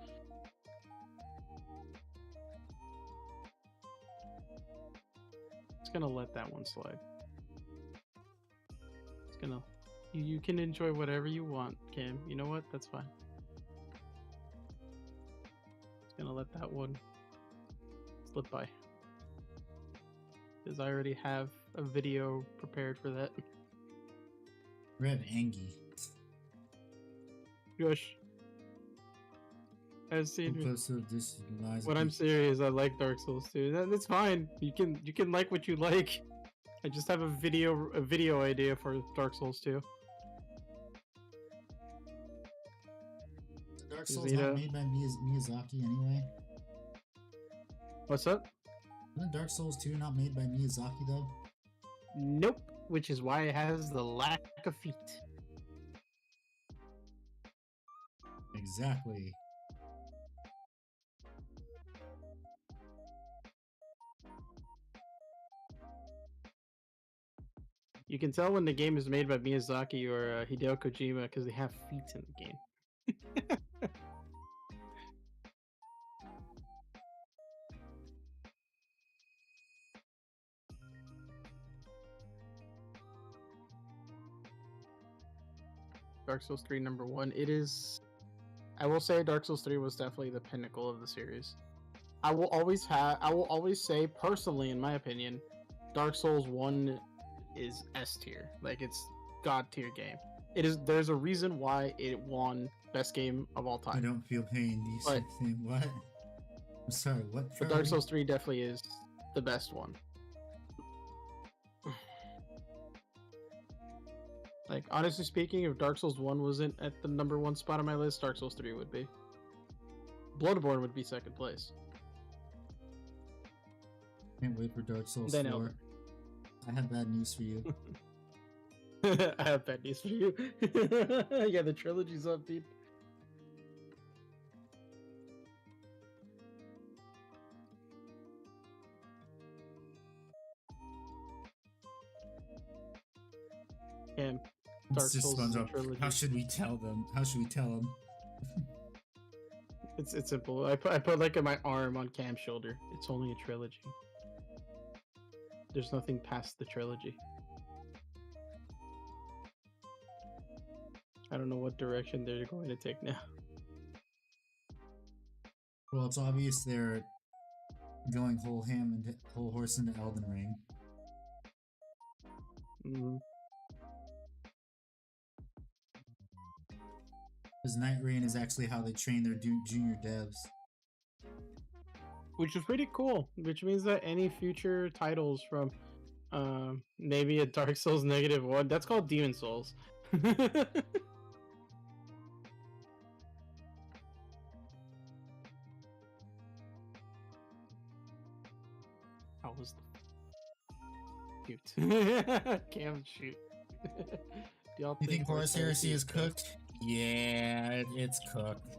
It's gonna let that one slide. It's gonna. You can enjoy whatever you want, Cam. You know what? That's fine. It's gonna let that one slip by. Because I already have a video prepared for that. Red Angie. Gosh. I've seen When I'm serious, I like Dark Souls too. That's fine. You can like what you like. I just have a video idea for Dark Souls 2. Dark Souls not made by Miyazaki anyway? What's up? Isn't Dark Souls 2 not made by Miyazaki though? Nope. Which is why it has the lack of feet. Exactly. You can tell when the game is made by Miyazaki or Hideo Kojima because they have feet in the game. Dark Souls 3 number 1. It is. I will say Dark Souls 3 was definitely the pinnacle of the series. I will always say personally, in my opinion, Dark Souls 1 is S tier. Like, it's god tier game. It is. There's a reason why it won best game of all time. I don't feel pain. You But- saying what? I'm sorry, what? But Dark Souls 3 definitely is the best one. Like, honestly speaking, if Dark Souls 1 wasn't at the number 1 spot on my list, Dark Souls 3 would be. Bloodborne would be second place. Can't wait for Dark Souls Then 4. Elden. I have bad news for you. I have bad news for you. Yeah, the trilogy's up, dude. And Dark It's just Souls is a SpongeBob. trilogy. How should we tell them? How should we tell them? It's simple. I put like my arm on Cam's shoulder. It's only a trilogy. There's nothing past the trilogy. I don't know what direction they're going to take now. Well, it's obvious they're going whole horse into Elden Ring. Mm. Because Night Rain is actually how they train their junior devs. Which is pretty cool. Which means that any future titles from maybe a Dark Souls -1, that's called Demon Souls. How was the cute? Cam shoot. Do y'all You think Horus Heresy is cooked? Yeah, it's cooked.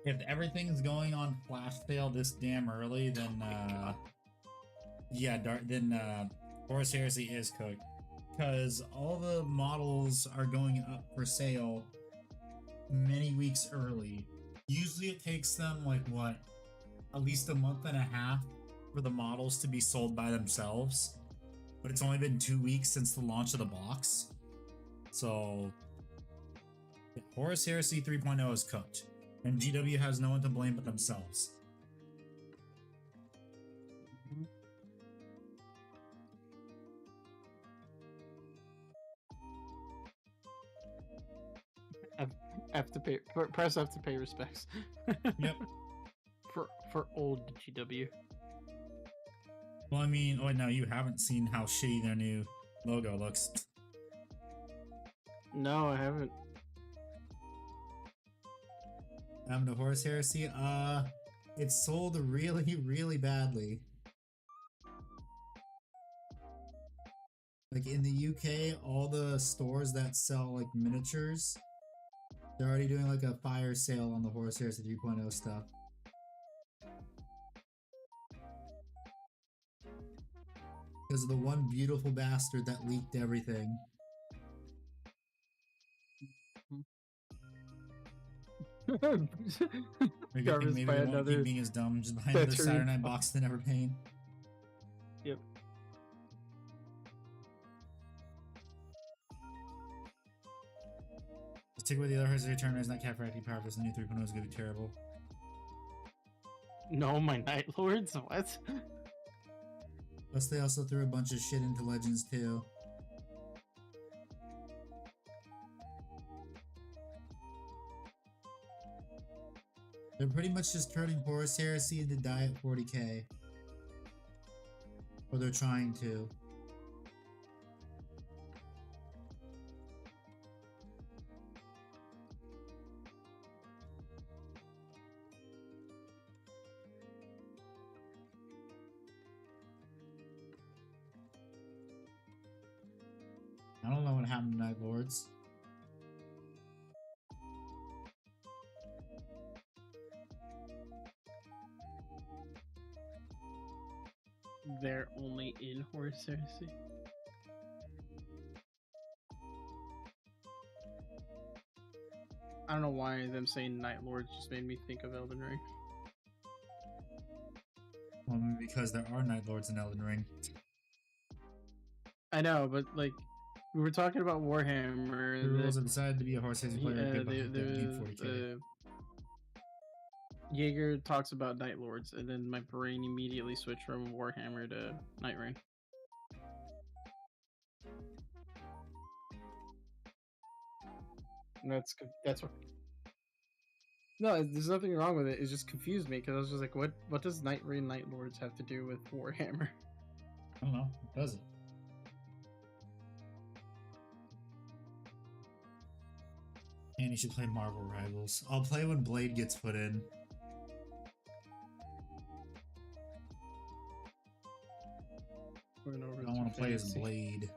If everything's going on flash sale this damn early, then Horus Heresy is cooked. Because all the models are going up for sale many weeks early. Usually it takes them like what, at least a month and a half for the models to be sold by themselves. But it's only been 2 weeks since the launch of the box. So Horus Heresy 3.0 is cooked, and GW has no one to blame but themselves. F to pay. Press F to pay respects. Yep. For old GW. Well, I mean, oh no, you haven't seen how shitty their new logo looks. No, I haven't. The Horus Heresy, it sold really, really badly. Like in the UK, all the stores that sell like miniatures, they're already doing like a fire sale on the Horus Heresy 3.0 stuff. Because of the one beautiful bastard that leaked everything. Maybe, Jarvis maybe by they won't keep another being as dumb. Just buy another Saturn. Saturn box to never paint. Yep. Just take away the other horses return is not cap reacting power. The new 3.0 is gonna be terrible. No, my Night Lords? What? Plus, they also threw a bunch of shit into Legends too. They're pretty much just turning Horus Heresy into Diet 40k. Or they're trying to. I don't know what happened to Night Lords. They're only in Horus Heresy. I don't know why them saying Night Lords just made me think of Elden Ring. Well, because there are Night Lords in Elden Ring. I know, but like we were talking about Warhammer. The rules have decided to be a Horus Heresy player. The 40k. Jaeger talks about Night Lords, and then my brain immediately switched from Warhammer to Night Rain. And that's what. No, there's nothing wrong with it. It just confused me because I was just like, what does Night Rain Night Lords have to do with Warhammer? I don't know. It does it? And you should play Marvel Rivals. I'll play when Blade gets put in. I don't want to play as Blade.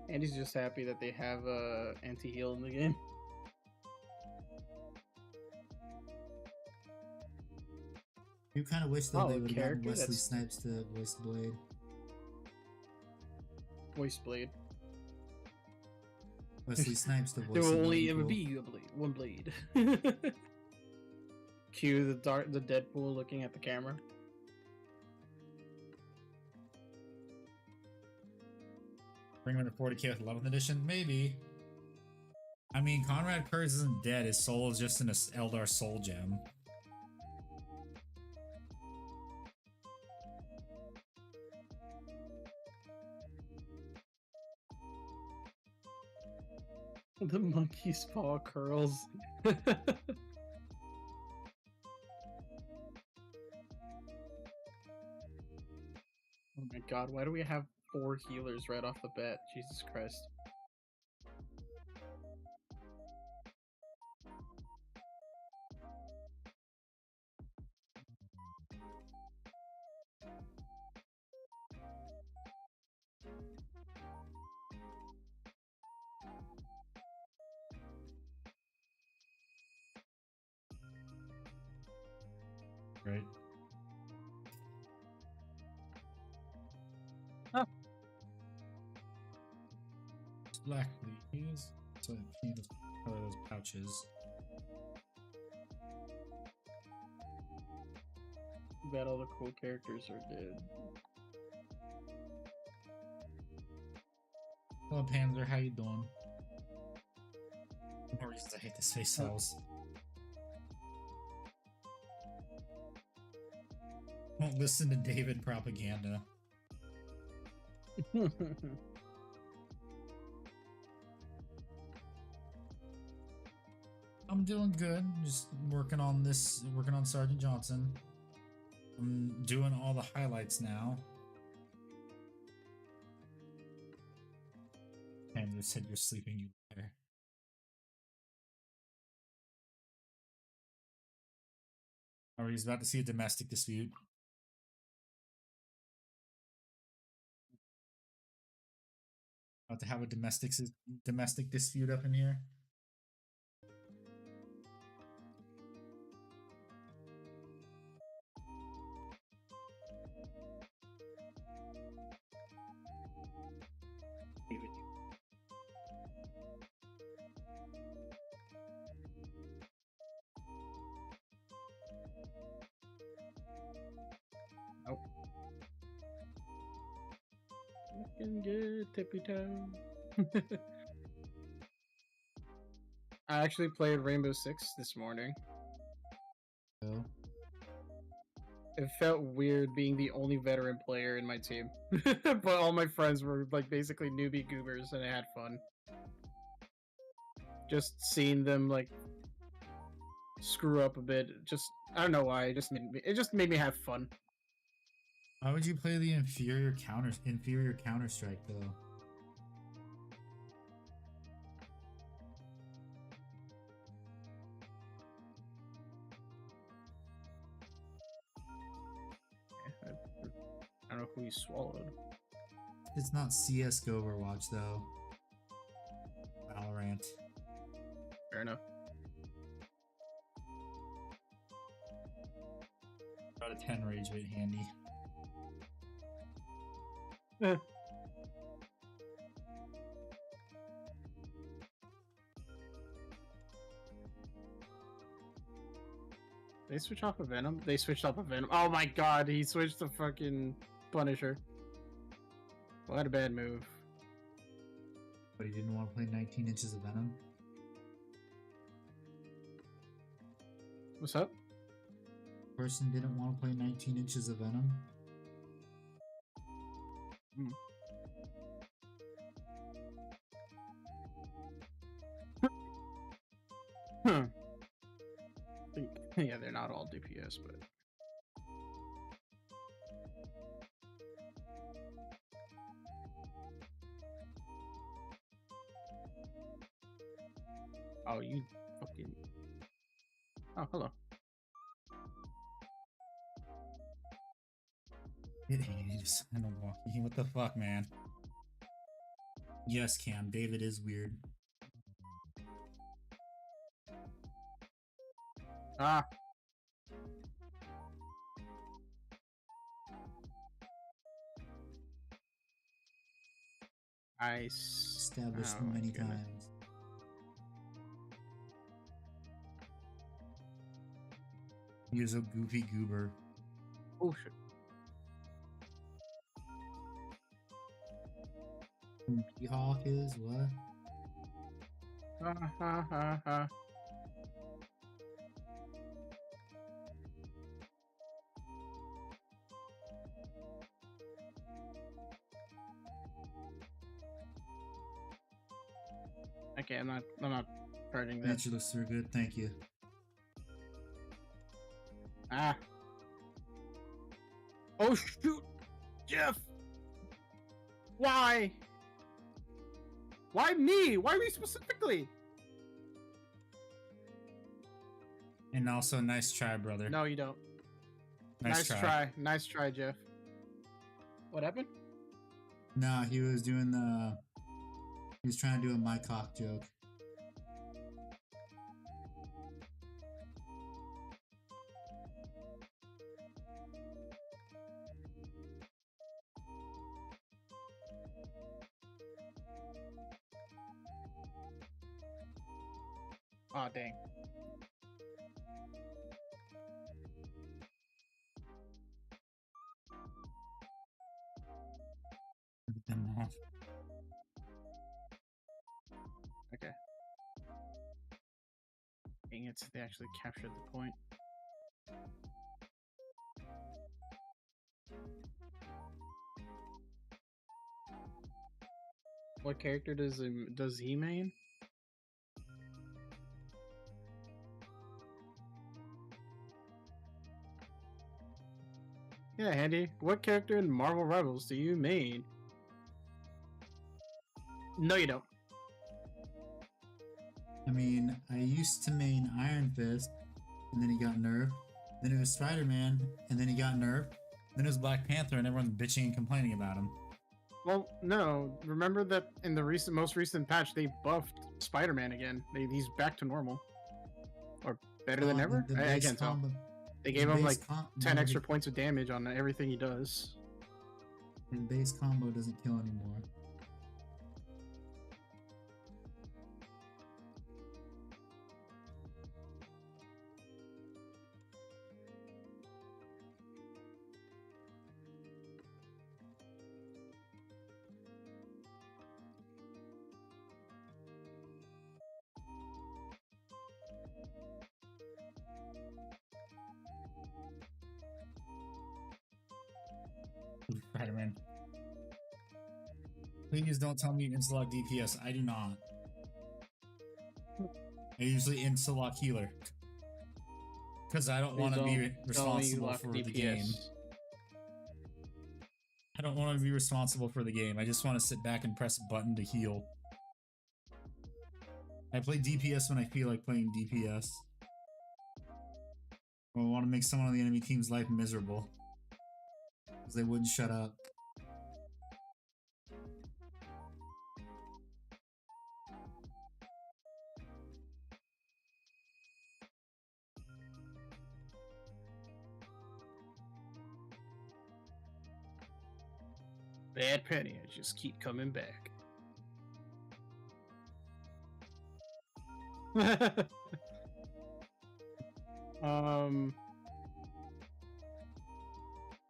Andy's just happy that they have anti-heal in the game. You kind of wish that they would have gotten Wesley that's... Snipes to voice Blade. Voice Blade. Wesley Snipes to voice. There will only ever be a blade, one blade. Cue the Deadpool looking at the camera. Bring him to 40k with 11th edition? Maybe. I mean, Conrad Kurz isn't dead. His soul is just in a Eldar soul gem. The monkey's paw curls. Oh my god, why do we have 4 healers right off the bat? Jesus Christ. Right. Huh. Black leaves. So he needs color those pouches. Bet all the cool characters are dead. Hello Panzer, how you doing? More reasons I hate this face cells. Won't listen to David propaganda. I'm doing good. Just working on this, working on Sergeant Johnson. I'm doing all the highlights now. Andrew said you're sleeping, you liar. Oh, he's about to see a domestic dispute. About to have a domestic dispute up in here. can get tippy toe. I actually played Rainbow Six this morning. So, It felt weird being the only veteran player in my team. But all my friends were like basically newbie goobers and I had fun. Just seeing them like screw up a bit. Just I don't know why. It just made me have fun. why would you play the inferior Counter Strike though? I don't know who you swallowed. It's not CS:GO Overwatch though. Valorant. Fair enough. Got a 10 rage bait handy. They switch off of Venom? They switched off of Venom. Oh my god, he switched to fucking Punisher. What a bad move. But he didn't want to play 19 inches of Venom. What's up? Person didn't want to play 19 inches of Venom. Hmm. Yeah, they're not all DPS, but oh, you fucking. Oh, hello. It hates Milwaukee. What the fuck, man? Yes, Cam. David is weird. Ah. Established Oh my many goodness. times. He is a goofy goober. Oh shit. P-Hawk is what? Ha ha ha ha. Okay, I'm not hurting that. That looks super good. Thank you. Ah. Oh shoot, Jeff. Why? Why me? Why me specifically? And also, nice try, brother. No, you don't. Nice try. Nice try, Jeff. What happened? Nah, he was doing the. He was trying to do a my cock joke. Oh dang. Okay. Dang it, they actually captured the point. What character does he main? Yeah, Handy. What character in Marvel Rebels do you main? No, you don't. I mean, I used to main Iron Fist, and then he got nerfed. Then it was Spider-Man, and then he got nerfed. Then it was Black Panther, and everyone's bitching and complaining about him. Well, no. Remember that in the most recent patch, they buffed Spider-Man again. He's back to normal, or better than ever. I can't tell. They gave him like 10 extra points of damage on everything he does. His base combo doesn't kill anymore. Please don't tell me you insta-lock DPS. I do not. I usually insta-lock healer. Because I don't want to be responsible for the game. I don't want to be responsible for the game. I just want to sit back and press a button to heal. I play DPS when I feel like playing DPS. Or I want to make someone on the enemy team's life miserable. Because they wouldn't shut up. Bad penny, I just keep coming back.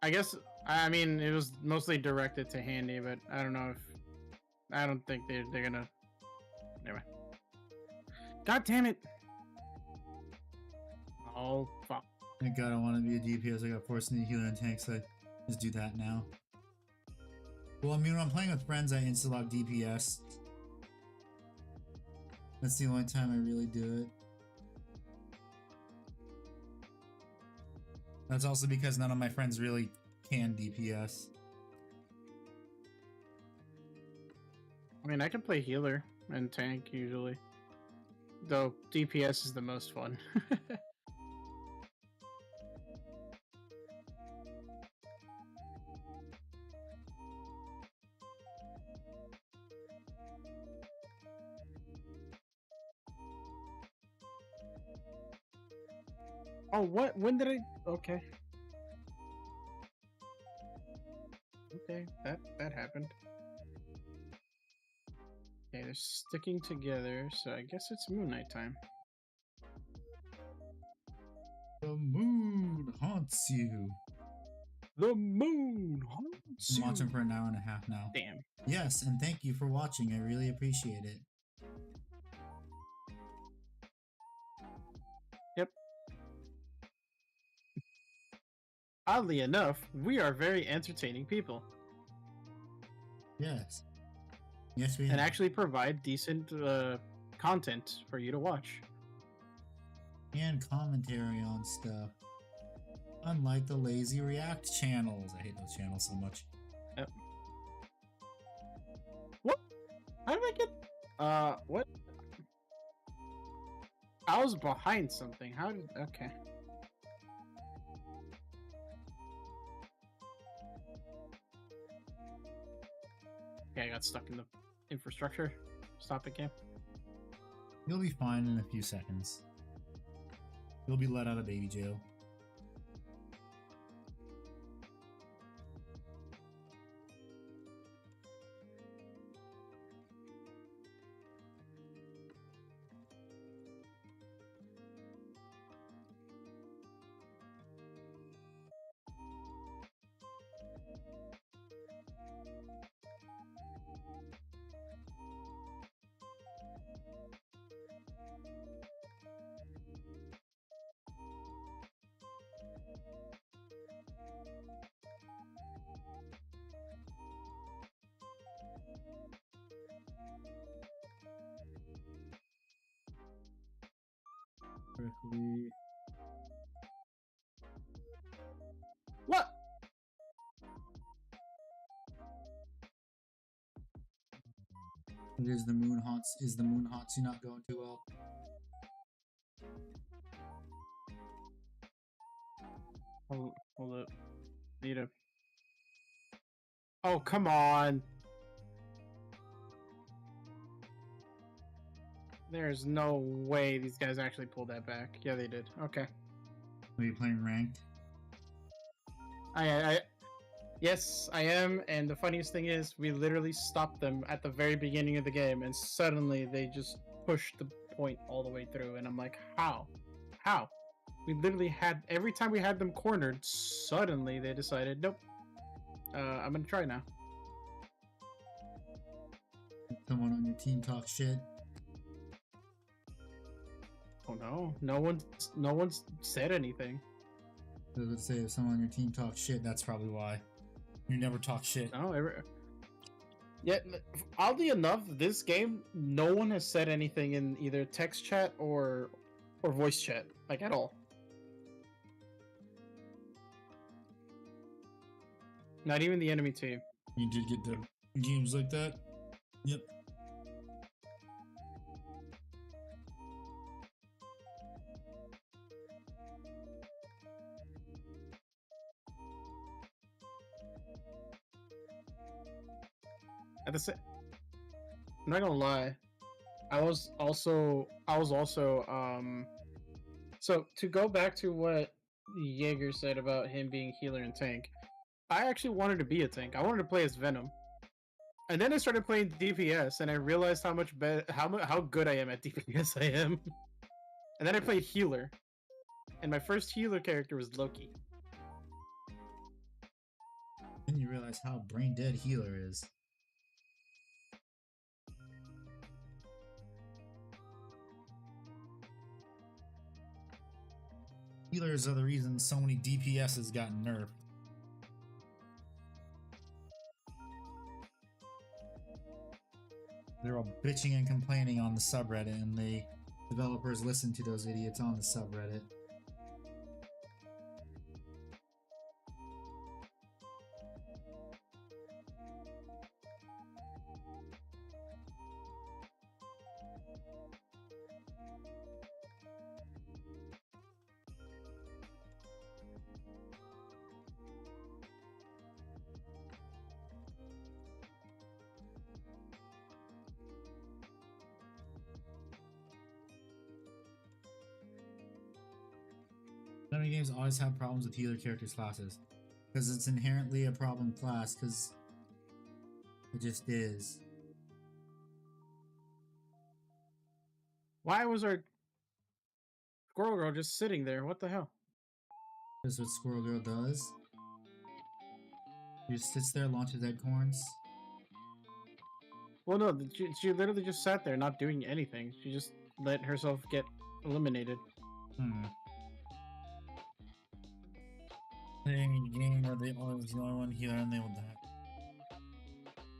I guess, I mean, it was mostly directed to Handy, but I don't know if, I don't think they're gonna, anyway. God damn it! Oh, fuck. Thank God I want to be a DPS. I got forced into healer and tank, so I just do that now. Well, I mean, when I'm playing with friends, I insta-lock DPS. That's the only time I really do it. That's also because none of my friends really can DPS. I mean, I can play healer and tank usually. Though DPS is the most fun. Oh, what? When did I? Okay. Okay, that happened. Okay, they're sticking together, so I guess it's Moon Knight time. The moon haunts you. The moon haunts I'm you. watching for an hour and a half now. Damn. Yes, and thank you for watching. I really appreciate it. Yep. Oddly enough, we are very entertaining people. Yes. Yes, we and have. actually provide decent content for you to watch. And commentary on stuff. Unlike the lazy react channels. I hate those channels so much. Yep. What? How did I get... what? I was behind something. How did... Okay. Okay, I got stuck in the infrastructure. Stop it, game. You'll be fine in a few seconds. You'll be let out of baby jail. Correctly. What? Is the moon haunts you not going too well? Hold up. Need a... Oh, come on. There's no way these guys actually pulled that back. Yeah, they did. Okay. Are you playing ranked? Yes, I am. And the funniest thing is, we literally stopped them at the very beginning of the game, and suddenly they just pushed the point all the way through. And I'm like, how? How? We literally had, every time we had them cornered, suddenly they decided, nope. I'm gonna try now. Someone on your team talk shit. Oh no, no one's said anything. So let's say if someone on your team talks shit, that's probably why. You never talk shit. No, Yet, oddly enough, this game, no one has said anything in either text chat or voice chat, like at all. Not even the enemy team. You did get the games like that? Yep. At the same, I'm not gonna lie. I was also so to go back to what Jaeger said about him being healer and tank, I actually wanted to be a tank. I wanted to play as Venom. And then I started playing DPS and I realized how much how good I am at DPS I am. And then I played healer. And my first healer character was Loki. Then you realize how brain dead healer is. Healers are the reason so many DPSs got nerfed. They're all bitching and complaining on the subreddit, and the developers listen to those idiots on the subreddit. Many games always have problems with healer characters' classes. Because it's inherently a problem class, because it just is. Why was our Squirrel Girl just sitting there? What the hell? That's what Squirrel Girl does. She just sits there, launches acorns. Well, no, she literally just sat there not doing anything. She just let herself get eliminated. Any game where they always the only one healer and they will die.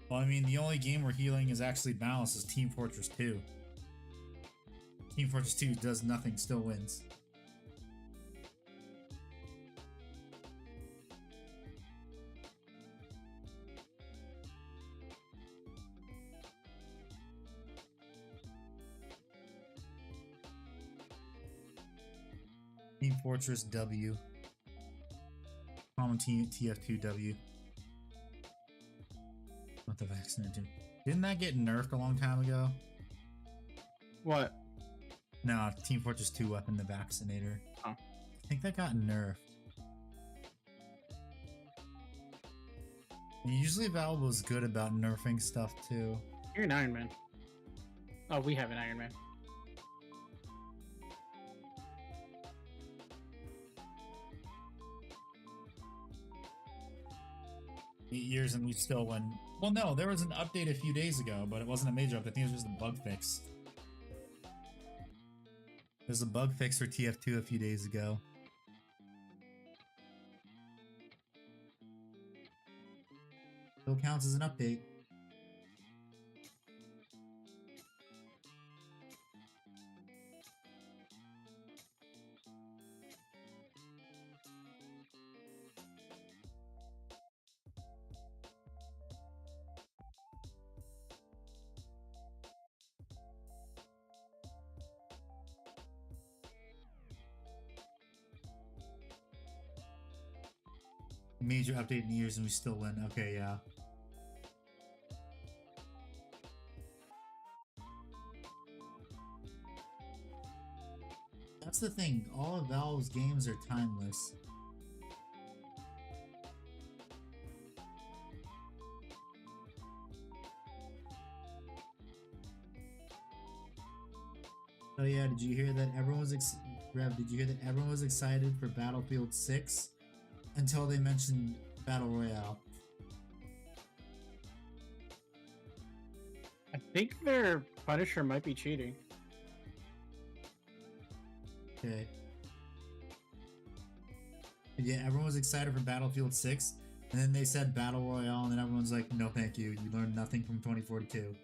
Well, I mean, the only game where healing is actually balanced is Team Fortress 2. Team Fortress 2 does nothing, still wins. Team Fortress W. Common TF2W. What the vaccinator? Didn't that get nerfed a long time ago? What? No, Team Fortress 2 weapon, the vaccinator. Oh. I think that got nerfed. And usually Valve was good about nerfing stuff too. You're an Iron Man. Oh, we have an Iron Man. Years and we still win. Well, no, there was an update a few days ago, but it wasn't a major update. I think it was just a bug fix. There's a bug fix for TF2 a few days ago. Still counts as an update. Major update in years and we still win. Okay, yeah. That's the thing. All of Valve's games are timeless. Oh yeah, did you hear that everyone was Rev, did you hear that everyone was excited for Battlefield 6 until they mentioned Battle Royale? I think their Punisher might be cheating. Okay. Yeah, everyone was excited for Battlefield 6 And then they said Battle Royale, and then everyone's like, no thank you, you learned nothing from 2042.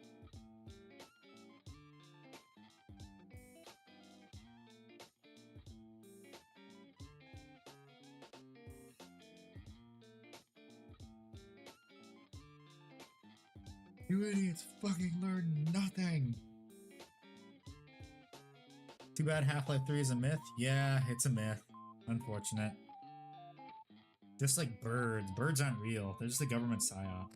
You idiots fucking learned nothing! Too bad Half-Life 3 is a myth? Yeah, it's a myth. Unfortunate. Just like birds. Birds aren't real. They're just a government psyop.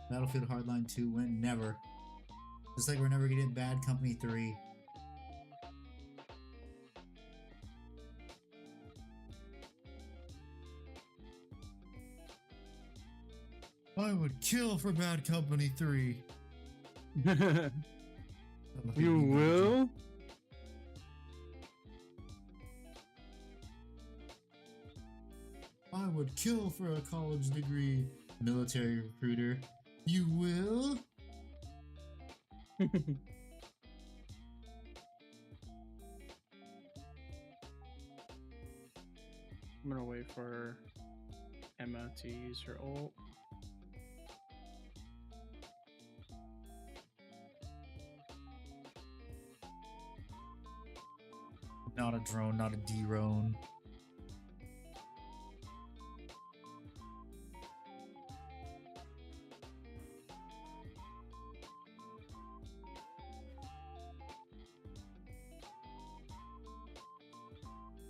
Battlefield Hardline 2 win? Never. Just like we're never gonna get Bad Company 3. I would kill for Bad Company 3. You will? I would kill for a college degree. Military recruiter. You will? I'm gonna wait for Emma to use her ult. Not a drone, not a D-drone.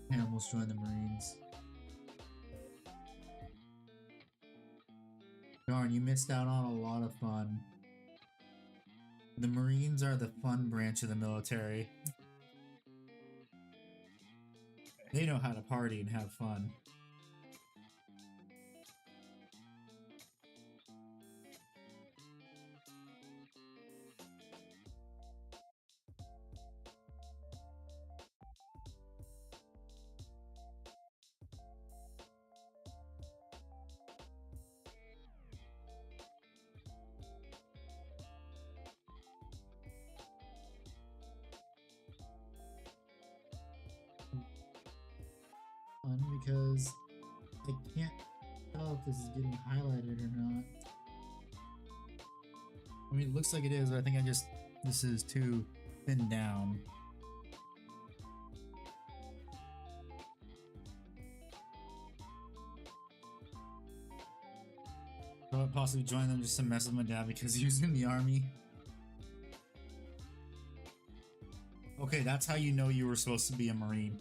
I almost joined the Marines. Darn, you missed out on a lot of fun. The Marines are the fun branch of the military. They know how to party and have fun. Fun because I can't tell if this is getting highlighted or not. I mean, it looks like it is, but I think this is too thinned down. I would possibly join them just to mess with my dad because he was in the army. Okay, that's how you know you were supposed to be a Marine.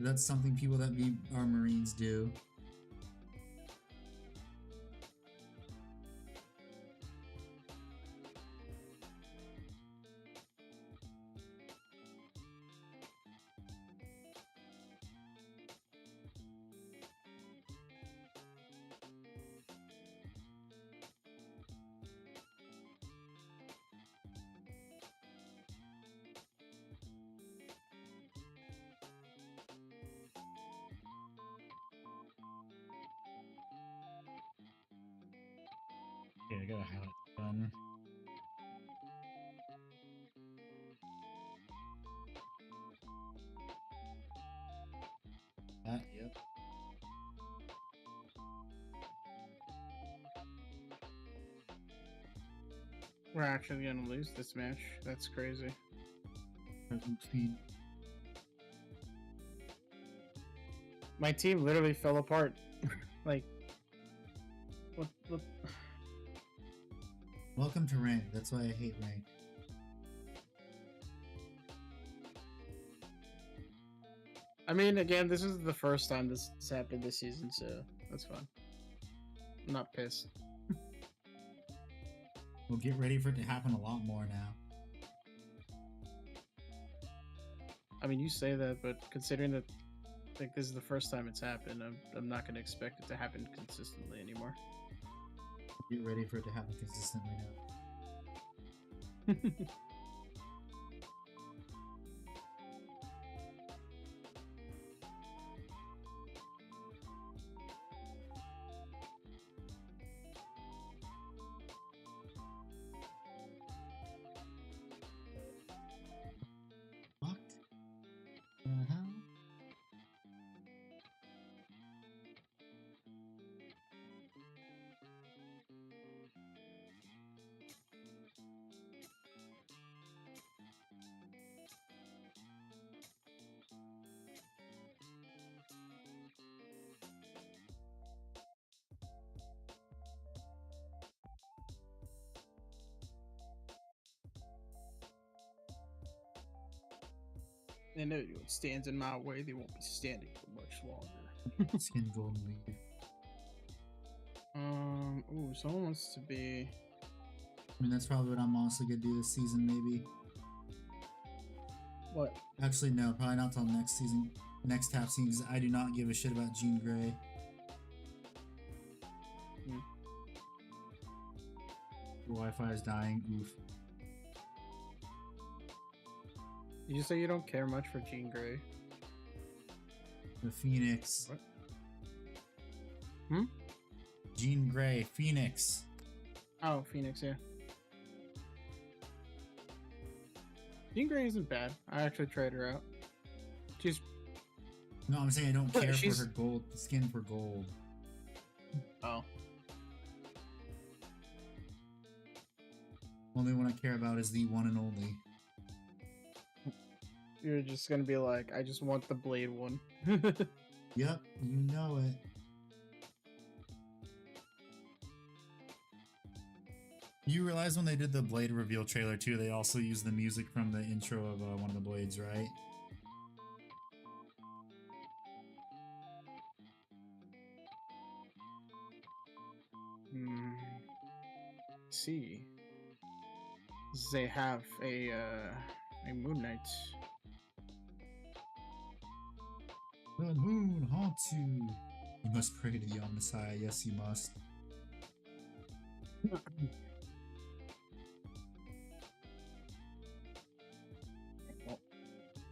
That's something people that are Marines do. Okay, I gotta have it done. Yep. We're actually gonna lose this match. That's crazy. Feed. My team literally fell apart. Like, what? Welcome to rank. That's why I hate rank. I mean, again, this is the first time this has happened this season, so that's fine. I'm not pissed. We'll get ready for it to happen a lot more now. I mean, you say that, but considering that, like, this is the first time it's happened, I'm not gonna expect it to happen consistently anymore. Get ready for it to happen consistently now. And anyone stands in my way, they won't be standing for much longer. Skin golden leaf. Ooh, someone wants to be. I mean, that's probably what I'm also gonna do this season, maybe. What? Actually, no, probably not till next season, next half season, because I do not give a shit about Jean Grey. Hmm. Wi-Fi is dying. Oof. Did you say you don't care much for Jean Grey? The Phoenix. What? Hmm? Jean Grey, Phoenix. Oh, Phoenix, yeah. Jean Grey isn't bad. I actually tried her out. She's. No, I'm saying I don't care for She's- her gold skin for gold. Oh. Only one I care about is the one and only. You're just gonna be like, I just want the blade one. Yep, you know it. You realize when they did the Blade reveal trailer too, they also used the music from the intro of one of the Blades, right? Let's see. They have a Moon Knight. The moon haunts you. You must pray to the Omnissiah. Yes, you must. Well,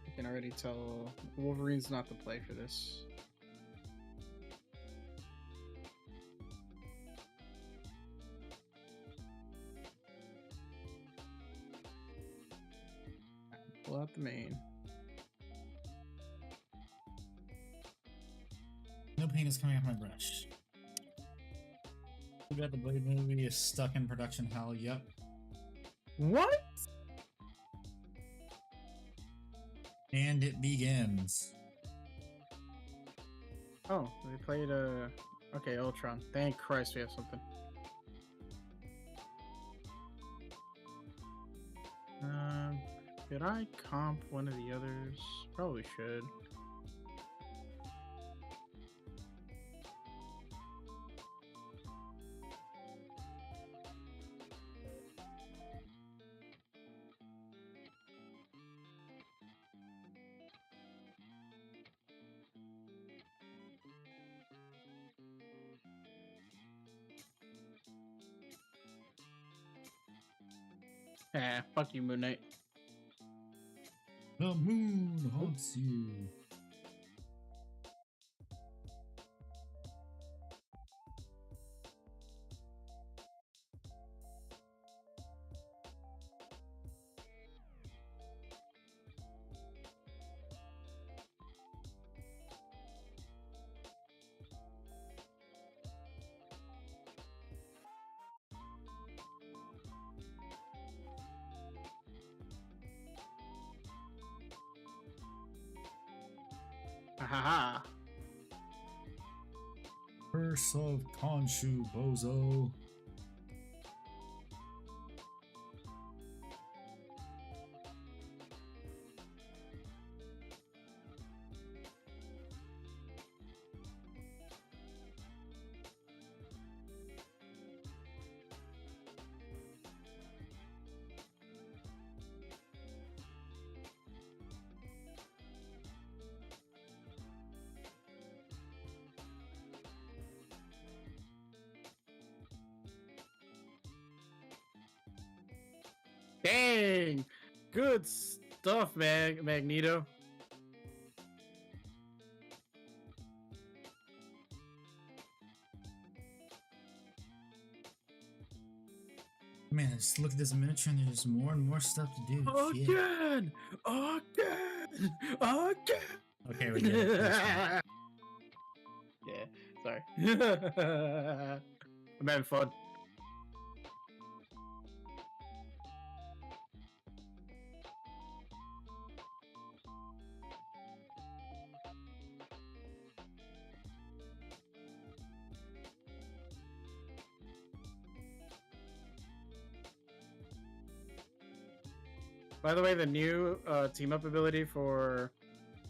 I can already tell Wolverine's not the play for this. Pull out the main. No paint is coming off my brush. We got the Blade movie is stuck in production hell. Yep. What? And it begins. Oh, we played okay, Ultron. Thank Christ we have something. Could I comp one of the others? Probably should. Ah, fuck you, Moon Knight. The moon haunts you. Ahaha. Curse of Khonshu, bozo. Dang! Good stuff, Magneto. Man, just look at this miniature and there's just more and more stuff to do. Shit. Again! Again! Again! Okay, we get it. That's fine. Yeah, sorry. I'm having fun. By the way, the new team up ability for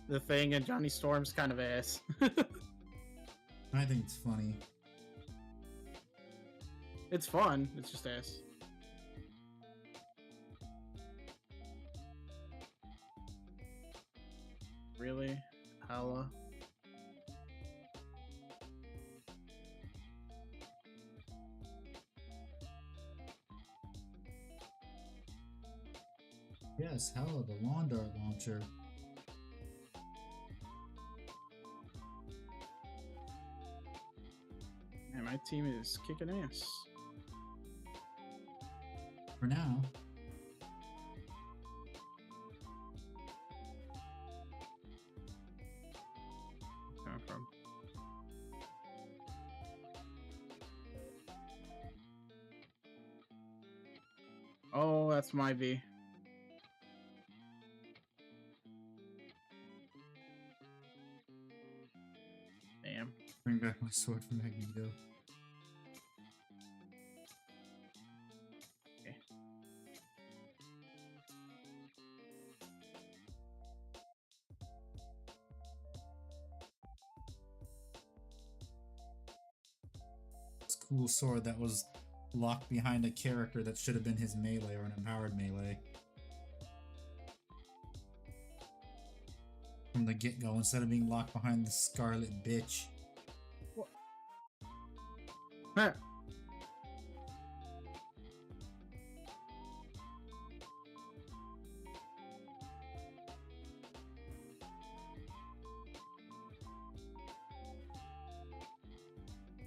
the Thing and Johnny Storm's kind of ass. I think it's funny. It's fun. It's just ass. Really? Hella? Yes, hella, the lawn dart launcher. Man, my team is kicking ass. For now. Coming from. Oh, that's my V. Damn. Bring back my sword from Magneto. Okay. This cool sword that was locked behind a character that should have been his melee or an empowered melee. From the get-go, instead of being locked behind the Scarlet Bitch. What? Huh.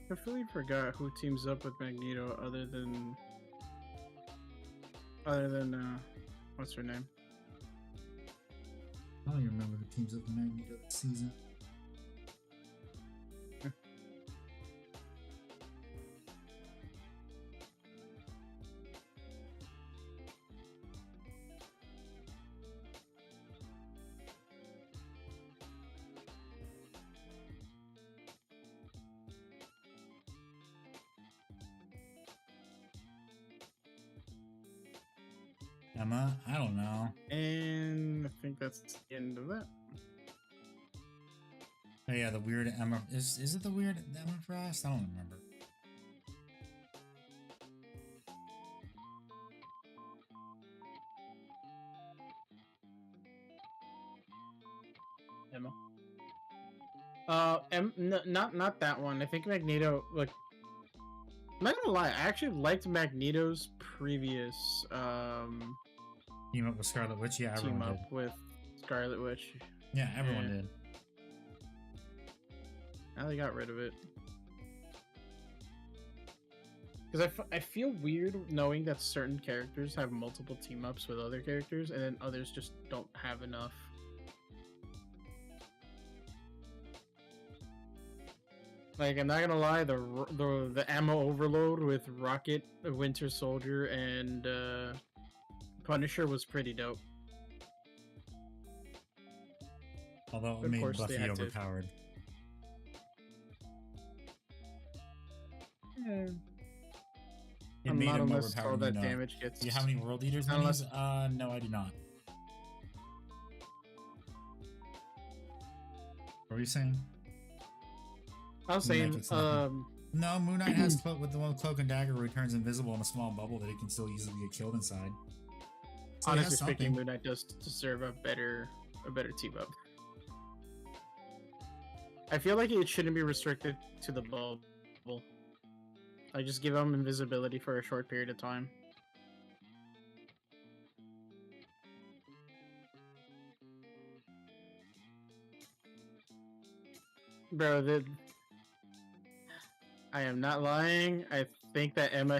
I completely forgot who teams up with Magneto other than what's her name? I don't even remember who teams up with Magneto this season. Emma? I don't know. And I think that's the end of that. Oh yeah, the weird Emma. Is it the weird Emma Frost? I don't remember. Emma. Not that one. I think Magneto. Like, I'm not gonna lie. I actually liked Magneto's previous Team up with Scarlet Witch? Yeah, team everyone up did. with Scarlet Witch. Yeah, everyone Yeah. did. Now they got rid of it. Because I feel weird knowing that certain characters have multiple team ups with other characters, and then others just don't have enough. Like, I'm not gonna lie, the ammo overload with Rocket, Winter Soldier, and Punisher was pretty dope. Although it Of made course, they Buffy had to. overpowered. Yeah. It made Not him unless all overpowered. that You know. damage gets. Do you have any World Eaters Unless- minis? No, I do not. What were you saying? I was Moon Knight saying, gets nothing. No, Moon Knight has with the one with Cloak and Dagger where he turns invisible in a small bubble that he can still easily get killed inside. So he has honestly speaking, something. Moon Knight does deserve a better team up. I feel like it shouldn't be restricted to the bubble. I just give him invisibility for a short period of time. Bro, I am not lying. I think that Emma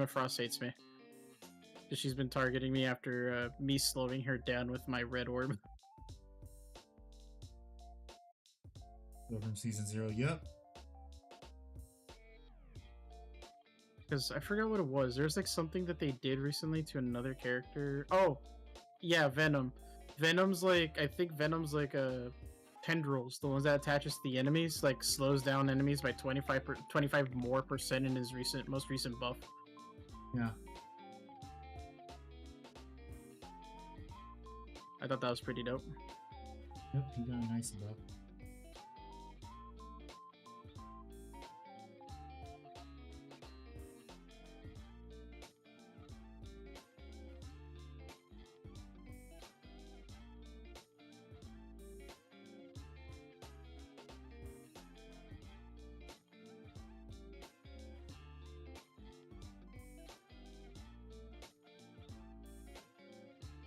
Frost hates me. Because she's been targeting me after me slowing her down with my red orb. Go from season 0. Yep. Because I forgot what it was. There's like something that they did recently to another character. Oh, yeah, Venom. I think Venom's like a tendrils, the ones that attaches to the enemies, like slows down enemies by 25 more percent in his most recent buff. Yeah. I thought that was pretty dope. Yep, he got a nice buff.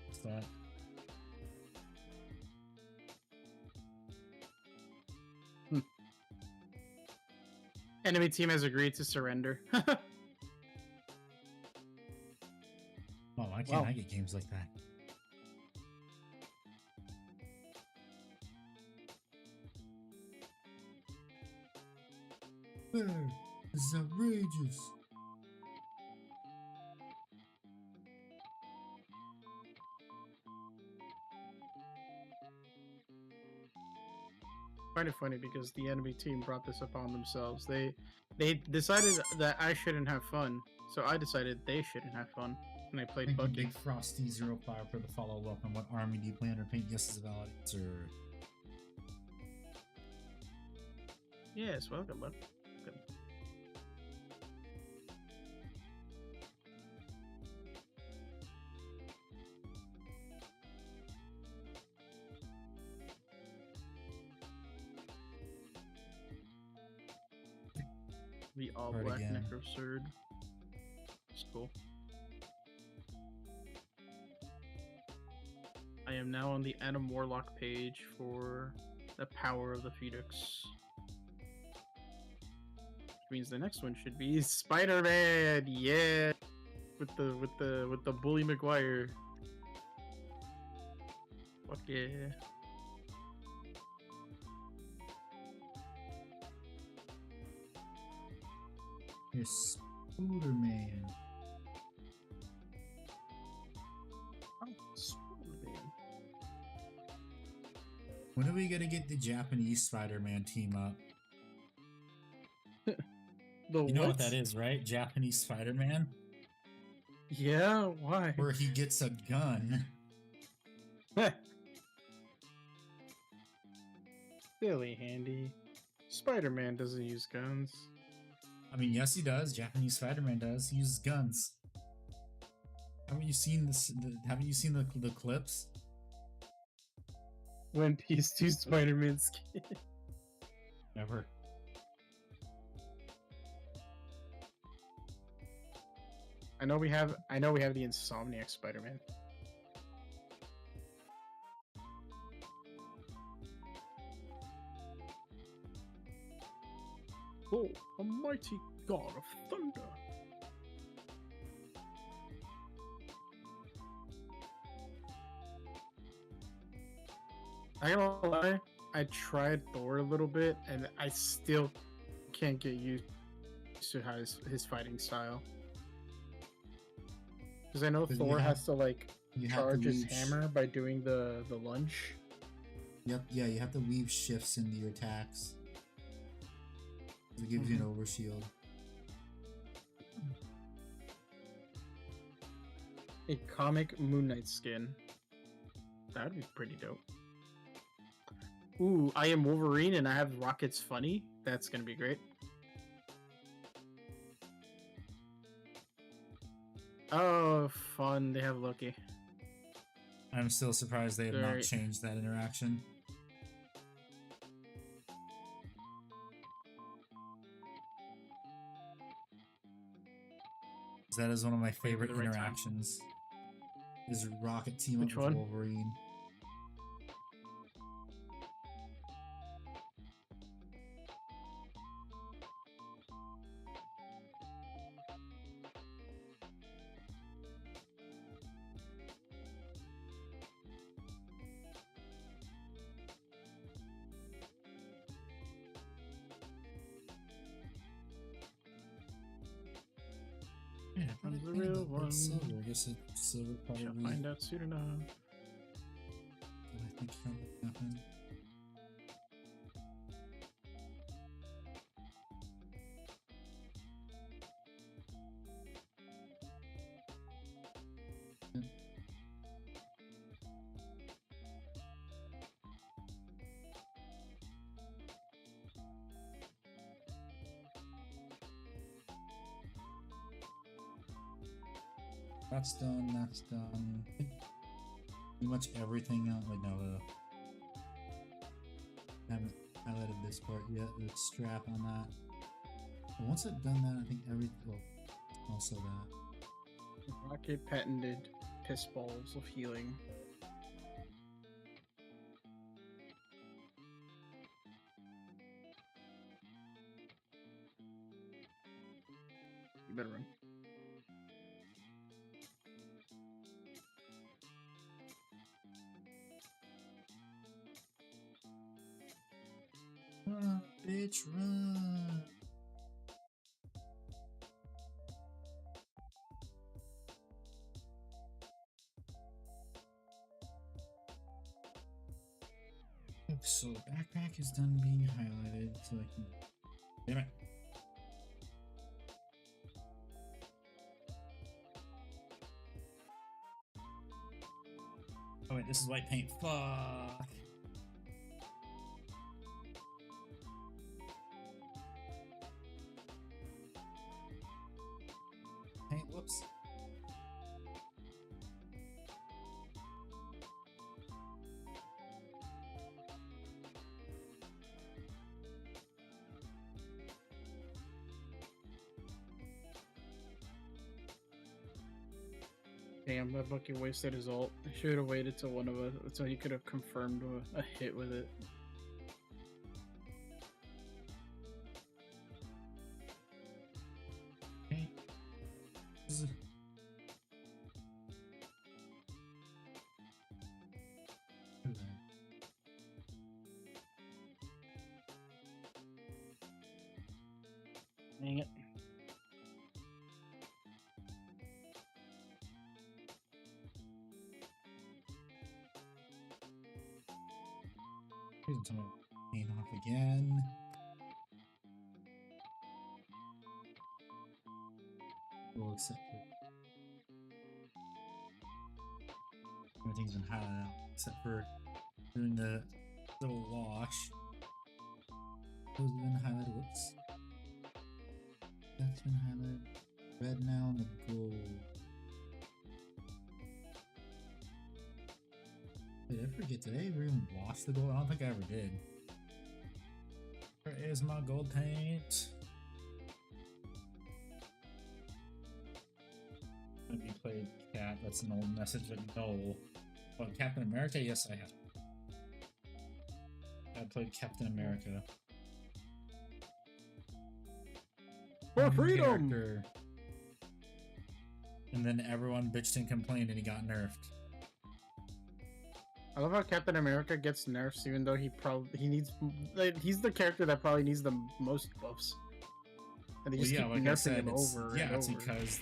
What's that? Enemy team has agreed to surrender. Oh, why can't Wow. I get games like that? This is outrageous. Find it funny because the enemy team brought this upon themselves. They decided that I shouldn't have fun, so I decided they shouldn't have fun, and I played Thank you, Bucky. Big Frosty 05 for the follow. Welcome. What army do you plan to paint? Yes is a valid answer. Yes, welcome, bud. Good. The all Start black again. necrosword. It's cool. I am now on the Adam Warlock page for the power of the Phoenix. Which means the next one should be Spider-Man. Yeah, with the Bully McGuire. Fuck yeah. Here's Spider-Man. Oh, Spider-Man. When are we gonna get the Japanese Spider-Man team up? The You know what that is, right? Japanese Spider-Man? Yeah, why? Where he gets a gun. Really handy. Spider-Man doesn't use guns. I mean, yes, he does. Japanese Spider-Man does. He uses guns. Haven't you seen this? Haven't you seen the clips? One Piece 2 Spider-Man skin. Never. I know we have the Insomniac Spider-Man. Oh, a mighty god of thunder. I gotta lie, I tried Thor a little bit, and I still can't get used to his fighting style. Because I know 'Cause you Thor have- has to like You have to charge his weave hammer by doing the lunge. Yep, yeah, you have to weave shifts into your attacks. It gives you an overshield. A comic Moon Knight skin. That'd be pretty dope. Ooh, I am Wolverine and I have Rocket's Funny. That's gonna be great. Oh, fun. They have Loki. I'm still surprised they have not Right. changed that interaction. That is one of my favorite the right time. interactions. Is Rocket team Which up with one? Wolverine. Yeah, I thought I One's the painted real that with one. silver. I guess silver probably. Shall find out soon enough. Did I think probably happened? That's done, that's done. I think pretty much everything else. Wait, no, I haven't highlighted this part yet, the strap on that. But once I've done that, I think well, also that. Rocket patented piss balls of healing. You better run. Run, bitch, run! So the backpack is done being highlighted, so I can. Damn it! Oh wait, this is white paint. Fuck! Paint. Whoops. Damn, that bucket wasted his ult. I should have waited till one of us, so he could have confirmed a hit with it. Okay. Dang it. Here's some paint off again. Well, except for everything's been highlighted out, except for doing the little wash. Those have been highlighted. Whoops. That's been highlighted. Red now and the gold. Did I forget? Did I ever even wash the gold? I don't think I ever did. Where is my gold paint? Have you played Cat? That's an old message, but no. But Captain America? Yes, I have. I played Captain America. For freedom! Character. And then everyone bitched and complained and he got nerfed. I love how Captain America gets nerfs, even though he needs, like, he's the character that probably needs the most buffs. And they just keep like nerfing I said, him over and it's over. because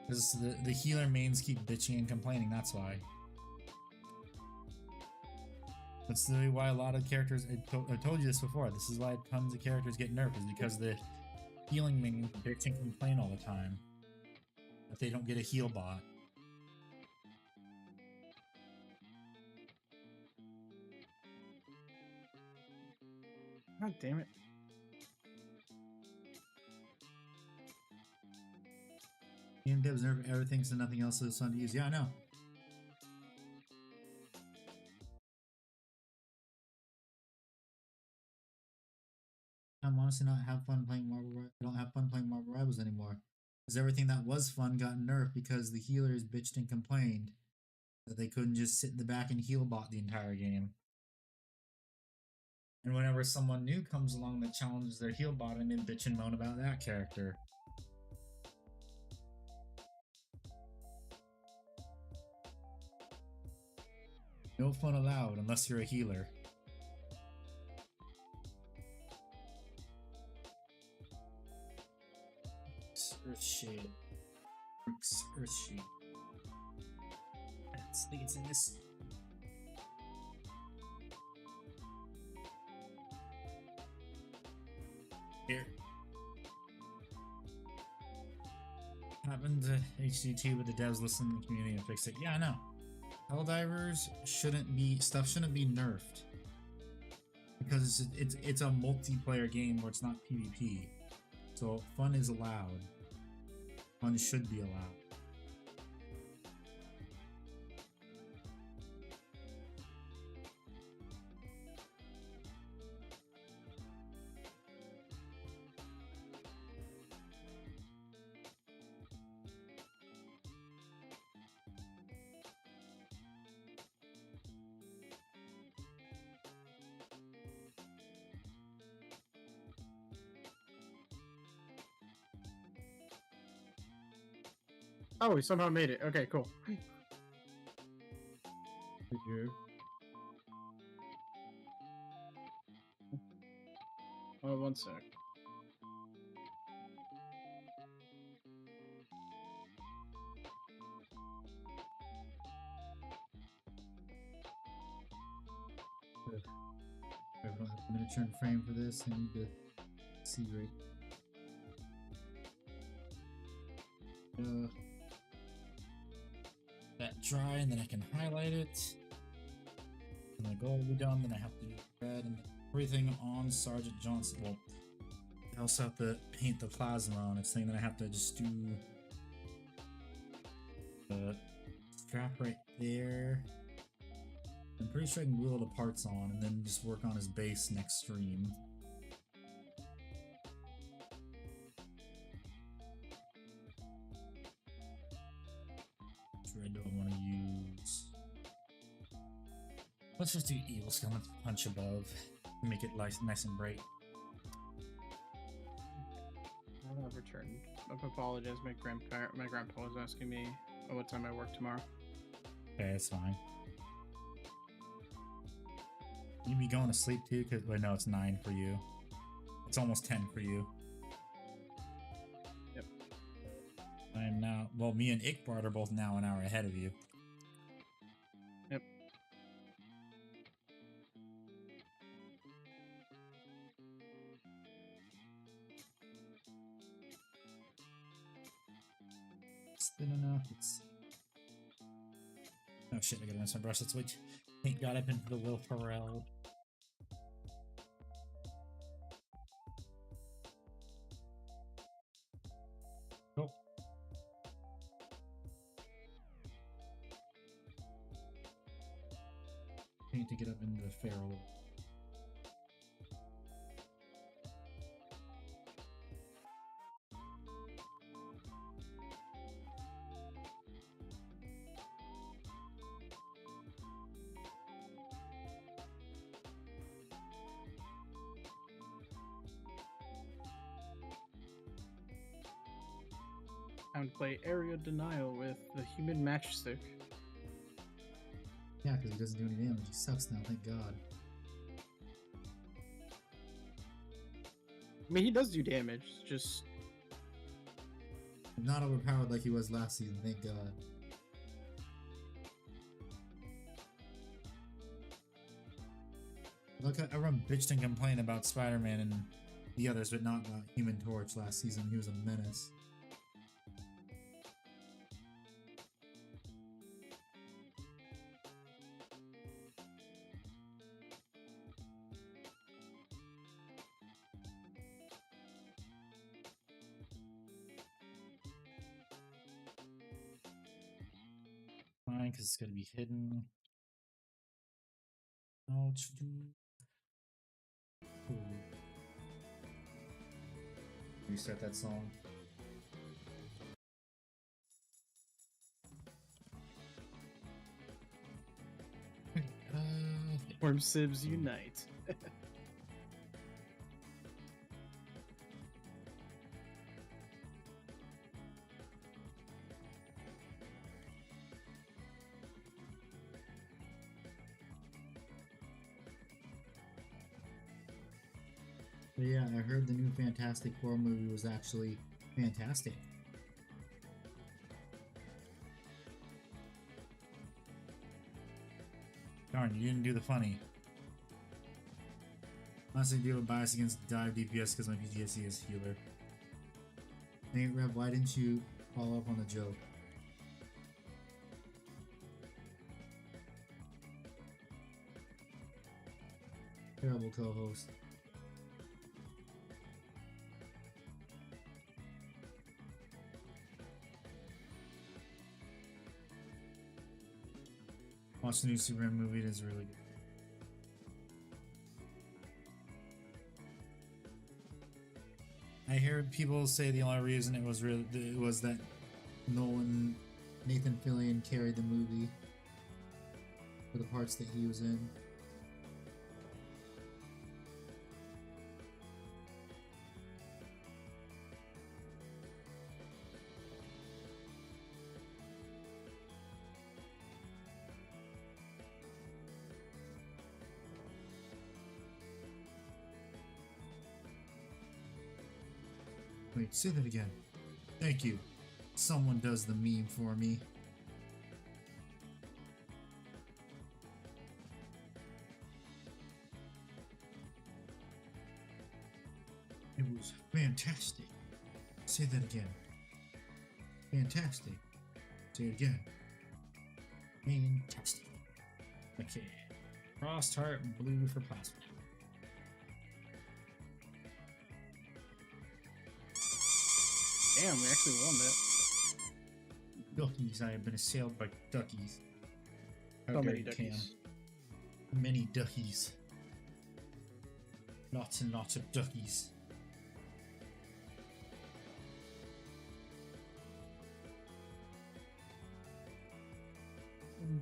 because the healer mains keep bitching and complaining. That's why. That's literally why a lot of characters. I told you this before. This is why tons of characters get nerfed, is because the healing mains bitch and complain all the time that they don't get a heal bot. God damn it. Game devs nerf everything so nothing else is fun to use. Yeah, I know. I'm honestly not have fun playing Marvel. I don't have fun playing Marvel Rivals anymore. Because everything that was fun got nerfed because the healers bitched and complained that they couldn't just sit in the back and heal bot the entire game. And whenever someone new comes along that challenges their heal bot, and they bitch and moan about that character. No fun allowed unless you're a healer. Earthshade. Earthshade. I think it's in this. Here. Happened to HD2, but the devs listened to the community and fixed it. Yeah, I know. Helldivers shouldn't be nerfed. Because it's a multiplayer game where it's not PvP. So fun is allowed. one should be allowed. Oh, we somehow made it. Okay, cool. Here. Oh, one sec. I don't have a miniature in frame for this. I need to see right. That dry, and then I can highlight it. And the gold will be done, then I have to do red and everything on Sergeant Johnson. Well, I also have to paint the plasma on its thing, then I have to just do the strap right there. I'm pretty sure I can glue all the parts on and then just work on his base next stream. Which red do I want to use? Let's just do Evil Skeleton Punch above. Make it nice and bright. I have returned. I apologize. My grandpa was asking me what time I work tomorrow. Okay, that's fine. You be going to sleep too? Cause wait, no, it's 9 for you. It's almost 10 for you. Yep. I am now. Well, me and Ickbart are both now an hour ahead of you. Yep. It's thin enough. It's. Oh shit! I gotta rinse my brush. Let's wait. Paint got up into the Will Ferrell. Oh. Paint to get up into the Ferrell. Time to play Area Denial with the human matchstick. Yeah, because he doesn't do any damage. He sucks now, thank God. I mean, he does do damage, just... Not overpowered like he was last season, thank God. Look, everyone bitched and complained about Spider-Man and the others, but not about Human Torch last season. He was a menace. Fine, because it's going to be hidden. Oh, restart that song. Form Sibs Unite. But yeah, I heard the new Fantastic Four movie was actually fantastic. Darn, you didn't do the funny. Honestly, I do have a bias against dive DPS because my PTSD is healer. Dang it, Rev, why didn't you follow up on the joke? Terrible co-host. Watch the new Superman movie. It is really good. I heard people say the only reason it was that Nathan Fillion carried the movie for the parts that he was in. Wait, say that again. Thank you. Someone does the meme for me. It was fantastic. Say that again. Fantastic. Say it again. Fantastic. Okay. Frost heart blue for plasma. Damn, we actually won that. Duckies, I have been assailed by duckies. So many duckies. Many duckies. Lots and lots of duckies.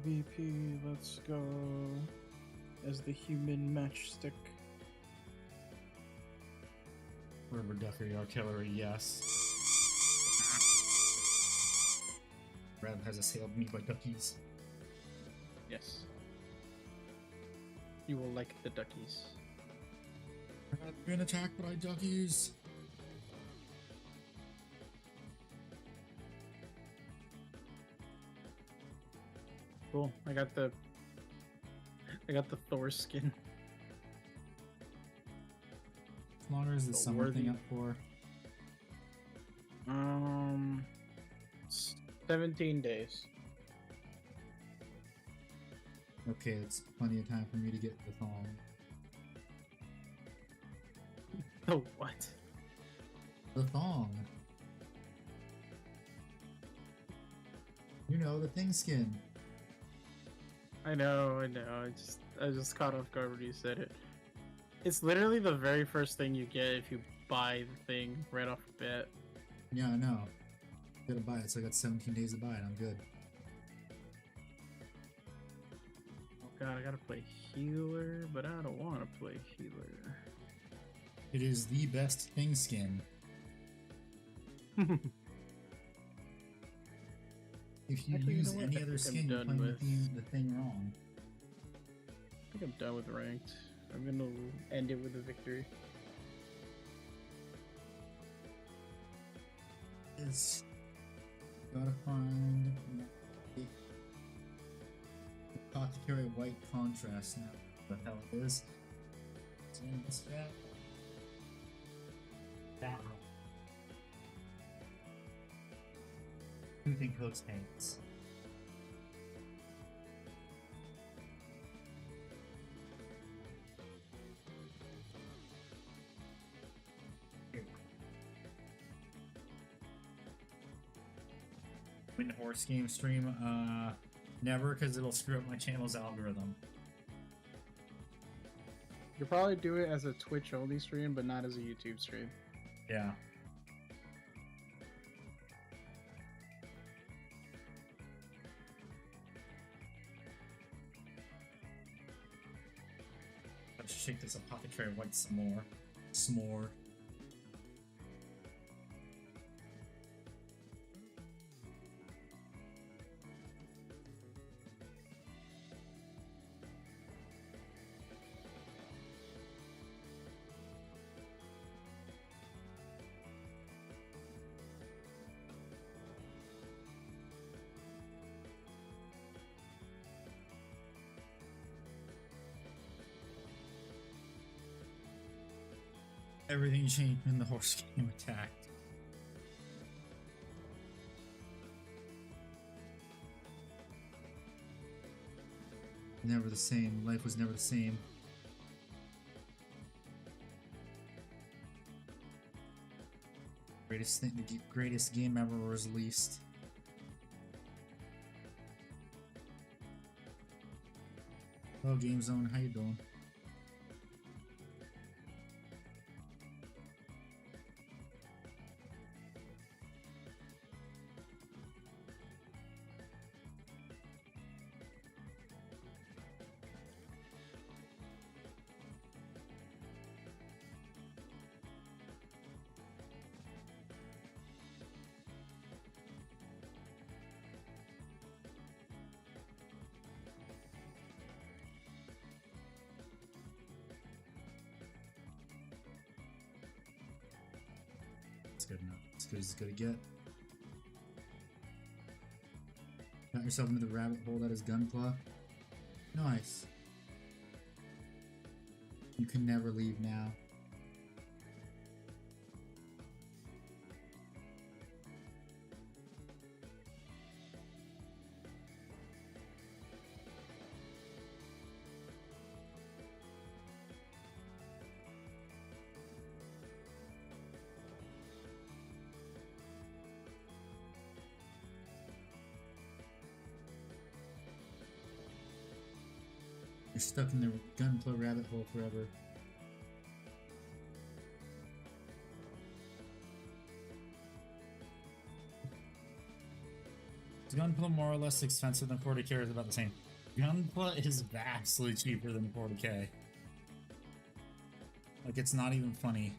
MVP, let's go. As the human matchstick. Rubber duckery artillery, yes. Rev has assailed me by duckies. Yes. You will like the duckies. I've been attacked by duckies. Cool. I got the Thor skin. How long is the summer thing up for? 17 days. Okay, it's plenty of time for me to get the thong. Oh, what? The thong. You know, the thing skin. I know. I just caught off guard when you said it. It's literally the very first thing you get if you buy the thing right off the bat. Yeah, I know. Gotta buy it, so I got 17 days to buy it. I'm good. Oh god, I gotta play healer, but I don't want to play healer. It is the best thing skin. If you Actually, use you know what? any I other think I'm skin, you're done playing with- the thing wrong. I think I'm done with ranked. I'm gonna end it with a victory. Is gotta find the apothecary white contrast now. What the hell it is? It's in this guy. That one. Smoothing coats hands. Win horse game stream? Never, because it'll screw up my channel's algorithm. You could probably do it as a Twitch only stream, but not as a YouTube stream. Yeah. Let's shake this apothecary white some more. S'more. Everything changed when the horse game attacked. Never the same. Life was never the same. Greatest thing, the greatest game ever was released. Hello, Game Zone. How you doing? It's good enough. As good as it's gonna get. Got yourself into the rabbit hole that is Gunpla. Nice. You can never leave now. You're stuck in the Gunpla rabbit hole forever. Is Gunpla more or less expensive than 40k, or is it about the same? Gunpla is vastly cheaper than 40k. Like, it's not even funny.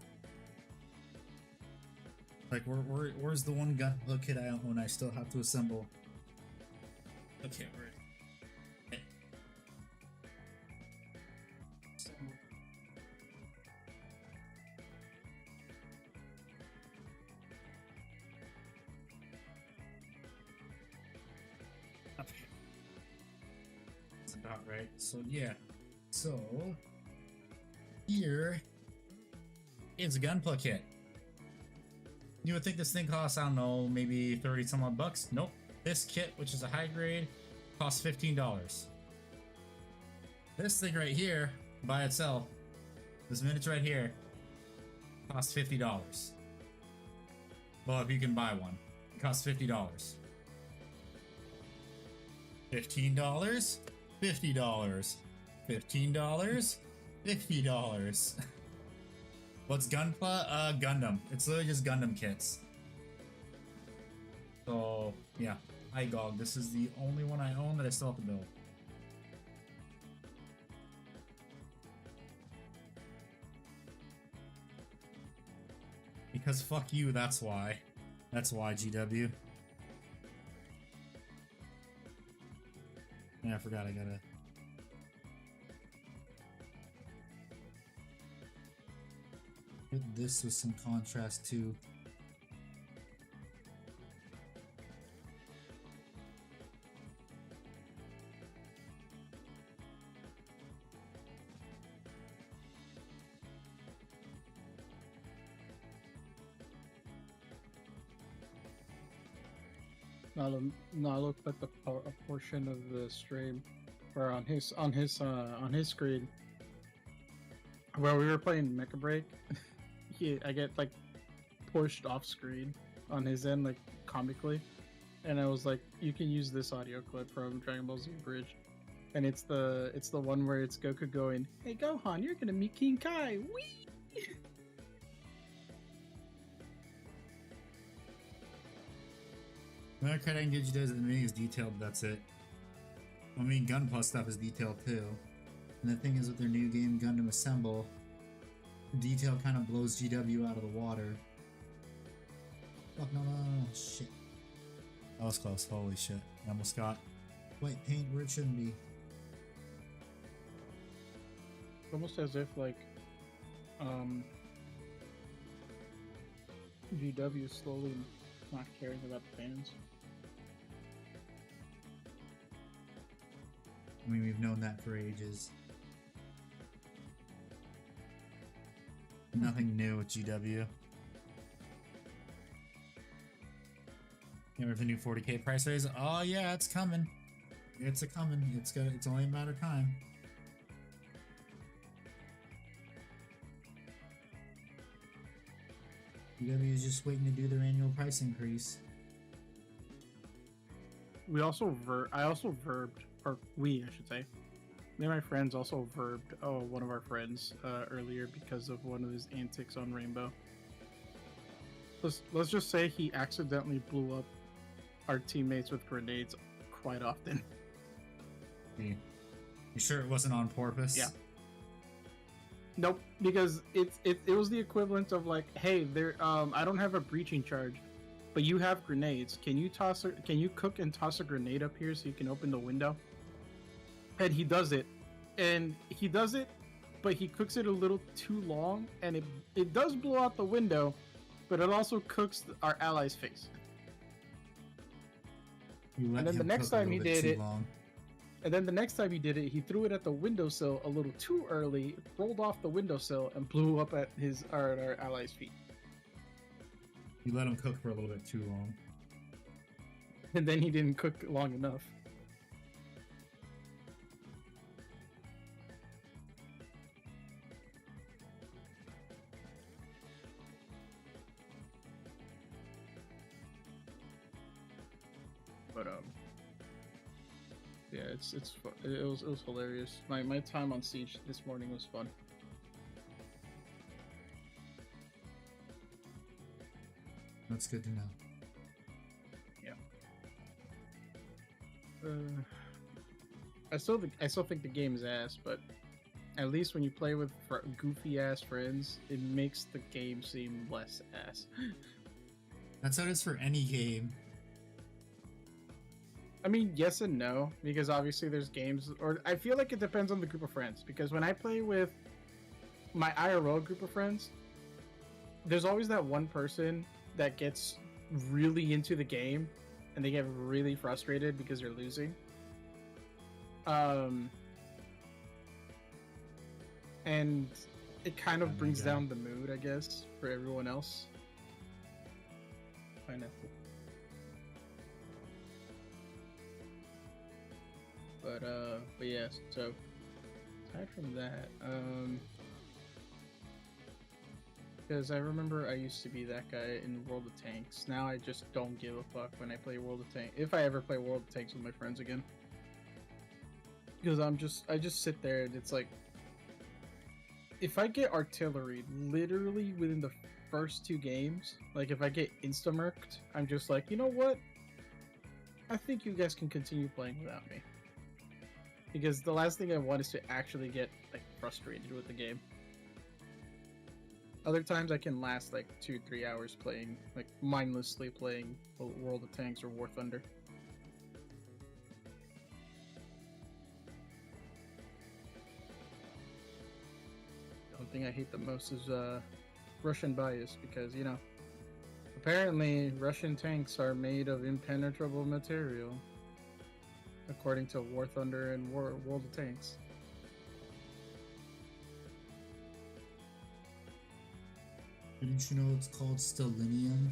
Like, where's the one Gunpla kit I own I still have to assemble? Okay, we're... That's about right. So yeah. So here is a Gunpla kit. You would think this thing costs, I don't know, maybe 30 some odd bucks. Nope. This kit, which is a high grade, costs $15. This thing right here, by itself, this miniature right here, costs $50. Well, if you can buy one, it costs $50. $15, $50, $15, $50. What's Gunpla? Gundam. It's literally just Gundam kits. So yeah, IGOG. This is the only one I own that I still have to build. Because fuck you, that's why. That's why, GW. Yeah, I forgot I gotta... Put this with some contrast too. Now look at a portion of the stream where on his screen where we were playing Mecha Break. I get like pushed off screen on his end, like comically, and I was like, you can use this audio clip from Dragon Ball Z Bridge, and it's the one where it's Goku going, "Hey Gohan, you're gonna meet King Kai." Wee! Another credit I can give you guys at the beginning is detailed, but that's it. I mean, Gunpla stuff is detailed too. And the thing is, with their new game, Gundam Assemble, the detail kind of blows GW out of the water. Fuck, no, shit. That was close, holy shit. I almost got white paint where it shouldn't be. Almost as if like, GW is slowly not caring about the fans. I mean, we've known that for ages. Nothing new with GW. Remember the new 40k price raise? Oh yeah, it's coming. It's a coming. It's only a matter of time. GW is just waiting to do their annual price increase. I also verbed, or we, I should say, Me and my friends also verbed one of our friends earlier because of one of his antics on Rainbow. Let's just say he accidentally blew up our teammates with grenades quite often. You sure it wasn't on purpose? Yeah. Nope, because it was the equivalent of like, hey, I don't have a breaching charge, but you have grenades. Can you cook and toss a grenade up here so you can open the window? And he does it, but he cooks it a little too long, and it does blow out the window, but it also cooks our ally's face. And then the next time he did it, he threw it at the windowsill a little too early, rolled off the windowsill, and blew up at our ally's feet. You let him cook for a little bit too long. And then he didn't cook long enough. But yeah, it's fun. It was hilarious. My time on Siege this morning was fun. That's good to know. Yeah. I still think the game is ass, but at least when you play with goofy ass friends, it makes the game seem less ass. That's how it is for any game. I mean, yes and no, because obviously there's games, or I feel like it depends on the group of friends, because when I play with my IRL group of friends, there's always that one person that gets really into the game and they get really frustrated because they're losing. And it kind of brings down the mood, I guess, for everyone else. Pineapple. But yeah, so aside from that, because I remember I used to be that guy in World of Tanks. Now I just don't give a fuck when I play World of Tanks. If I ever play World of Tanks with my friends again. Because I just sit there and it's like, if I get artillery literally within the first 2 games, like if I get insta-murked, I'm just like, you know what? I think you guys can continue playing without me. Because the last thing I want is to actually get like frustrated with the game. Other times I can last like 2-3 hours playing, like mindlessly playing World of Tanks or War Thunder. The only thing I hate the most is Russian bias, because, you know, apparently Russian tanks are made of impenetrable material, according to War Thunder and World of Tanks. Didn't you know it's called stellinium?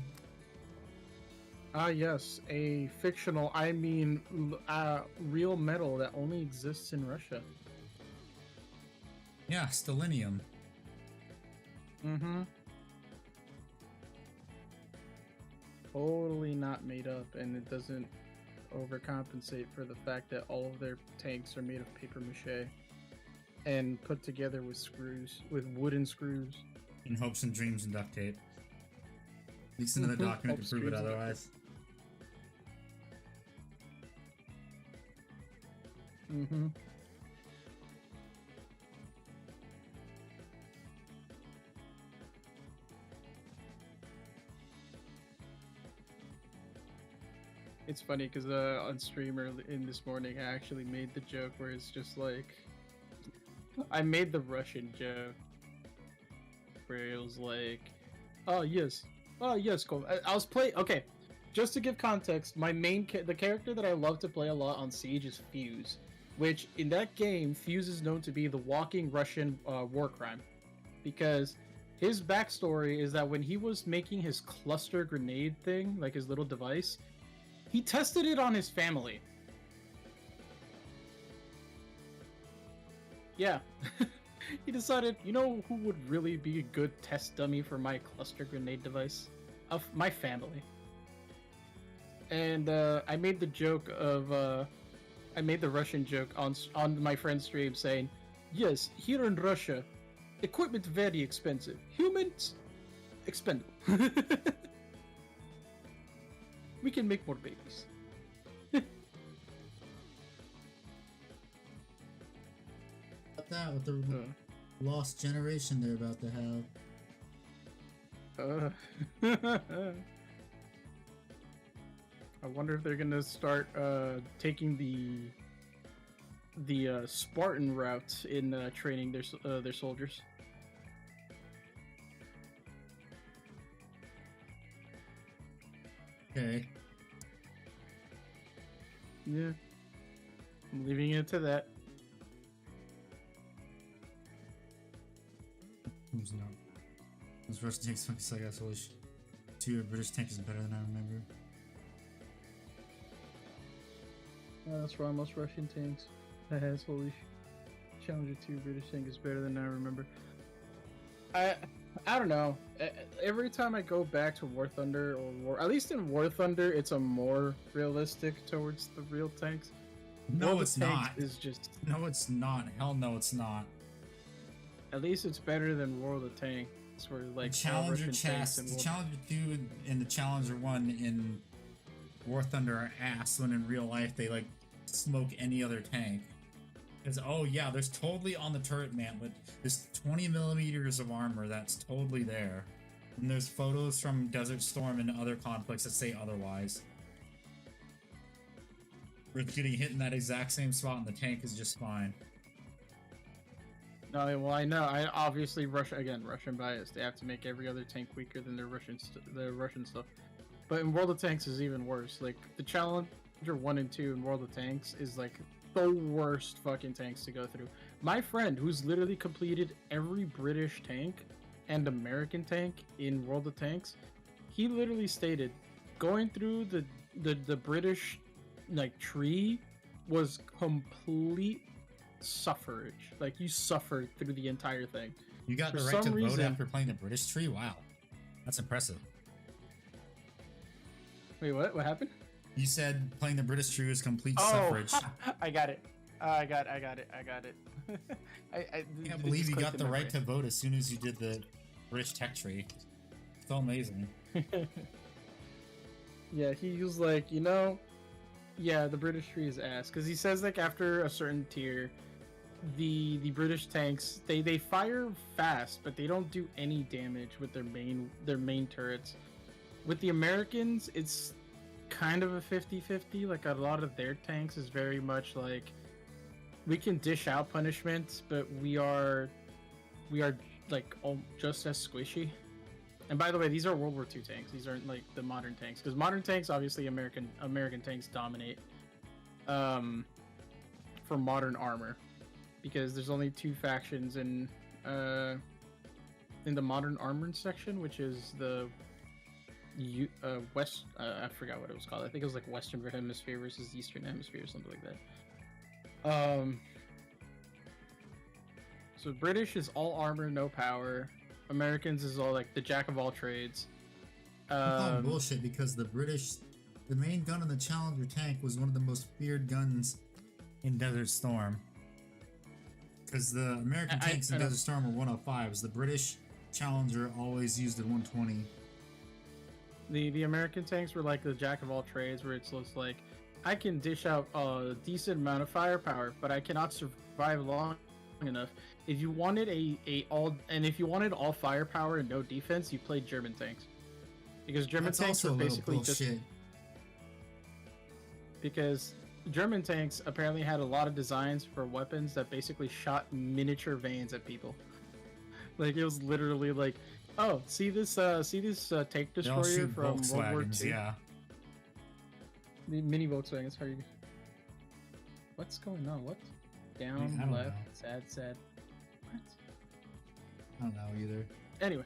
Ah, yes, a fictional, I mean, real metal that only exists in Russia. Yeah, stellinium. Mm-hmm. Totally not made up, and it doesn't overcompensate for the fact that all of their tanks are made of paper mache and put together with screws, with wooden screws. In hopes and dreams and duct tape. Leaks into the document to prove it otherwise. Mm-hmm. It's funny because on stream early in this morning, I actually made the joke where it's just like, I made the Russian joke where it was like, oh yes, cool. I was playing. Okay, just to give context, my the character that I love to play a lot on Siege is Fuse, which in that game, Fuse is known to be the walking Russian war crime, because his backstory is that when he was making his cluster grenade thing, like his little device, he tested it on his family. Yeah. He decided, you know who would really be a good test dummy for my cluster grenade device? Of my family. And I made the joke of I made the Russian joke on my friend's stream saying, "Yes, here in Russia, equipment very expensive. Humans, expendable. We can make more babies." About that with the lost generation they're about to have. I wonder if they're gonna start taking the Spartan route in training their soldiers. Okay. Yeah, I'm leaving it to that. Who's not? Those Russian tanks fucking suck ass Polish. Your British tank is better than I remember. That's why most Russian tanks that has holy Challenger 2 British tank is better than I remember. I don't know. Every time I go back to War Thunder at least in War Thunder, it's a more realistic towards the real tanks. No, it's not. Is just no, it's not. Hell no, it's not. At least it's better than World of Tanks, where like the Challenger chest, the Challenger 2 and the Challenger 1 in War Thunder are ass when in real life they like smoke any other tank. Because oh yeah, there's totally on the turret mantlet, there's 20 millimeters of armor that's totally there. And there's photos from Desert Storm and other conflicts that say otherwise. Where it's getting hit in that exact same spot and the tank is just fine. No, well I know. I obviously Russian bias. They have to make every other tank weaker than their Russian stuff. But in World of Tanks is even worse. Like the Challenger 1 and 2 in World of Tanks is like the worst fucking tanks to go through. My friend, who's literally completed every British tank and American tank in World of Tanks, he literally stated going through the British like tree was complete suffrage. Like you suffered through the entire thing. You got the right to vote after playing the British tree? Wow. That's impressive. Wait, what? What happened? You said playing the British tree was complete suffrage. I got it. I got it. I can't believe you got the right to vote as soon as you did the British tech tree. It's so amazing. Yeah, he was like, you know, yeah, the British tree is ass. Because he says like after a certain tier, the British tanks, they fire fast, but they don't do any damage with their main turrets. With the Americans, it's kind of a 50-50. Like a lot of their tanks is very much like we can dish out punishments, but we are like just as squishy. And by the way, these are World War II tanks. These aren't like the modern tanks, because modern tanks, obviously American tanks dominate for modern armor, because there's only two factions in the modern armor section, which is the West. I forgot what it was called. I think it was like Western Hemisphere versus Eastern Hemisphere or something like that. So British is all armor, no power. Americans is all like the jack of all trades. Bullshit, because the main gun in the Challenger tank was one of the most feared guns in Desert Storm. Because the American tanks in Desert Storm were 105s. The British Challenger always used the 120. The American tanks were like the jack of all trades, where it's just like, I can dish out a decent amount of firepower, but I cannot survive long enough. If you wanted if you wanted all firepower and no defense, you played German tanks, because German tanks were basically just because German tanks apparently had a lot of designs for weapons that basically shot miniature veins at people. Like it was literally like, oh, see this tank destroyer from World War II? Yeah. The mini Volkswagens. How are you? What's going on? What? Down, left, know. Sad. What? I don't know either. Anyway.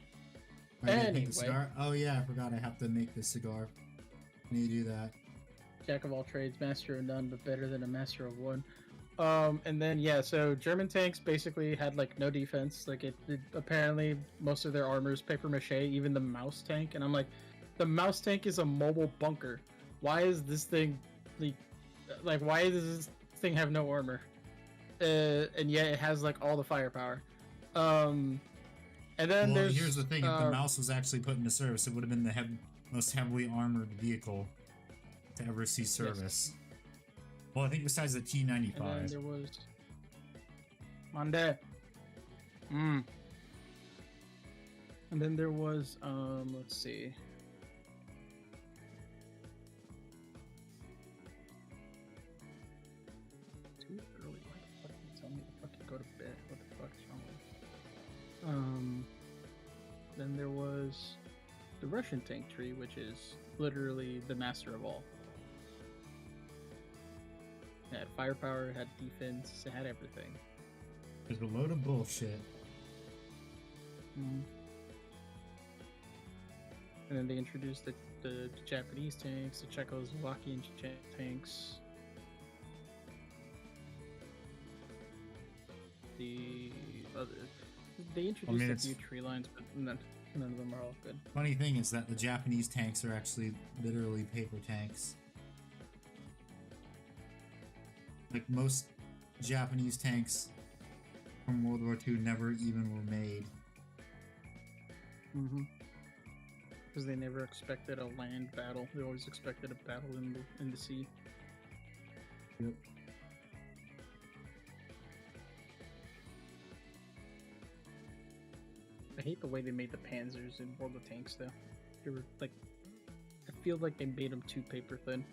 Oh yeah, I forgot I have to make this cigar. I need to do that. Jack of all trades, master of none, but better than a master of one. And then yeah, so German tanks basically had like no defense. Like it apparently most of their armor is paper mache, even the mouse tank. And I'm like, the mouse tank is a mobile bunker. Why is this thing like why does this thing have no armor, and yet it has like all the firepower. And then Well, there's here's the thing: if the mouse was actually put into service, it would have been the most heavily armored vehicle to ever see service. Yes. Well, I think besides the T-95. And then there was Monday. And then there was let's see. Too early. Why the fuck you tell me to fucking go to bed? What the fuck is wrong with me? Then there was the Russian tank tree, which is literally the master of all. It had firepower, it had defense, it had everything. It's a load of bullshit. And then they introduced the Japanese tanks, the Czechoslovakian tanks, the other. They introduced a few tree lines, but none of them are all good. Funny thing is that the Japanese tanks are actually literally paper tanks. Like most Japanese tanks from World War II never even were made. Because they never expected a land battle. They always expected a battle in the sea. Yep. I hate the way they made the Panzers in World of Tanks, though. They were like, I feel like they made them too paper thin.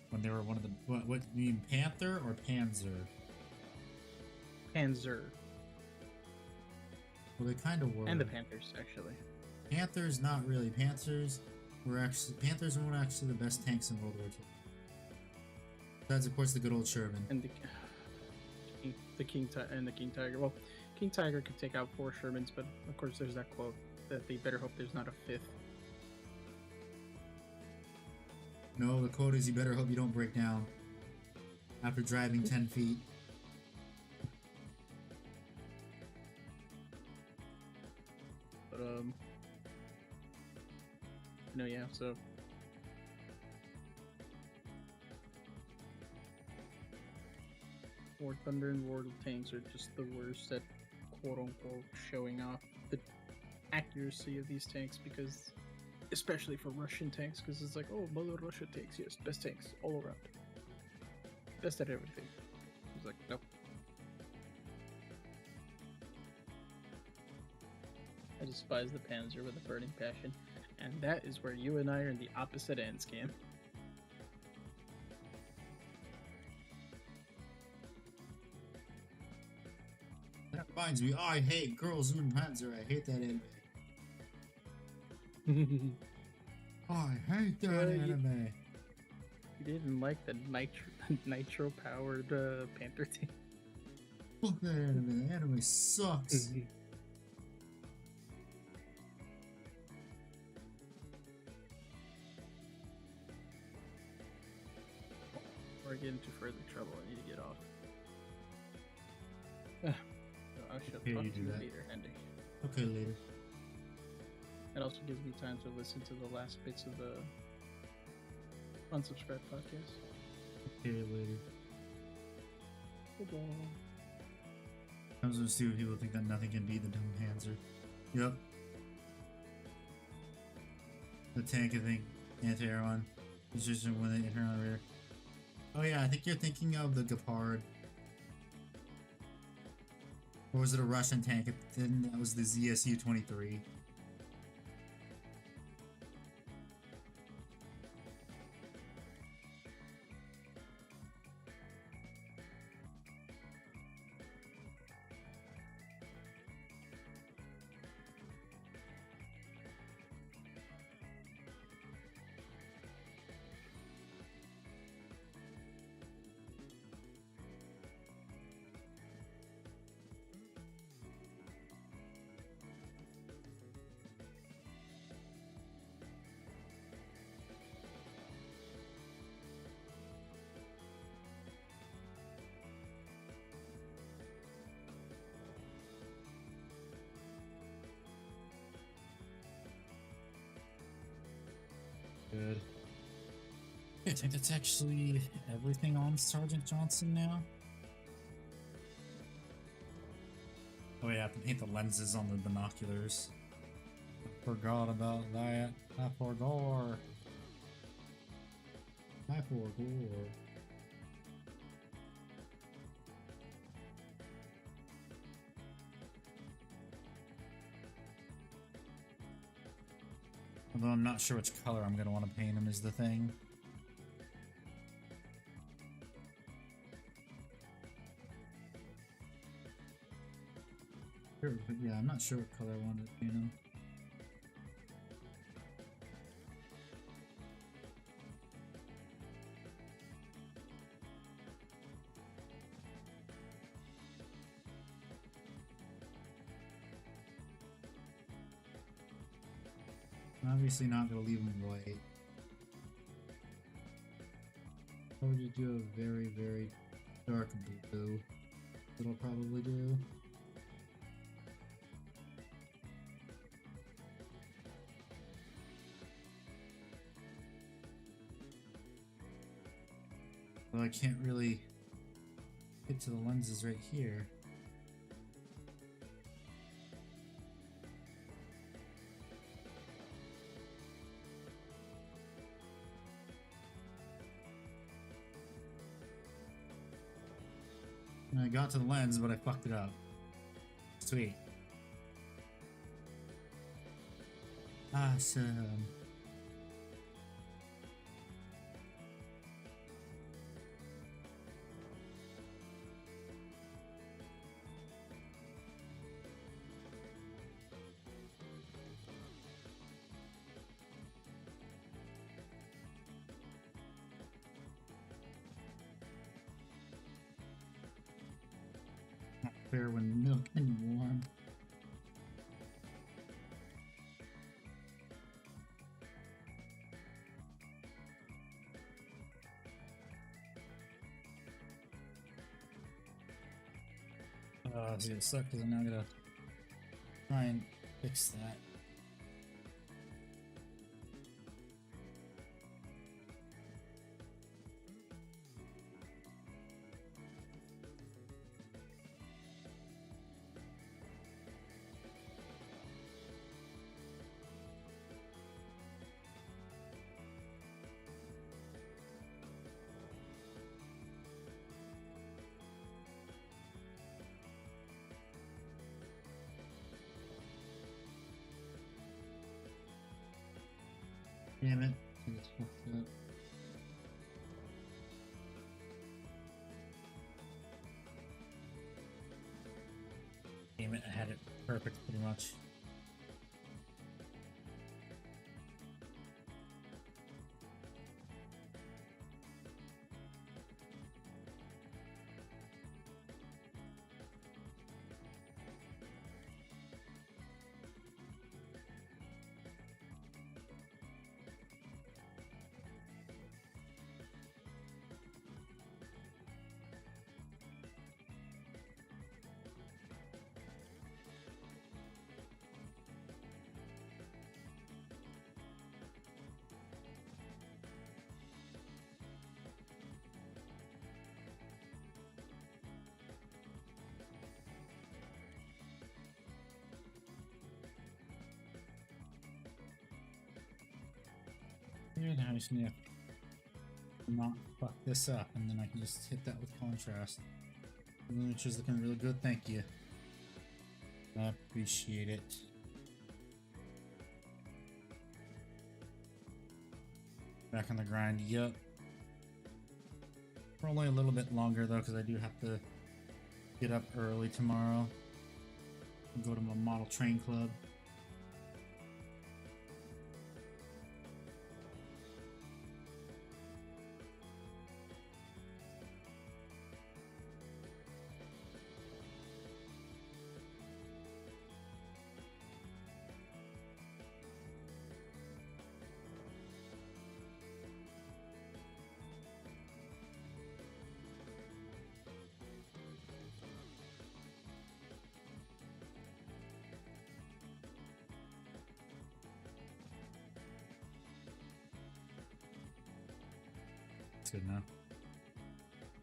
When they were one of the what you mean, Panther or Panzer? Panzer. Well, they kind of were. And the Panthers, actually. Panthers, not really. Panthers weren't actually the best tanks in World War II. Besides, of course, the good old Sherman. And the King Tiger. Well, King Tiger could take out 4 Shermans, but of course, there's that quote that they better hope there's not a 5th. No, the quote is, you better hope you don't break down after driving 10 feet. But, no, yeah, so. War Thunder and War of Tanks are just the worst at quote-unquote showing off the accuracy of these tanks, because especially for Russian tanks, because it's like, oh, Mother Russia tanks, yes, best tanks all around, best at everything. It's like, nope. I despise the Panzer with a burning passion, and that is where you and I are in the opposite ends, Cam. That reminds me, I hate Girls in Panzer. I hate that anime. I hate that anime. You didn't like the nitro-powered Panther team? Fuck that anime. The anime sucks. Before I get into further trouble, I need to get off. I shall talk to you later, Andy. Okay, later. It also gives me time to listen to the last bits of the unsubscribed podcast. Okay, later. Goodbye. Comes with stupid people think that nothing can beat the dumb Panzer. Yep. The tank, I think, anti-air one. It's just when they enter on the rear. Oh yeah, I think you're thinking of the Gepard. Or was it a Russian tank? That was the ZSU-23. I think that's actually everything on Sergeant Johnson now. Oh yeah, I have to paint the lenses on the binoculars. I forgot about that. I forgot. I forgot. Although I'm not sure which color I'm going to want to paint them is the thing. But yeah, I'm not sure what color I wanted to paint them. I'm obviously not going to leave them white. How would you do a very, very dark blue? That'll probably do. Well, I can't really get to the lenses right here. I got to the lens, but I fucked it up. Sweet. Awesome. Not fair when milk and warm. It's gonna suck because I'm now gonna try and fix that. Damn it. I just fucked up. Damn it, I had it perfect pretty much. And I just need to not fuck this up, and then I can just hit that with contrast. The miniature's looking really good, thank you. I appreciate it. Back on the grind, yup. For only a little bit longer though, because I do have to get up early tomorrow and go to my model train club. that's good enough.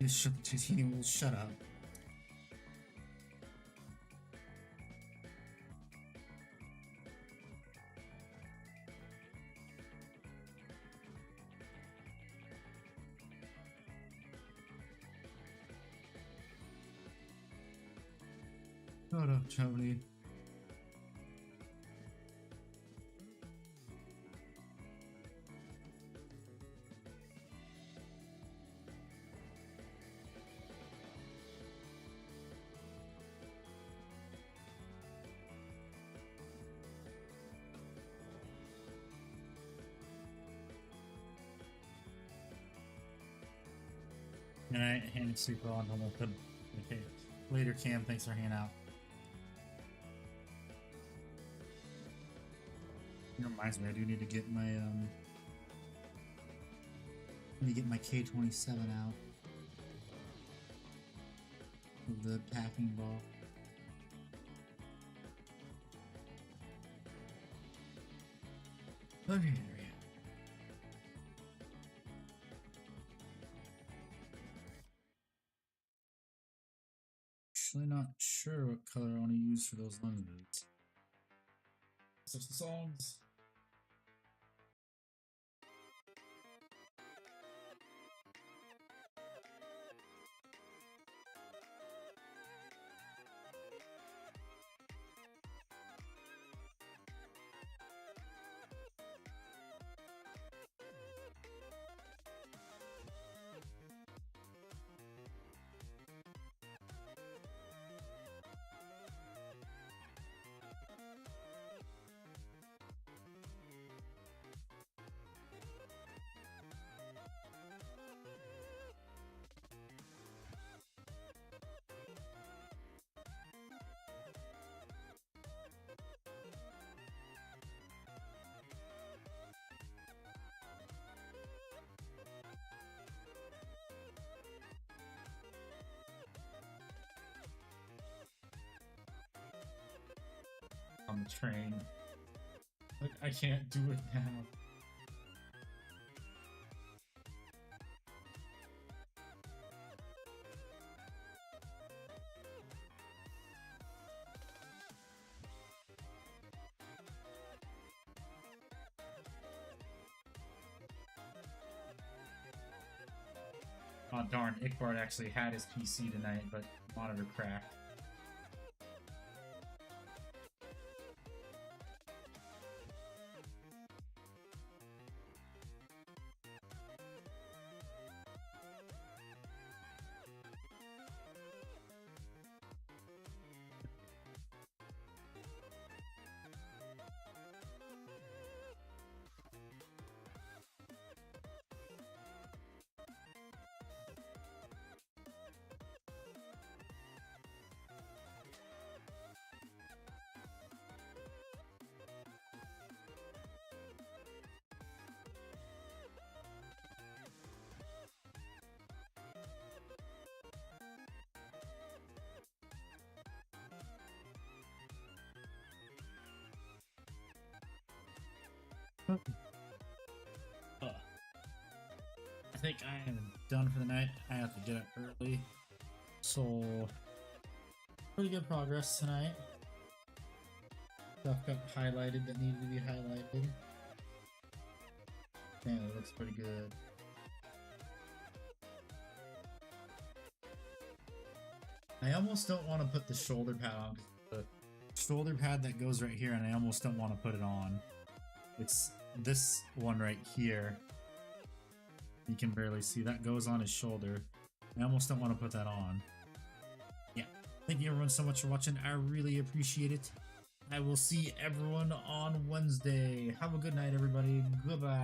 Just shut the titanium will shut up. Shut up, Tony. Alright, hand super on with the okay. Later, Cam, thanks for hanging out. It reminds me, I do need to get my K27 out of the packing ball. Okay, there we go. Actually, not sure what color I want to use for those lenses. Such the songs. On the train. Like, I can't do it now. Oh darn, Ickbard actually had his PC tonight, but monitor cracked. I think I am done for the night. I have to get up early. So, pretty good progress tonight. Stuff got highlighted that needed to be highlighted. Man, it looks pretty good. I almost don't want to put the shoulder pad on, because the shoulder pad that goes right here, and I almost don't want to put it on. It's this one right here. You can barely see that goes on his shoulder. I almost don't want to put that on. Yeah. Thank you everyone so much for watching. I really appreciate it. I will see everyone on Wednesday. Have a good night, everybody. Goodbye.